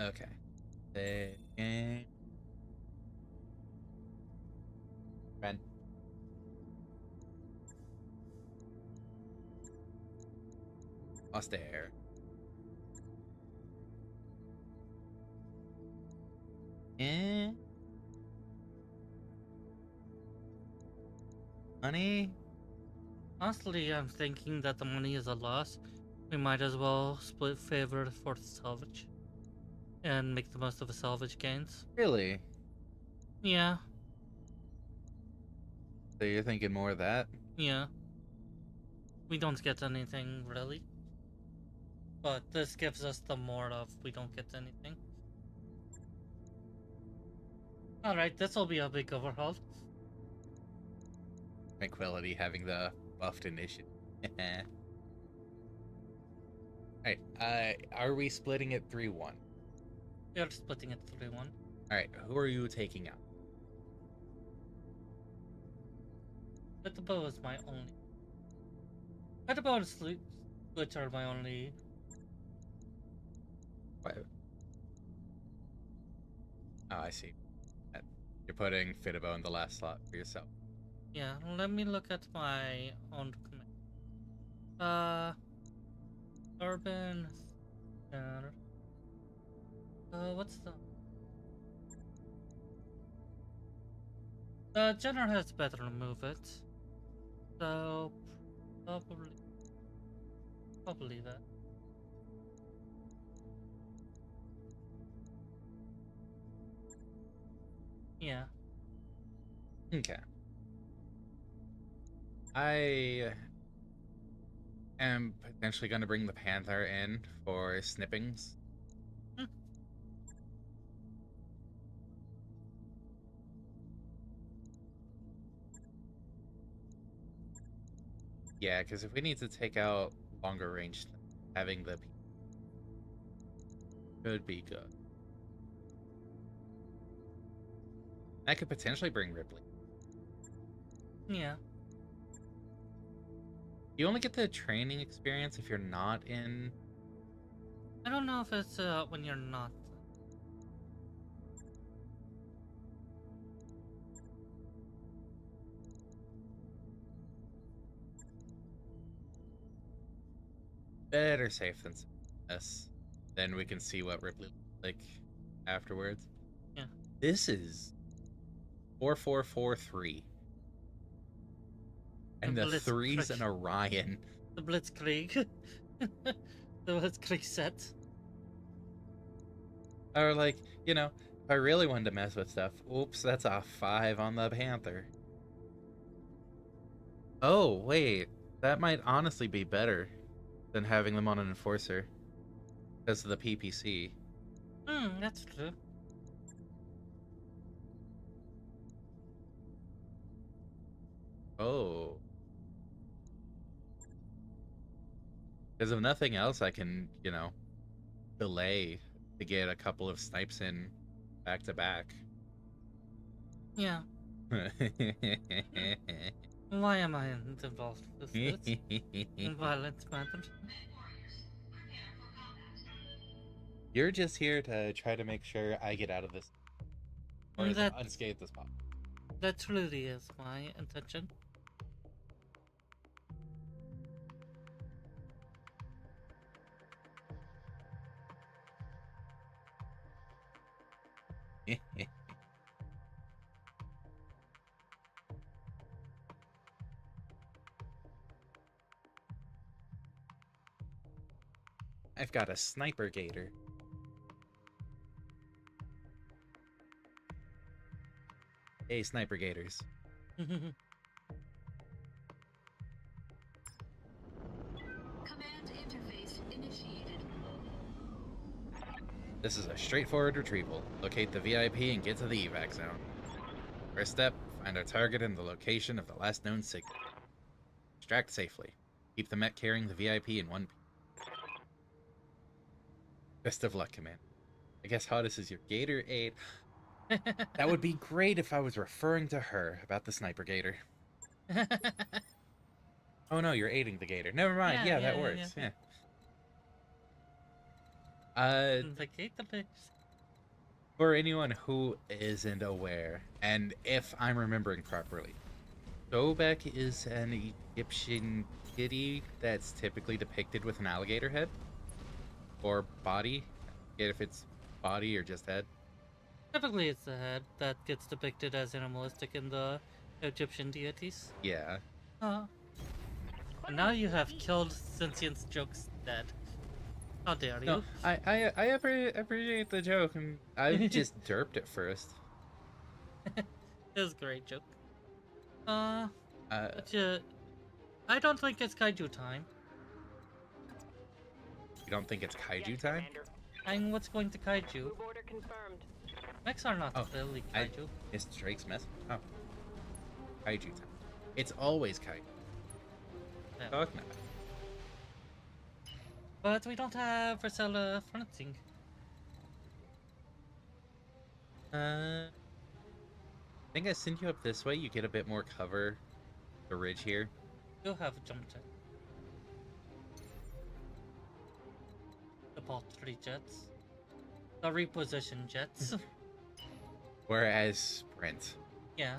Okay. Second. Red. Lost Air. Eh? Money? Honestly, I'm thinking that the money is a loss. We might as well split favor for salvage. And make the most of the salvage gains. Really? Yeah, So you're thinking more of that? yeah. We don't get anything, really. But this gives us the more of we don't get anything. Alright, this will be a big overhaul. Tranquility having the buffed initiative. Alright, are we splitting it 3-1? We are splitting it 3-1. Alright, who are you taking out? But the bow is my only. But the bow and Switch are my only. What? Oh, I see. You're putting Fitabo in the last slot for yourself. Yeah, let me look at my own command. Urban. What's the general has better to move it. So probably that. Yeah. Okay. I am potentially going to bring the Panther in for snippings. Yeah, because if we need to take out longer range, having the could be good. I could potentially bring Ripley. Yeah. You only get the training experience if you're not in. I don't know if it's when you're not. Better safe than yes. Then we can see what Ripley looks like afterwards. Yeah. This is 4443. And the three's an Orion. The Blitzkrieg. The Blitzkrieg set. Or like, you know, if I really wanted to mess with stuff, oops, that's a 5 on the Panther. Oh, wait. That might honestly be better than having them on an Enforcer. Because of the PPC. That's true. Oh. Because if nothing else, I can, you know, delay to get a couple of snipes in back to back. Yeah. Why am I involved with this? In violent matters? You're just here to try to make sure I get out of this or as unscathed as possible. That truly is my intention. I've got a sniper gator. Hey, sniper gators. Command interface initiated. This is a straightforward retrieval. Locate the VIP and get to the evac zone. First step, find our target and the location of the last known signal. Extract safely. Keep the mech carrying the VIP in one piece. Best of luck, Command. I guess Hodis is your gator aide. That would be great if I was referring to her about the sniper gator. Oh no, you're aiding the gator. Never mind. Yeah, that works. Yeah. The gator bitch. For anyone who isn't aware, and if I'm remembering properly, Sobek is an Egyptian deity that's typically depicted with an alligator head or body. I forget if it's body or just head. Typically, it's the head that gets depicted as animalistic in the Egyptian deities. Yeah. And now you have killed sentience jokes dead. How dare you? No, I appreciate the joke, and I just derped it first. It was a great joke. But I don't think it's kaiju time. You don't think it's kaiju time? And what's going to kaiju? Move order confirmed. Mechs are not Oh, really kaiju. It's Drake's mess. Oh. Kaiju time. It's always kaiju. Yeah. Talking about. But we don't have Marcella fronting. I think I send you up this way. You get a bit more cover. The ridge here. You have a jump jet. About 3 jets. The reposition jets. Whereas sprint. Yeah.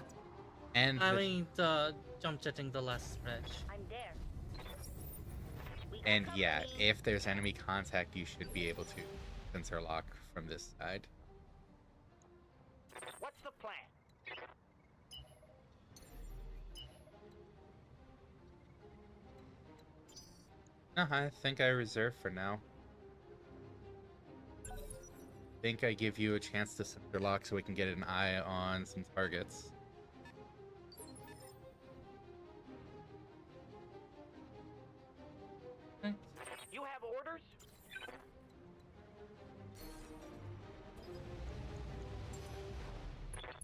And I mean, the jump jetting the last stretch. I'm there. and yeah, if there's enemy contact, you should be able to sensor lock from this side. What's the plan? No, I think I reserve for now. Think I give you a chance to sensor lock so we can get an eye on some targets. You have orders?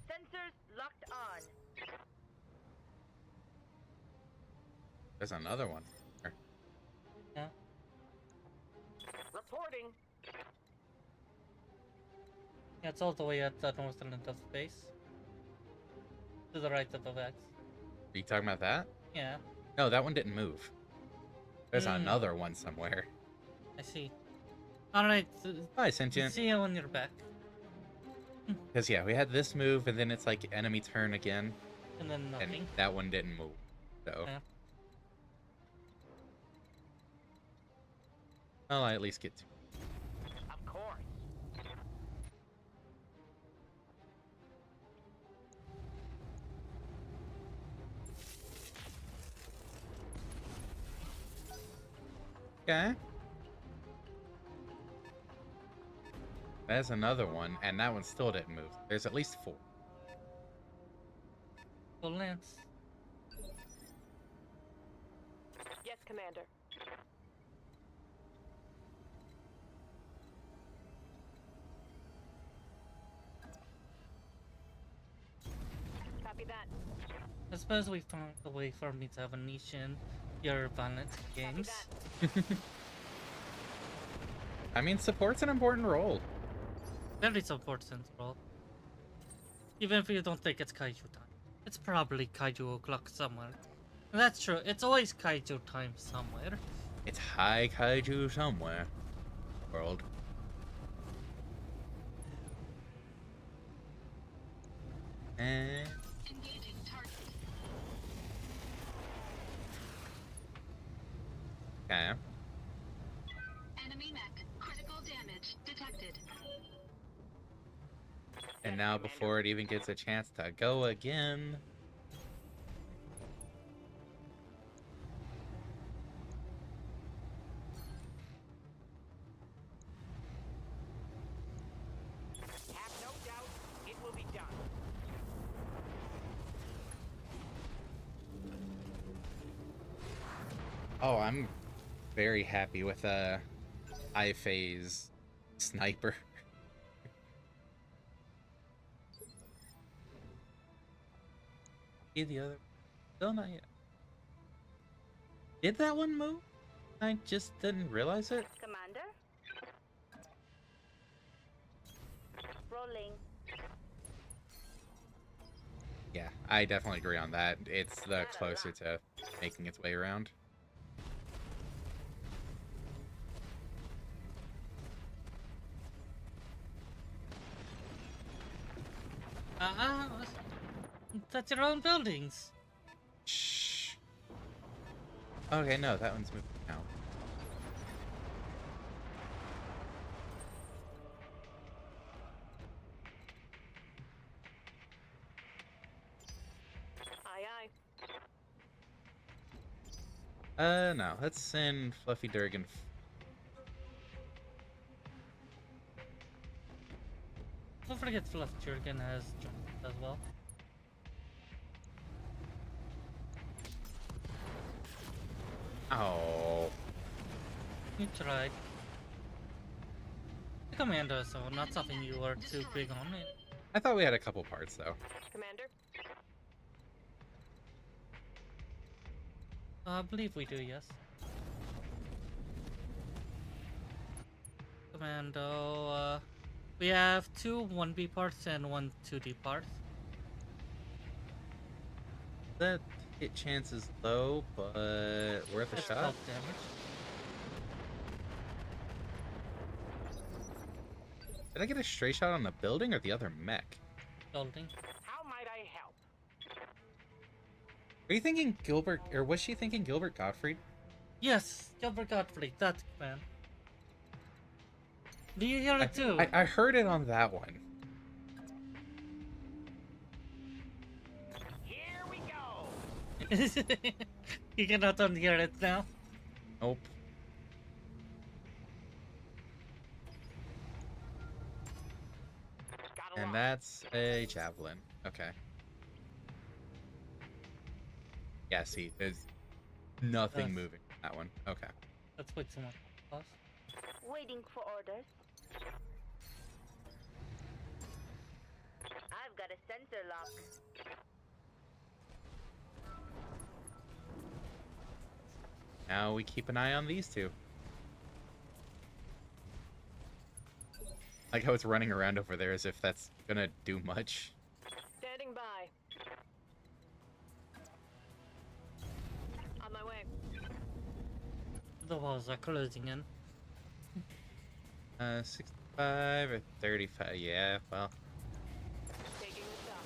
Sensors locked on. There's another one. Yeah. Reporting. Yeah, it's all the way at the northern end of the base. To the right of the Vex. Are you talking about that? Yeah, No, that one didn't move. There's another one somewhere. I see. Alright, Hi, Sentient. see you when you're back. Because, yeah, we had this move, and then it's like enemy turn again. And then And nothing. that one didn't move. So. Yeah. Well, I at least get to. Okay. There's another one, and that one still didn't move. There's at least 4. Full Lance. Yes, Commander. Copy that. I suppose we found a way for me to have a niche in your BATTLETECH games. I mean, support's an important role. Very important role. Even if you don't think it's kaiju time. It's probably kaiju o'clock somewhere. And that's true, it's always kaiju time somewhere. It's high kaiju somewhere. World. And Engaging target. okay. Enemy mech. Critical damage detected. And now before it even gets a chance to go again. Have no doubt it will be done. Oh, I'm very happy with a high phase sniper. See the other? Still not yet. Did that one move? I just didn't realize it. Commander? Rolling. Yeah, I definitely agree on that. It's the closer to making its way around. That's your own buildings. Shh. Okay, no, that one's moving now. Aye, aye. No, let's send Fluffy Durgan. Don't forget Fluff Jurgen has joined as well. Oh. You tried. The Commando, so not something you were too big on it. I thought we had a couple parts, though. Commander? I believe we do, yes. Commando, we have 2 1B parts and 1 2D part. That hit chance is low, but worth a It's shot. 12 damage. Did I get a stray shot on the building or the other mech? Building. How might I help? Are you thinking Gilbert, or was she thinking Gilbert Gottfried? Yes, Gilbert Gottfried, that man. Do you hear it too? I heard it on that one. Here we go. You cannot unhear it now. Nope. Got a And lot. that's a javelin. Okay. Yeah, see, there's nothing moving on that one. Okay. That's way too much. Plus. Waiting for orders. I've got a sensor lock. Now we keep an eye on these two. Like how it's running around over there as if that's gonna do much. Standing by. On my way. The walls are closing in. 65 or 35. Yeah, well. Taking this up.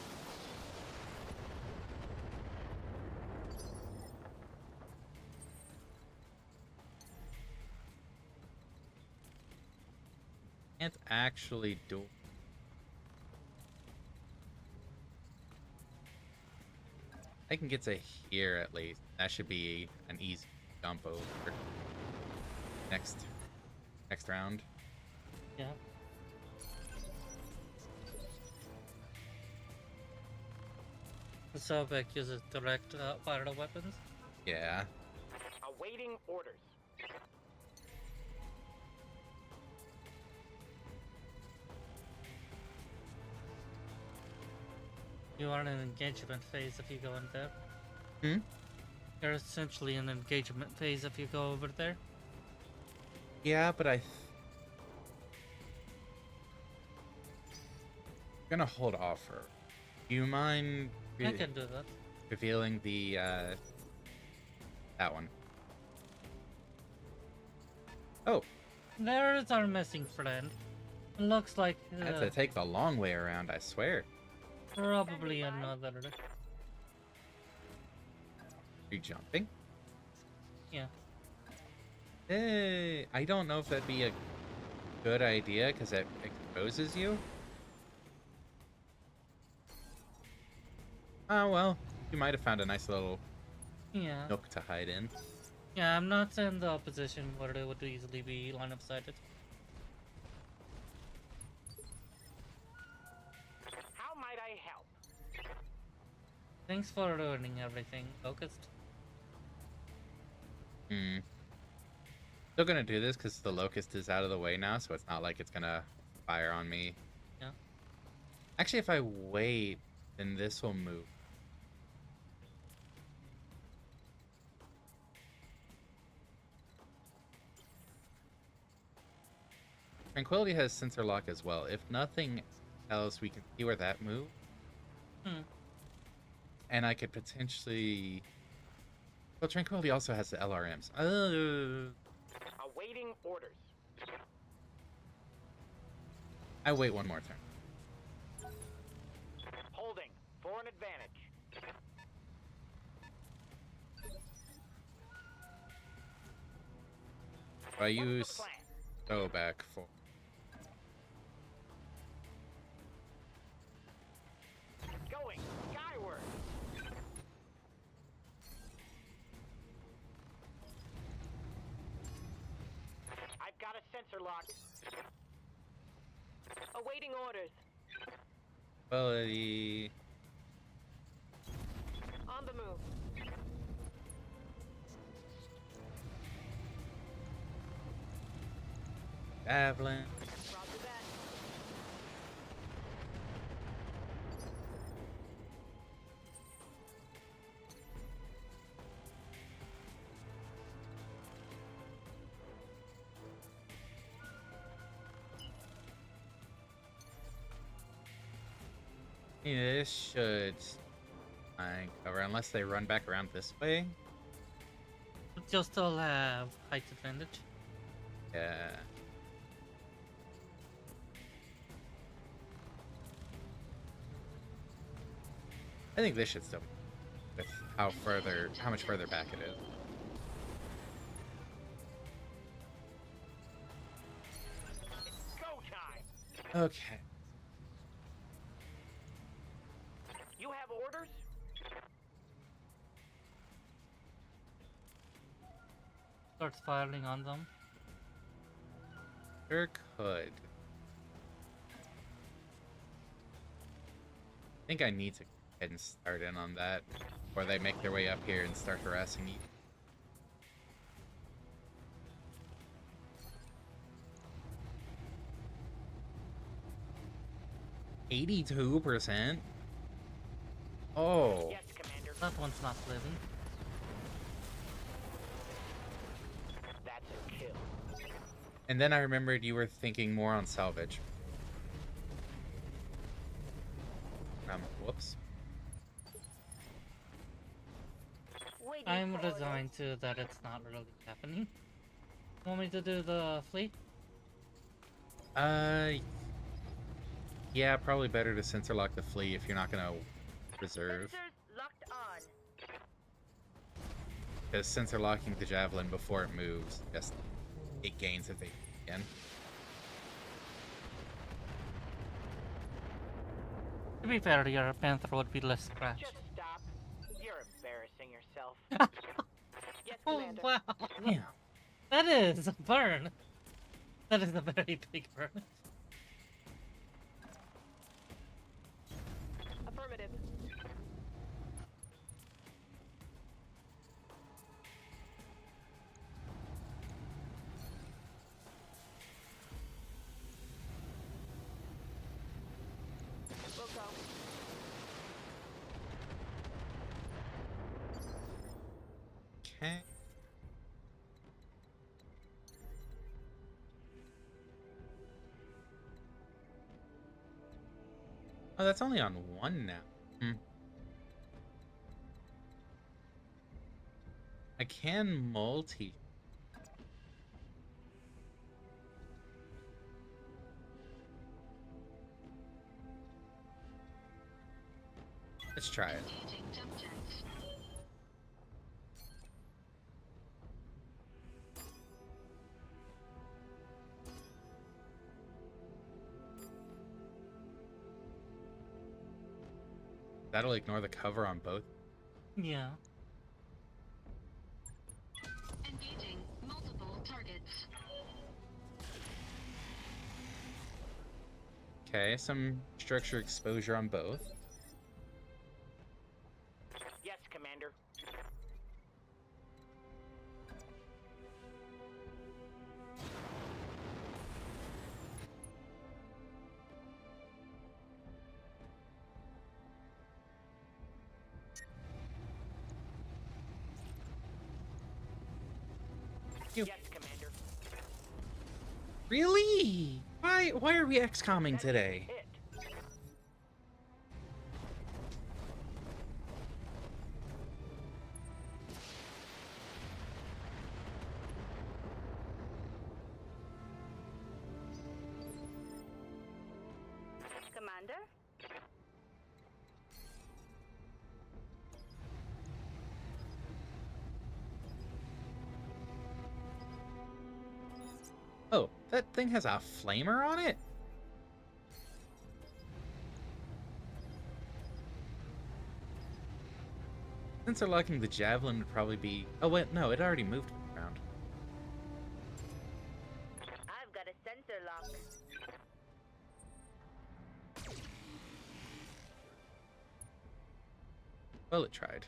Can't actually do. I can get to here at least. That should be an easy jump over. next round. Yeah. The Sobek uses direct fire weapons. Yeah. Awaiting orders. You are in an engagement phase if you go in there. Hmm? You're essentially in an engagement phase if you go over there. Yeah, but gonna hold off her. Do you mind I can do that. revealing the that one? Oh, There is our missing friend. Looks like I have to take the long way around, I swear. probably another. Are you jumping? Yeah. Hey, I don't know if that'd be a good idea because it exposes you. Oh well, you might have found a nice little Yeah. nook to hide in. Yeah, I'm not in the position where it would easily be line of sighted. How might I help? Thanks for ruining everything, Locust. Still gonna do this because the locust is out of the way now, so it's not like it's gonna fire on me. Yeah. Actually, if I wait, then this will move. Tranquility has sensor lock as well. If nothing else, we can see where that moved. And I could potentially... Well, Tranquility also has the LRMs. Awaiting orders. I wait one more turn. Holding for an advantage. If I What's the use plan? go back for... Going skyward. I've got a sensor lock. Awaiting orders. Ability... On the move. Javelin. Roger that. This should cover unless they run back around this way. But you'll still have height advantage. Yeah. I think this should still with how much further back it is. It's go time. Okay. You have orders? Starts firing on them. Sure could. I think I need to go ahead and start in on that before they make their way up here and start harassing you. 82%? Oh. Yes, Commander. That one's not living. That's a kill. And then I remembered you were thinking more on salvage. Whoops. Waiting I'm for resigned to that it's not really happening. Want me to do the fleet? Yeah, probably better to sensor lock the fleet if you're not gonna reserve. Sensors locked on. Because sensor locking the javelin before it moves, just it gains if they can. To be fair, your Panther would be less scratched. Just stop. You're embarrassing yourself. Yes, Oh, Commander. wow. Yeah. That is a burn. That is a very big burn. Affirmative. We'll go. Okay. Oh, that's only on one now. Hmm. I can multi. Let's try it. That'll ignore the cover on both. Yeah. Engaging multiple targets. Okay, some structure exposure on both. Yes, Commander. You. Yes, Commander. Really? Why are we XCOMing today? Hit. Commander? Oh, that thing has a flamer on it? Since they're locking the javelin would probably be... Oh wait, no, it already moved around. I've got a sensor lock. Well, it tried.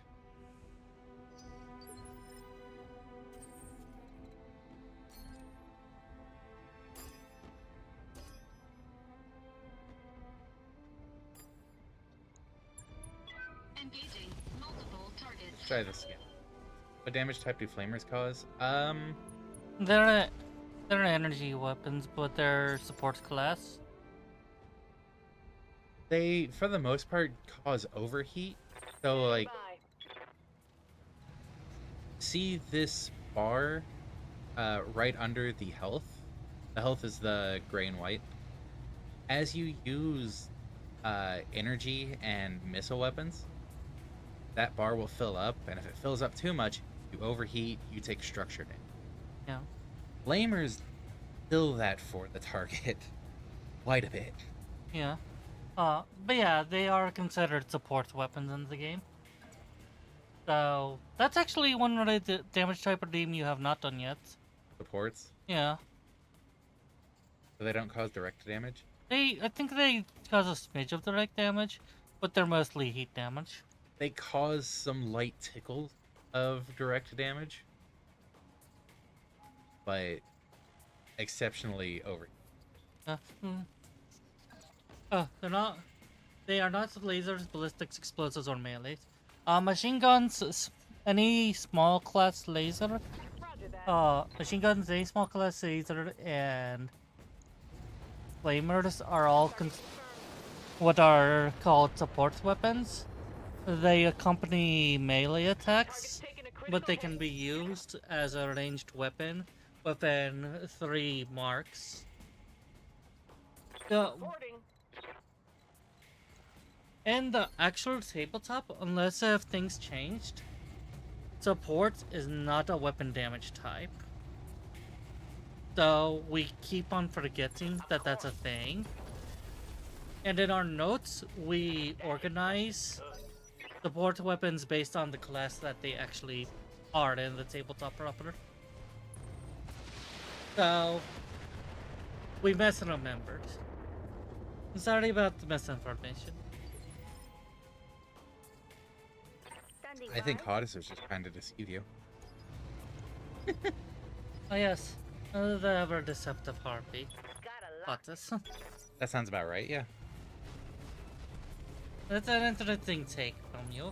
Engaging multiple targets. Let's try this again. What damage type do flamers cause? They're energy weapons, but they're support class. They, for the most part, cause overheat. So, like, Bye. see this bar right under the health? The health is the gray and white. As you use energy and missile weapons, that bar will fill up, and if it fills up too much, you overheat, you take structure damage. Yeah. Flamers fill that for the target quite a bit. Yeah. But yeah, they are considered support weapons in the game. So, that's actually one related damage type redeem you have not done yet. Supports, Yeah. so they don't cause direct damage. I think they cause a smidge of direct damage, but they're mostly heat damage. They cause some light tickles of direct damage, but exceptionally over. They are not lasers, ballistics, explosives, or melees. Machine guns, any small class laser. Roger that. Machine guns, any small class laser, and flamers are all what are called support weapons. They accompany melee attacks, Taking a but they critical can be used as a ranged weapon within 3 marks. Reporting. In the actual tabletop, unless if things changed, support is not a weapon damage type. So we keep on forgetting that that's a thing. And in our notes, we organize support weapons based on the class that they actually are in the tabletop proper. So, we misremembered. Sorry about the misinformation. Standing I think by. Hodges was just trying to deceive you. Oh yes, the ever deceptive harpy. Got a lot. Otis. That sounds about right, yeah. That's an interesting take from you.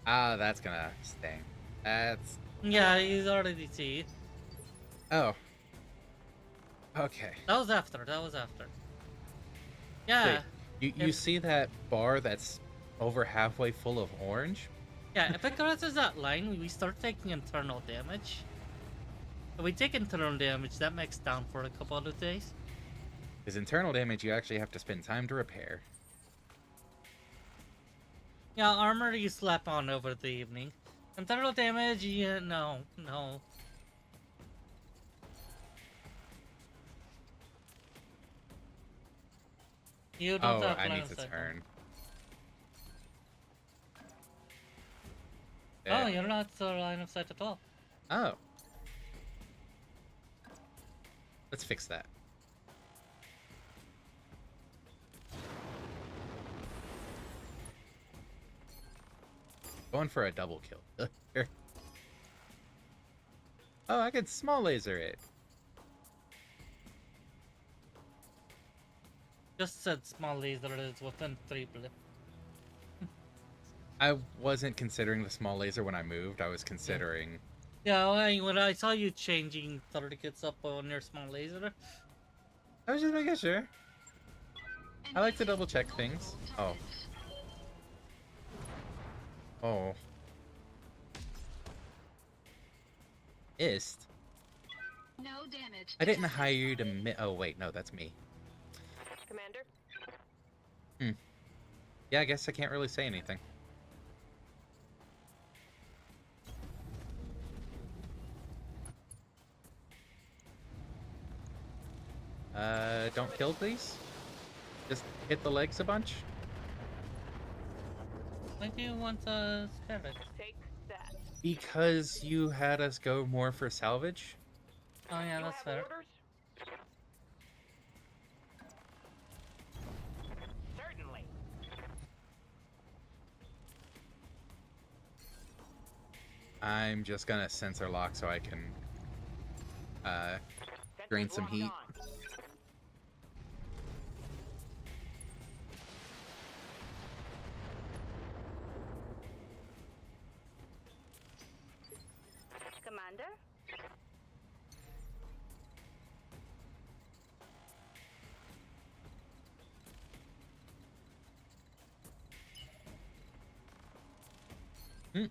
Ah, that's gonna sting. That's... Yeah, he's already see. Oh. Okay. That was after. That was after. Yeah. Wait, you see that bar that's over halfway full of orange? Yeah, if it crosses that line, we start taking internal damage. If we take internal damage, that makes down for a couple of days. Because internal damage you actually have to spend time to repair. Yeah, armor you slap on over the evening. Internal damage, yeah, no. You don't Oh, have I line need of to sight. turn. Oh, you're not line of sight at all. Oh. Let's fix that. Going for a double kill. Here. Oh, I could small laser it. Just said small laser is within 3 blip. I wasn't considering the small laser when I moved. I was considering... Yeah, when I saw you changing targets up on your small laser. I was just making sure. I like to double check things. Oh. Oh. Ist. No damage. I didn't hire you to oh wait, no, that's me. Commander? Yeah, I guess I can't really say anything. Don't kill, please. Just hit the legs a bunch. Why do you want to spare it? Take that. Because you had us go more for salvage. Oh yeah, You that's have fair. orders? Certainly. I'm just gonna sensor lock so I can drain Sensors some locked heat. on. Commander? Hmm.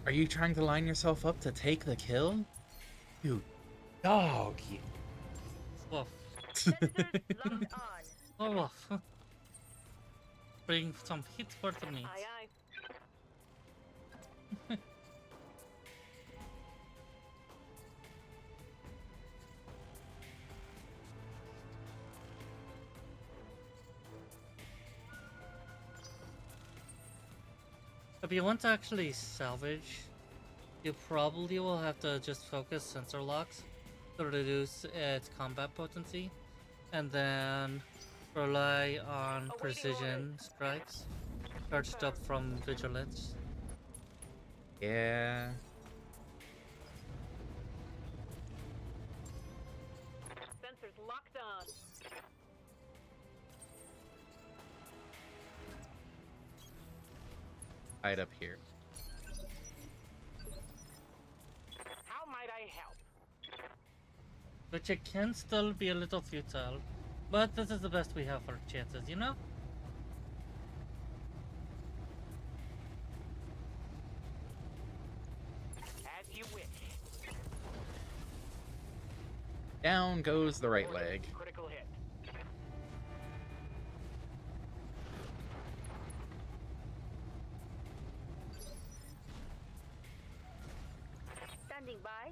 Are you trying to line yourself up to take the kill? You dog, you. Woof. Sensors locked on. Oh, woof. Bring some heat for the meat. Aye, aye. If you want to actually salvage, you probably will have to just focus sensor locks to reduce its combat potency, and then rely on precision strikes charged up from vigilance. Yeah. Sensors locked on. Hide up here. How might I help? Which it can still be a little futile, but this is the best we have for chances, you know? As you wish. Down goes the right leg. Critical hit. Standing by.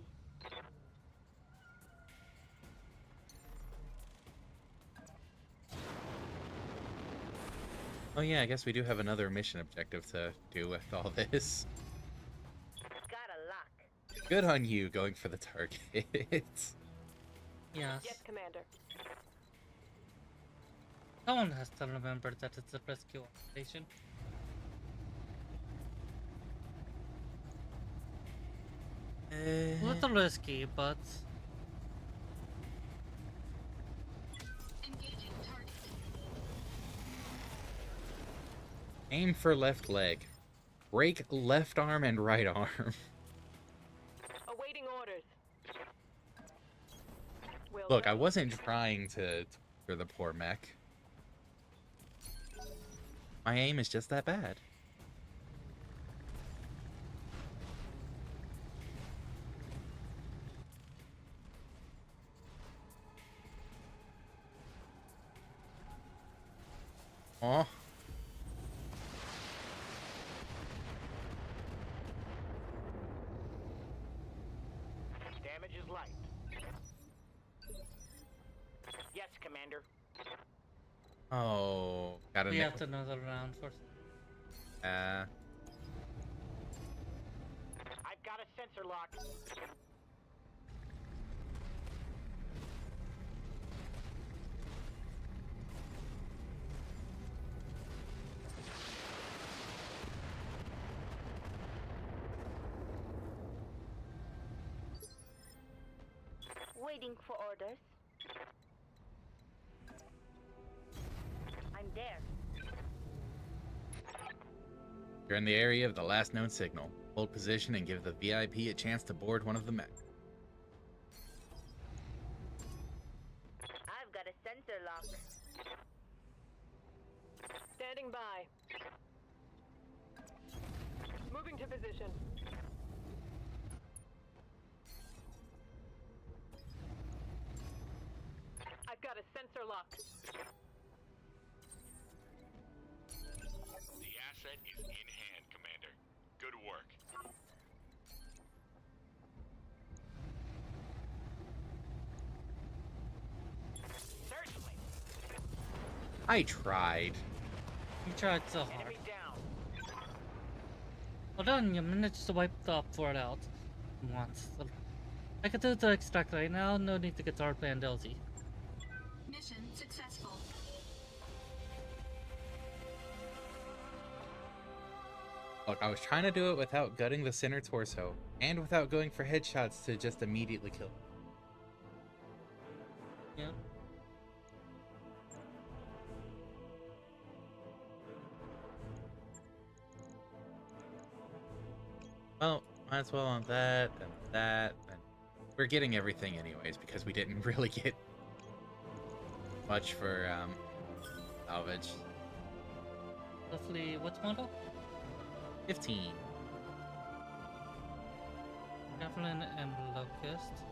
Oh yeah, I guess we do have another mission objective to do with all this. Got a lock. Good on you going for the target. Yes. Yes, Commander. Someone has to remember that it's a rescue operation. A little risky, but Aim for left leg. Break left arm and right arm. Awaiting orders. Will Look, I do. wasn't trying to for the poor mech. My aim is just that bad. Aw. Damage is light. Yes, Commander. Oh, got a we nickel. have another round for. I've got a sensor lock. Waiting for orders. I'm there. You're in the area of the last known signal. Hold position and give the VIP a chance to board one of the mech. I've got a sensor lock. Standing by. Moving to position. I've got a sensor lock. The asset is in hand, Commander. Good work. Certainly. I tried. You tried so hard. Enemy down. Well done, you managed to wipe the fort out once. I could do the extract right now, no need to get to our plan Delzy. Mission successful. Look, I was trying to do it without gutting the center torso, and without going for headshots to just immediately kill. Yep. Well, might as well on that, and that, and we're getting everything anyways, because we didn't really get much for, salvage. Roughly, what model? 15. Javelin and Locust.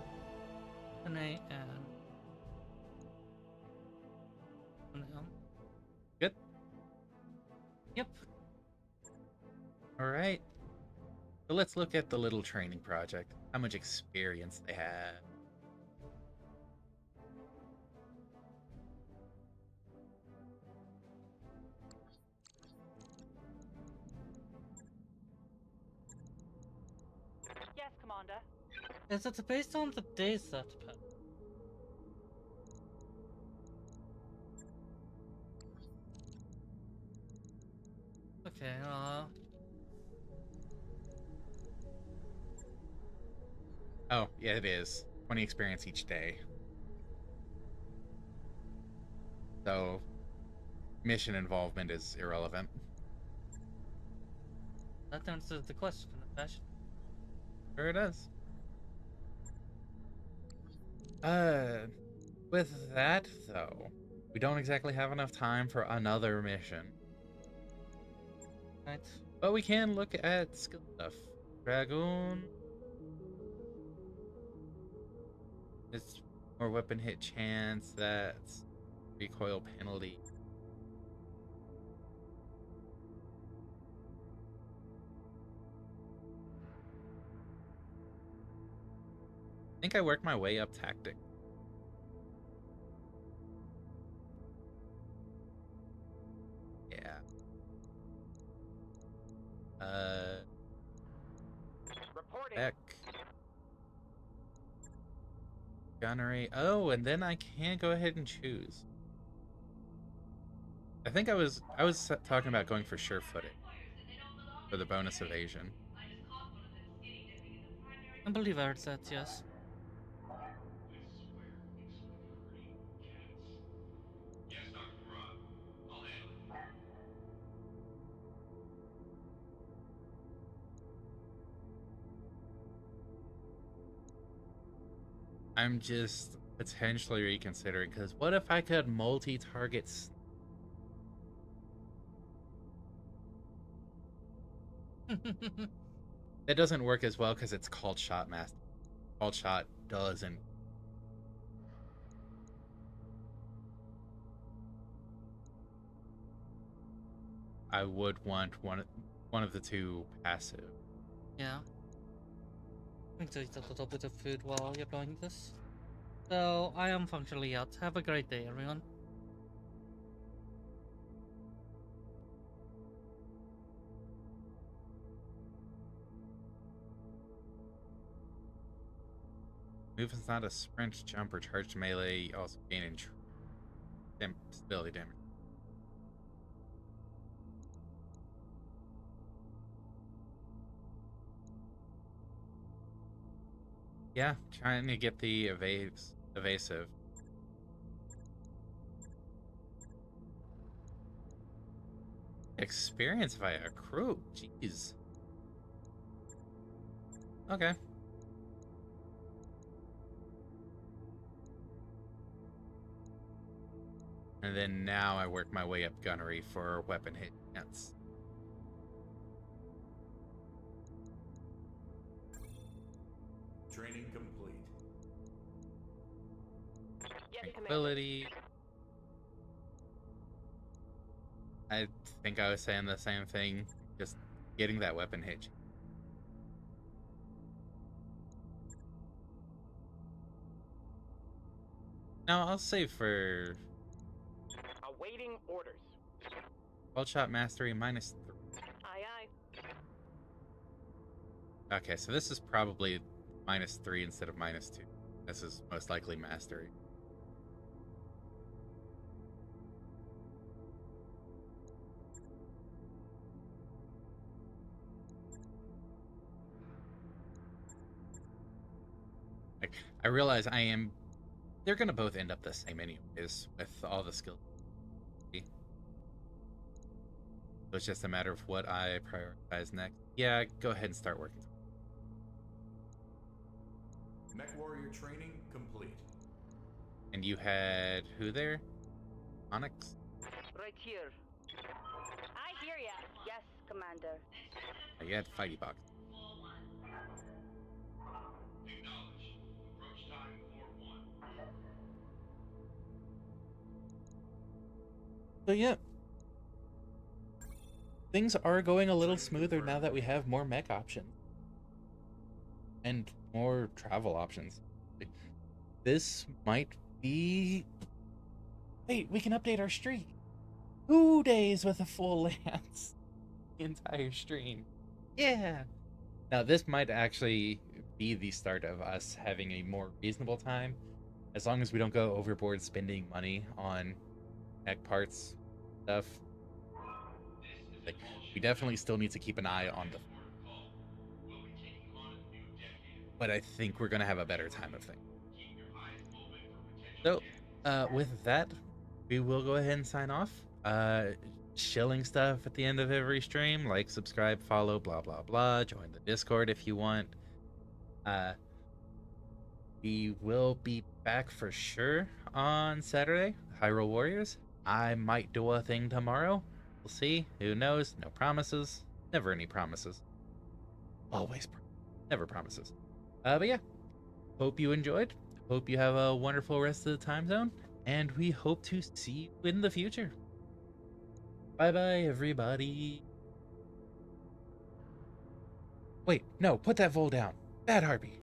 An A and an M. Good. Yep. Alright. So let's look at the little training project. How much experience they have. Yes, Commander. Is it based on the day set pet? Okay, Oh, yeah, it is. 20 experience each day. So, mission involvement is irrelevant. that answers the question, Fashion. Sure it does. With that, though, we don't exactly have enough time for another mission. Right? But we can look at skill stuff. Dragoon. It's more weapon hit chance, that's recoil penalty. I think I worked my way up tactic. Yeah. Reporting. Heck. Gunnery. Oh, and then I can go ahead and choose. I think I was talking about going for sure-footed for the bonus evasion. I believe I heard that, yes. I swear, it's hurting cats. Yes, Dr. Murad. I'll handle it. I'm just potentially reconsidering, because what if I could multi-target? That doesn't work as well because it's called shot master. Called shot doesn't. I would want one of the two passive. Yeah. I'm going to eat a little bit of food while you're doing this. So, I am functionally out. Have a great day, everyone. Movement's not a sprint, jump, or charged melee. Also gain stability damage. Yeah, trying to get the evasive. Experience via crew. Jeez. Okay. And then now I work my way up gunnery for weapon hit chance. Training complete. Yes, Commander. Tranquility. I think I was saying the same thing. Just getting that weapon hit. Now I'll save for Awaiting orders. World Shot Mastery -3. Aye, aye. Okay, so this is probably -3 instead of -2. This is most likely Mastery. Like, I realize they're gonna both end up the same anyways with all the skills. So it's just a matter of what I prioritize next. Yeah, go ahead and start working. Mech warrior training complete. And you had who there? Onyx? Right here. I hear ya. Yes, Commander. Oh, you had Fighty Box. Acknowledge. Approach time 4-1. So yeah. Things are going a little smoother now that we have more mech options. And more travel options. This might be... Wait, we can update our streak. 2 days with a full lance. The entire stream. Yeah. Now this might actually be the start of us having a more reasonable time. As long as we don't go overboard spending money on mech parts stuff. Like, we definitely still need to keep an eye on the... But I think we're going to have a better time of things. So, with that, we will go ahead and sign off. Chilling stuff at the end of every stream, like, subscribe, follow, blah, blah, blah. Join the Discord if you want. We will be back for sure on Saturday, Hyrule Warriors. I might do a thing tomorrow. We'll see. Who knows? No promises. Never any promises. Always. Never promises. But yeah. Hope you enjoyed. Hope you have a wonderful rest of the time zone. And we hope to see you in the future. Bye-bye, everybody. Wait, no. Put that Vol down. Bad Harpy.